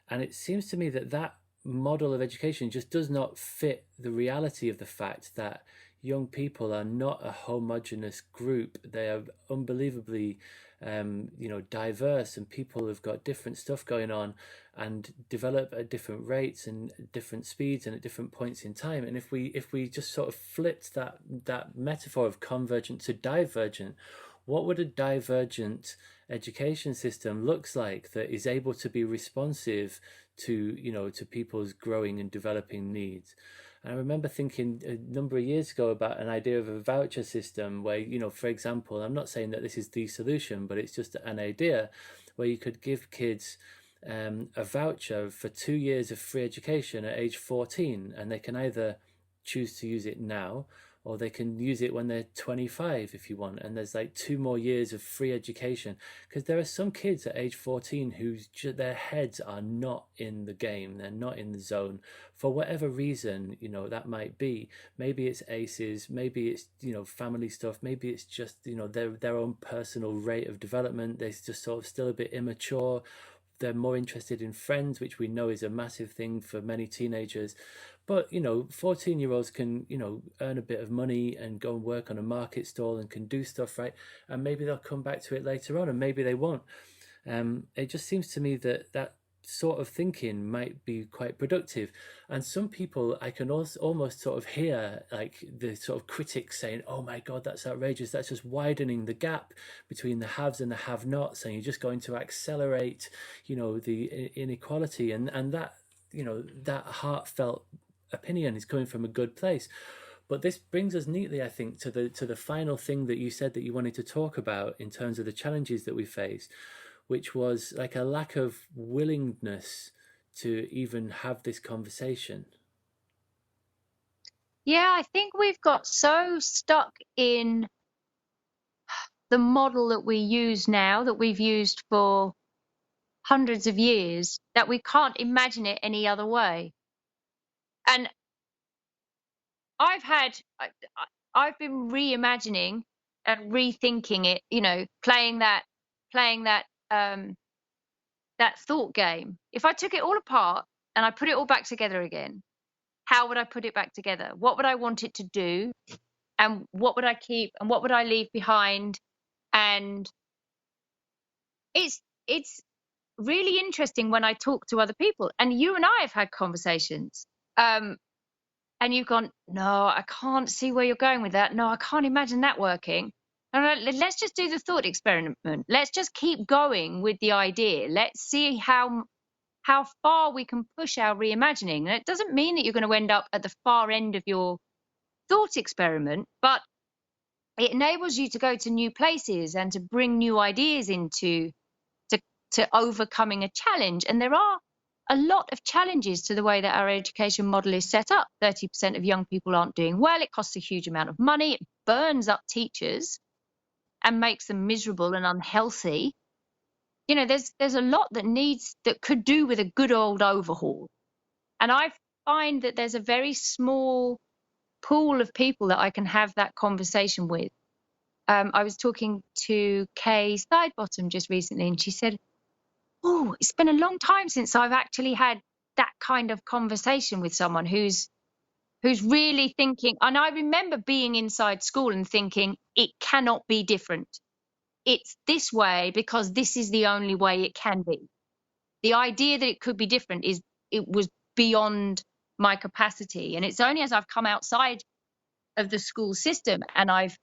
And it seems to me that model of education just does not fit the reality of the fact that young people are not a homogenous group. They are unbelievably diverse, and people have got different stuff going on and develop at different rates and different speeds and at different points in time. And if we just sort of flipped that metaphor of convergent to divergent, what would a divergent education system looks like that is able to be responsive to people's growing and developing needs? I remember thinking a number of years ago about an idea of a voucher system where, for example, I'm not saying that this is the solution, but it's just an idea where you could give kids a voucher for 2 years of free education at age 14, and they can either choose to use it now, or they can use it when they're 25 if you want, and there's like 2 more years of free education, because there are some kids at age 14 their heads are not in the game, they're not in the zone for whatever reason that might be. Maybe it's ACEs, maybe it's family stuff, maybe it's just their own personal rate of development. They're just sort of still a bit immature. They're more interested in friends, which we know is a massive thing for many teenagers. But 14-year-olds can earn a bit of money and go and work on a market stall and can do stuff, right? And maybe they'll come back to it later on, and maybe they won't. It just seems to me that sort of thinking might be quite productive. And some people, I can also almost sort of hear like the sort of critics saying, oh my God, that's outrageous, that's just widening the gap between the haves and the have-nots, and you're just going to accelerate the inequality. And that that heartfelt opinion is coming from a good place. But this brings us neatly, I think, to the final thing that you said that you wanted to talk about in terms of the challenges that we face, which was like a lack of willingness to even have this conversation. Yeah, I think we've got so stuck in the model that we use now, that we've used for hundreds of years, that we can't imagine it any other way. And I've been reimagining and rethinking it, playing that that thought game. If I took it all apart and I put it all back together again, how would I put it back together? What would I want it to do? And what would I keep and what would I leave behind? And it's really interesting when I talk to other people, and you and I have had conversations. And you've gone, no, I can't see where you're going with that. No, I can't imagine that working. And let's just do the thought experiment. Let's just keep going with the idea. Let's see how far we can push our reimagining. And it doesn't mean that you're going to end up at the far end of your thought experiment, but it enables you to go to new places and to bring new ideas into to overcoming a challenge. And there are a lot of challenges to the way that our education model is set up. 30% of young people aren't doing well. It costs a huge amount of money. It burns up teachers and makes them miserable and unhealthy. You know, there's a lot that could do with a good old overhaul. And I find that there's a very small pool of people that I can have that conversation with. I was talking to Kay Sidebottom just recently, and she said, oh, it's been a long time since I've actually had that kind of conversation with someone who's really thinking. And I remember being inside school and thinking, it cannot be different. It's this way because this is the only way it can be. The idea that it could be different it was beyond my capacity. And it's only as I've come outside of the school system and I've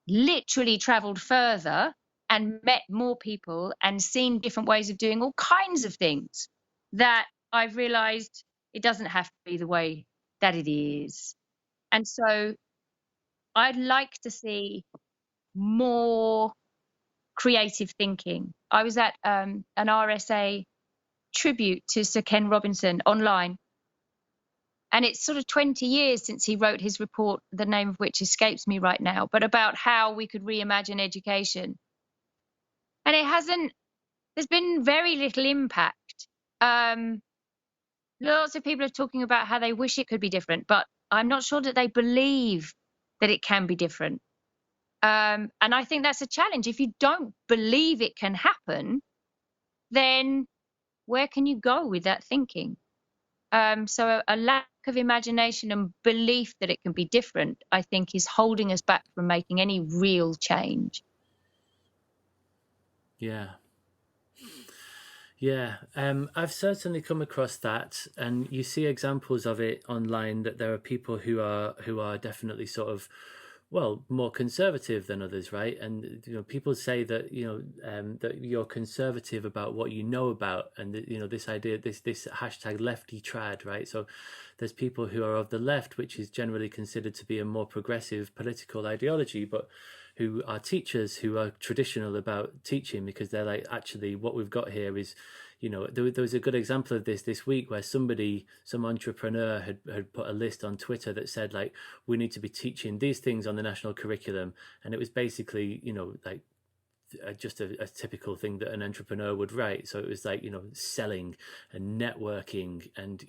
literally traveled further and met more people and seen different ways of doing all kinds of things that I've realized it doesn't have to be the way that it is. And so I'd like to see more creative thinking. I was at an RSA tribute to Sir Ken Robinson online, and it's sort of 20 years since he wrote his report, the name of which escapes me right now, but about how we could reimagine education. And there's been very little impact. Lots of people are talking about how they wish it could be different, but I'm not sure that they believe that it can be different. And I think that's a challenge. If you don't believe it can happen, then where can you go with that thinking? So a lack of imagination and belief that it can be different, I think, is holding us back from making any real change. Yeah. Yeah, I've certainly come across that, and you see examples of it online, that there are people who are definitely sort of, well, more conservative than others, right? And people say that that you're conservative about what you know about, and this idea, this hashtag lefty trad, right? So there's people who are of the left, which is generally considered to be a more progressive political ideology, but who are teachers who are traditional about teaching, because they're like, actually what we've got here is, there was a good example of this week where some entrepreneur had put a list on Twitter that said, like, we need to be teaching these things on the national curriculum. And it was basically, like just a typical thing that an entrepreneur would write. So it was like, selling and networking and,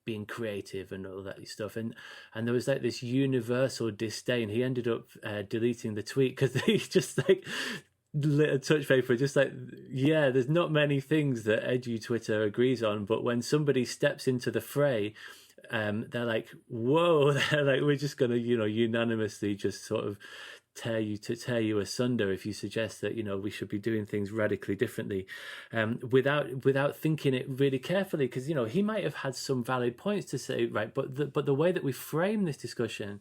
being creative and all that stuff, and there was like this universal disdain. He ended up deleting the tweet because they just like lit a touch paper, just like, yeah, there's not many things that edu Twitter agrees on, but when somebody steps into the fray, they're like, whoa, they're like, we're just gonna unanimously just sort of tear you asunder if you suggest that we should be doing things radically differently, without thinking it really carefully, because he might have had some valid points to say, right, but the way that we frame this discussion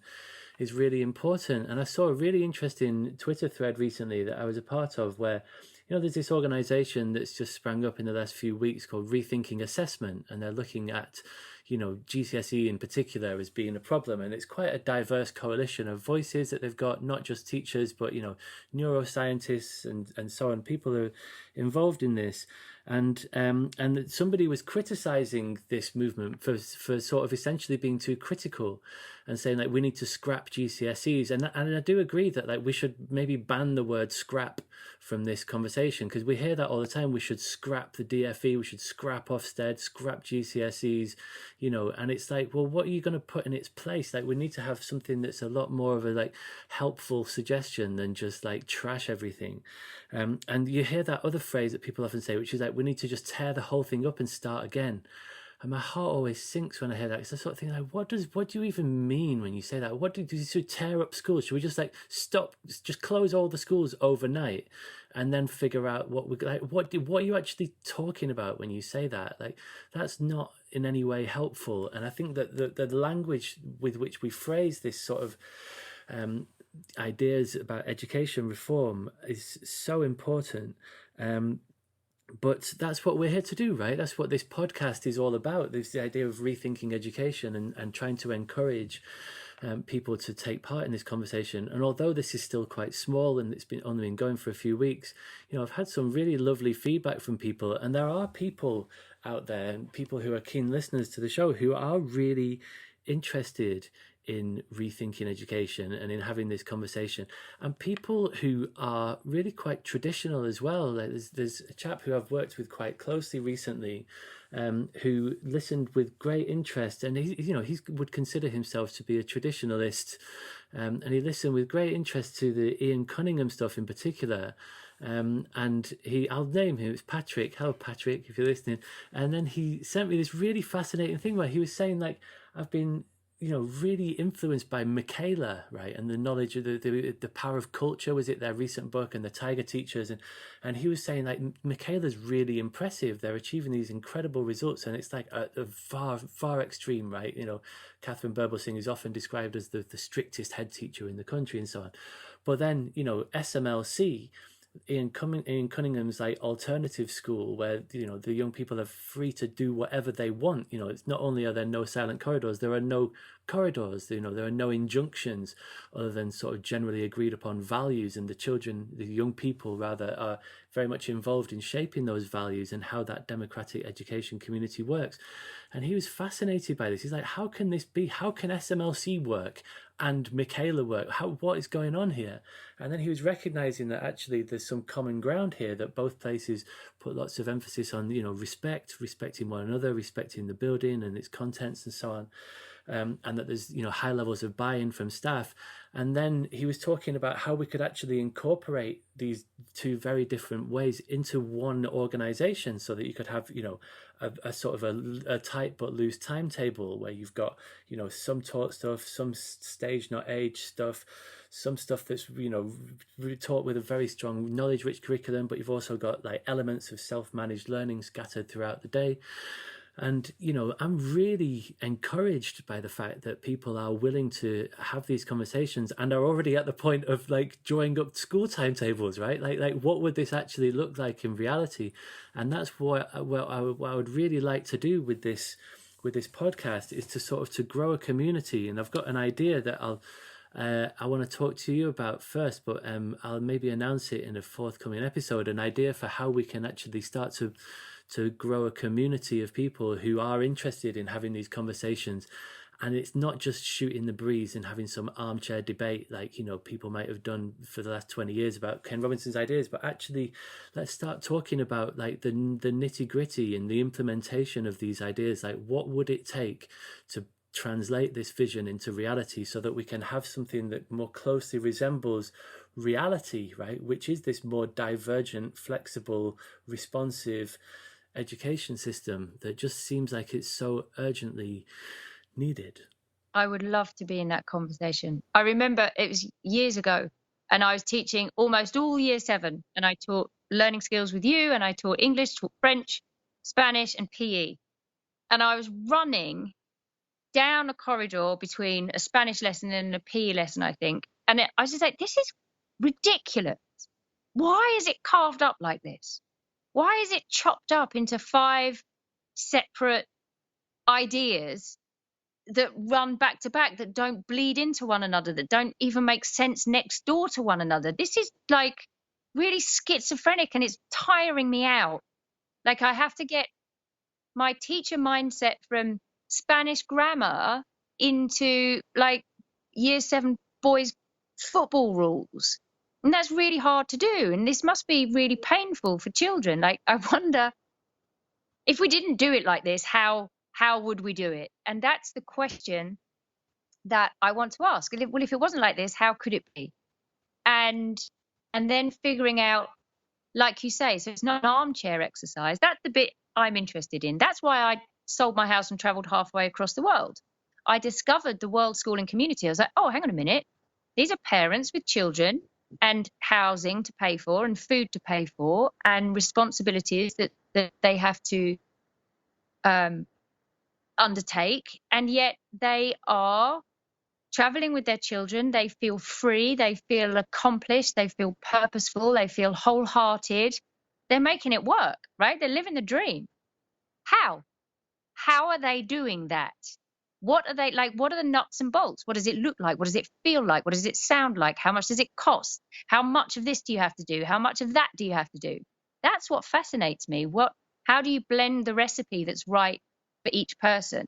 is really important. And I saw a really interesting Twitter thread recently that I was a part of, where there's this organization that's just sprang up in the last few weeks called Rethinking Assessment, and they're looking at GCSE in particular as being a problem. And it's quite a diverse coalition of voices that they've got, not just teachers, but neuroscientists and so on. People are involved in this, and somebody was criticizing this movement for sort of essentially being too critical and saying, like, we need to scrap GCSEs. And I do agree that, like, we should maybe ban the word scrap from this conversation, because we hear that all the time. We should scrap the DFE, we should scrap Ofsted, scrap GCSEs, and it's like, well, what are you going to put in its place? Like, we need to have something that's a lot more of a like helpful suggestion than just like trash everything. And you hear that other phrase that people often say, which is like, like we need to just tear the whole thing up and start again. And my heart always sinks when I hear that. It's the sort of thing like, what do you even mean when you say that? What do you tear up schools? Should we just like stop, just close all the schools overnight, and then figure out what we like? What are you actually talking about when you say that? Like, that's not in any way helpful. And I think that the language with which we phrase this sort of ideas about education reform is so important. But that's what we're here to do, right? That's what this podcast is all about. There's the idea of rethinking education and trying to encourage people to take part in this conversation. And although this is still quite small and it's only been going for a few weeks, I've had some really lovely feedback from people. And there are people out there, and people who are keen listeners to the show, who are really interested in rethinking education and in having this conversation, and people who are really quite traditional as well. There's a chap who I've worked with quite closely recently, who listened with great interest, and he would consider himself to be a traditionalist, and he listened with great interest to the Ian Cunningham stuff in particular. And I'll name him, it's Patrick. Hello, Patrick, if you're listening. And then he sent me this really fascinating thing where he was saying, like, I've been really influenced by Michaela, right? And the knowledge of the power of culture, was it their recent book, and the Tiger Teachers. And he was saying, like, Michaela's really impressive. They're achieving these incredible results. And it's like a far, far extreme, right? Catherine Berbelsing is often described as the strictest head teacher in the country and so on. But then, SMLC, Ian Cunningham's like alternative school, where the young people are free to do whatever they want. It's not only are there no silent corridors, there are no corridors. There are no injunctions other than sort of generally agreed upon values, and the young people rather, are very much involved in shaping those values and how that democratic education community works. And he was fascinated by this. He's like, how can this be? How can SMLC work and Michaela work? What is going on here? And then he was recognizing that actually there's some common ground here, that both places put lots of emphasis on, respecting one another, respecting the building and its contents and so on. And that there's high levels of buy-in from staff. And then he was talking about how we could actually incorporate these two very different ways into one organization, so that you could have a sort of a tight but loose timetable, where you've got some taught stuff, some stage not age stuff, some stuff that's taught with a very strong knowledge rich curriculum, but you've also got like elements of self-managed learning scattered throughout the day. And, I'm really encouraged by the fact that people are willing to have these conversations and are already at the point of like drawing up school timetables, right? Like what would this actually look like in reality? And that's what I would really like to do with this podcast, is to sort of to grow a community. And I've got an idea that I want to talk to you about first, but I'll maybe announce it in a forthcoming episode, an idea for how we can actually start to grow a community of people who are interested in having these conversations. And it's not just shooting the breeze and having some armchair debate like, people might have done for the last 20 years about Ken Robinson's ideas, but actually let's start talking about like the nitty gritty and the implementation of these ideas. Like, what would it take to translate this vision into reality, so that we can have something that more closely resembles reality, right? Which is this more divergent, flexible, responsive education system that just seems like it's so urgently needed. I would love to be in that conversation. I remember it was years ago, and I was teaching almost all year 7, and I taught learning skills with you, and I taught English, taught French, Spanish, and PE. And I was running down a corridor between a Spanish lesson and a PE lesson, I think. And I was just like, this is ridiculous. Why is it carved up like this? Why is it chopped up into 5 separate ideas that run back to back, that don't bleed into one another, that don't even make sense next door to one another? This is like really schizophrenic, and it's tiring me out. Like, I have to get my teacher mindset from Spanish grammar into like year 7 boys football rules. And that's really hard to do. And this must be really painful for children. Like, I wonder if we didn't do it like this, how would we do it? And that's the question that I want to ask. Well, if it wasn't like this, how could it be? And then figuring out like you say, so it's not an armchair exercise. That's the bit I'm interested in. That's why I sold my house and traveled halfway across the world. I discovered the world schooling community. I was like, oh, hang on a minute. These are parents with children and housing to pay for and food to pay for and responsibilities that they have to undertake. And yet they are traveling with their children. They feel free. They feel accomplished. They feel purposeful. They feel wholehearted. They're making it work, right? They're living the dream. How? How are they doing that? What are they like? What are the nuts and bolts? What does it look like? What does it feel like? What does it sound like? How much does it cost? How much of this do you have to do? How much of that do you have to do? That's what fascinates me. How do you blend the recipe that's right for each person?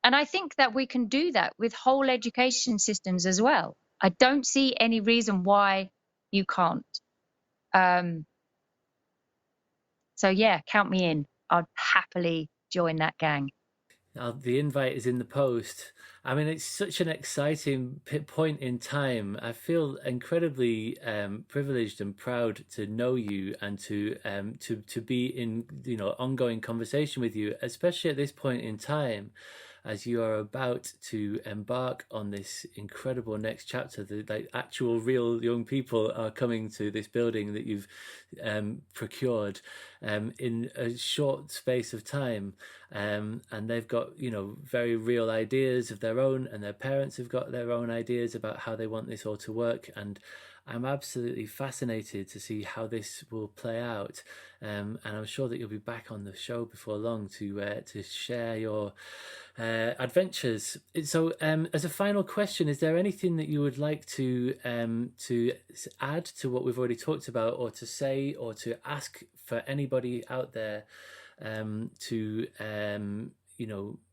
And I think that we can do that with whole education systems as well. I don't see any reason why you can't. So yeah, count me in. I'd happily join that gang. The invite is in the post. I mean, it's such an exciting point in time. I feel incredibly privileged and proud to know you and to be in ongoing conversation with you, especially at this point in time, as you are about to embark on this incredible next chapter. The actual real young people are coming to this building that you've procured in a short space of time, and they've got very real ideas of their own, and their parents have got their own ideas about how they want this all to work. And I'm absolutely fascinated to see how this will play out, and I'm sure that you'll be back on the show before long to share your adventures. So, as a final question, is there anything that you would like to add to what we've already talked about, or to say, or to ask for anybody out there to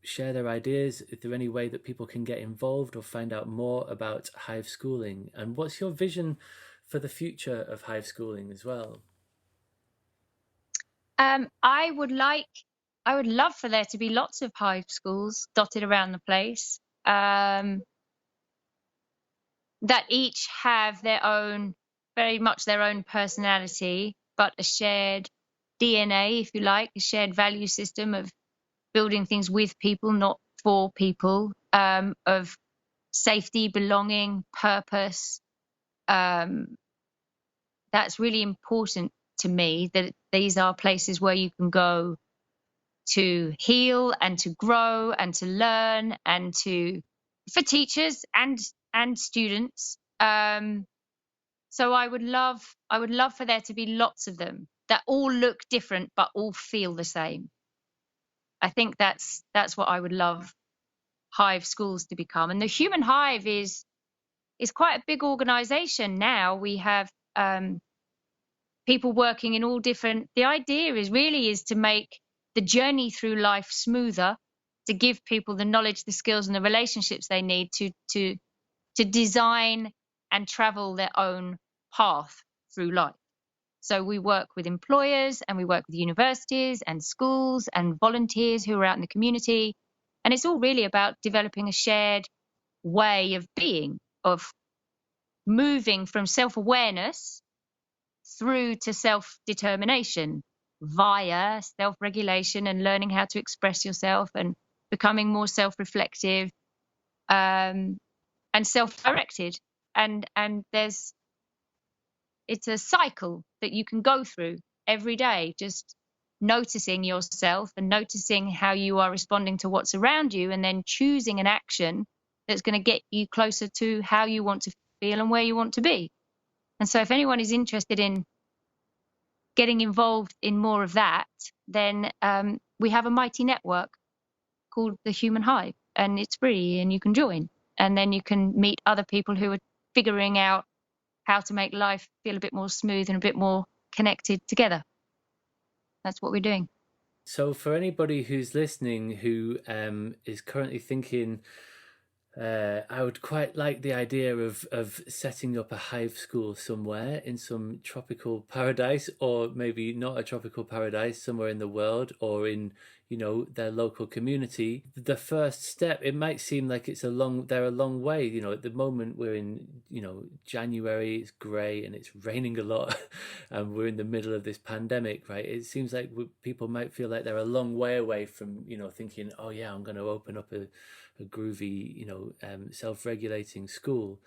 share their ideas? Is there any way that people can get involved or find out more about Hive Schooling? And what's your vision for the future of Hive Schooling as well? I would love for there to be lots of Hive schools dotted around the place, that each have very much their own personality, but a shared DNA, if you like, a shared value system of building things with people, not for people, of safety, belonging, purpose. That's really important to me, that these are places where you can go to heal and to grow and to learn, and for teachers and students. So I would love for there to be lots of them that all look different but all feel the same. I think that's what I would love Hive schools to become. And the Human Hive is quite a big organization now. We have people working in all different. The idea is to make the journey through life smoother, to give people the knowledge, the skills, and the relationships they need to design and travel their own path through life. So we work with employers, and we work with universities and schools and volunteers who are out in the community. And it's all really about developing a shared way of being, of moving from self-awareness through to self-determination via self-regulation and learning how to express yourself and becoming more self-reflective and self-directed. And it's a cycle that you can go through every day, just noticing yourself and noticing how you are responding to what's around you, and then choosing an action that's going to get you closer to how you want to feel and where you want to be. And so if anyone is interested in getting involved in more of that, then we have a mighty network called the Human Hive, and it's free and you can join. And then you can meet other people who are figuring out how to make life feel a bit more smooth and a bit more connected together. That's what we're doing. So for anybody who's listening who is currently thinking, I would quite like the idea of setting up a Hive school somewhere in some tropical paradise, or maybe not a tropical paradise, somewhere in the world, or in their local community, the first step, it might seem like they're a long way. At the moment we're in, January, it's grey and it's raining a lot and we're in the middle of this pandemic, right? It seems like people might feel like they're a long way away from, thinking, oh yeah, I'm going to open up a groovy, self-regulating school.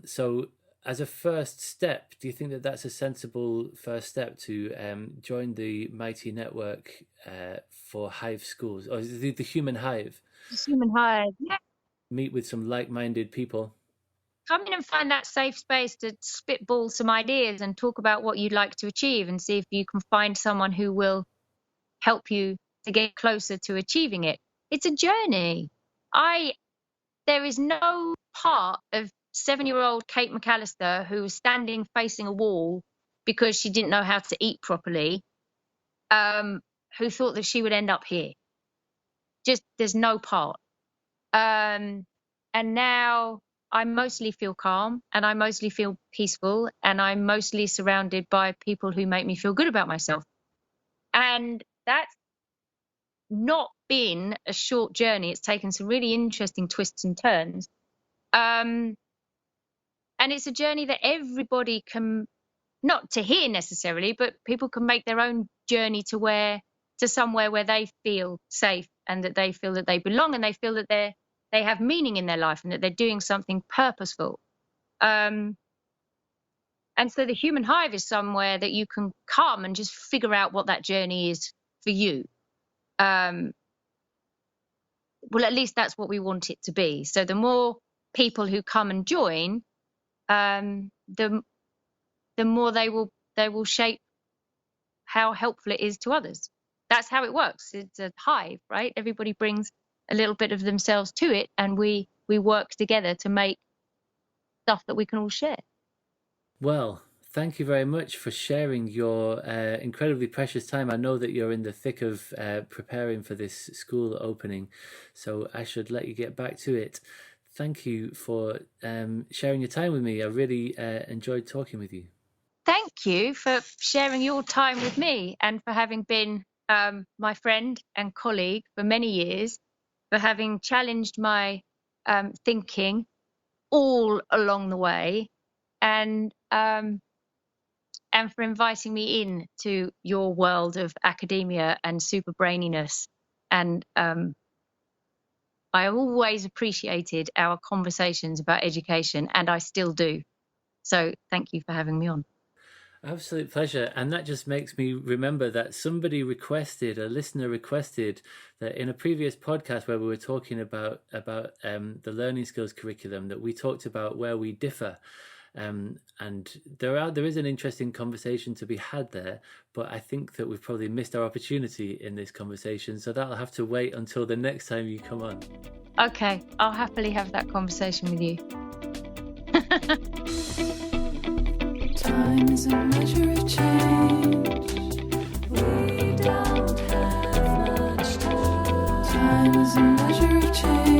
So as a first step, do you think that that's a sensible first step to join the mighty network for Hive schools, or the Human Hive? The Human Hive, yeah. Meet with some like-minded people. Come in and find that safe space to spitball some ideas and talk about what you'd like to achieve, and see if you can find someone who will help you to get closer to achieving it. It's a journey. There is no part of 7-year-old Kate McAllister who was standing facing a wall because she didn't know how to eat properly, who thought that she would end up here. Just, there's no part. And now I mostly feel calm, and I mostly feel peaceful, and I'm mostly surrounded by people who make me feel good about myself. And that's not been a short journey. It's taken some really interesting twists and turns. And it's a journey that everybody can, not to here necessarily, but people can make their own journey to somewhere where they feel safe, and that they feel that they belong, and they feel that they have meaning in their life, and that they're doing something purposeful. And so the Human Hive is somewhere that you can come and just figure out what that journey is for you. Well, at least that's what we want it to be. So the more people who come and join, the more they will shape how helpful it is to others. That's how it works. It's a hive, right? Everybody brings a little bit of themselves to it, and we work together to make stuff that we can all share. Well, thank you very much for sharing your incredibly precious time. I know that you're in the thick of preparing for this school opening, so I should let you get back to it. Thank you for sharing your time with me. I really enjoyed talking with you. Thank you for sharing your time with me, and for having been my friend and colleague for many years, for having challenged my thinking all along the way, and for inviting me in to your world of academia and super braininess. And I always appreciated our conversations about education, and I still do. So thank you for having me on. Absolute pleasure. And that just makes me remember that a listener requested that in a previous podcast where we were talking about the learning skills curriculum, that we talked about where we differ. And there is an interesting conversation to be had there, but I think that we've probably missed our opportunity in this conversation, so that'll have to wait until the next time you come on. Okay, I'll happily have that conversation with you. Time is a measure of change. We don't have much time. Time is a measure of change.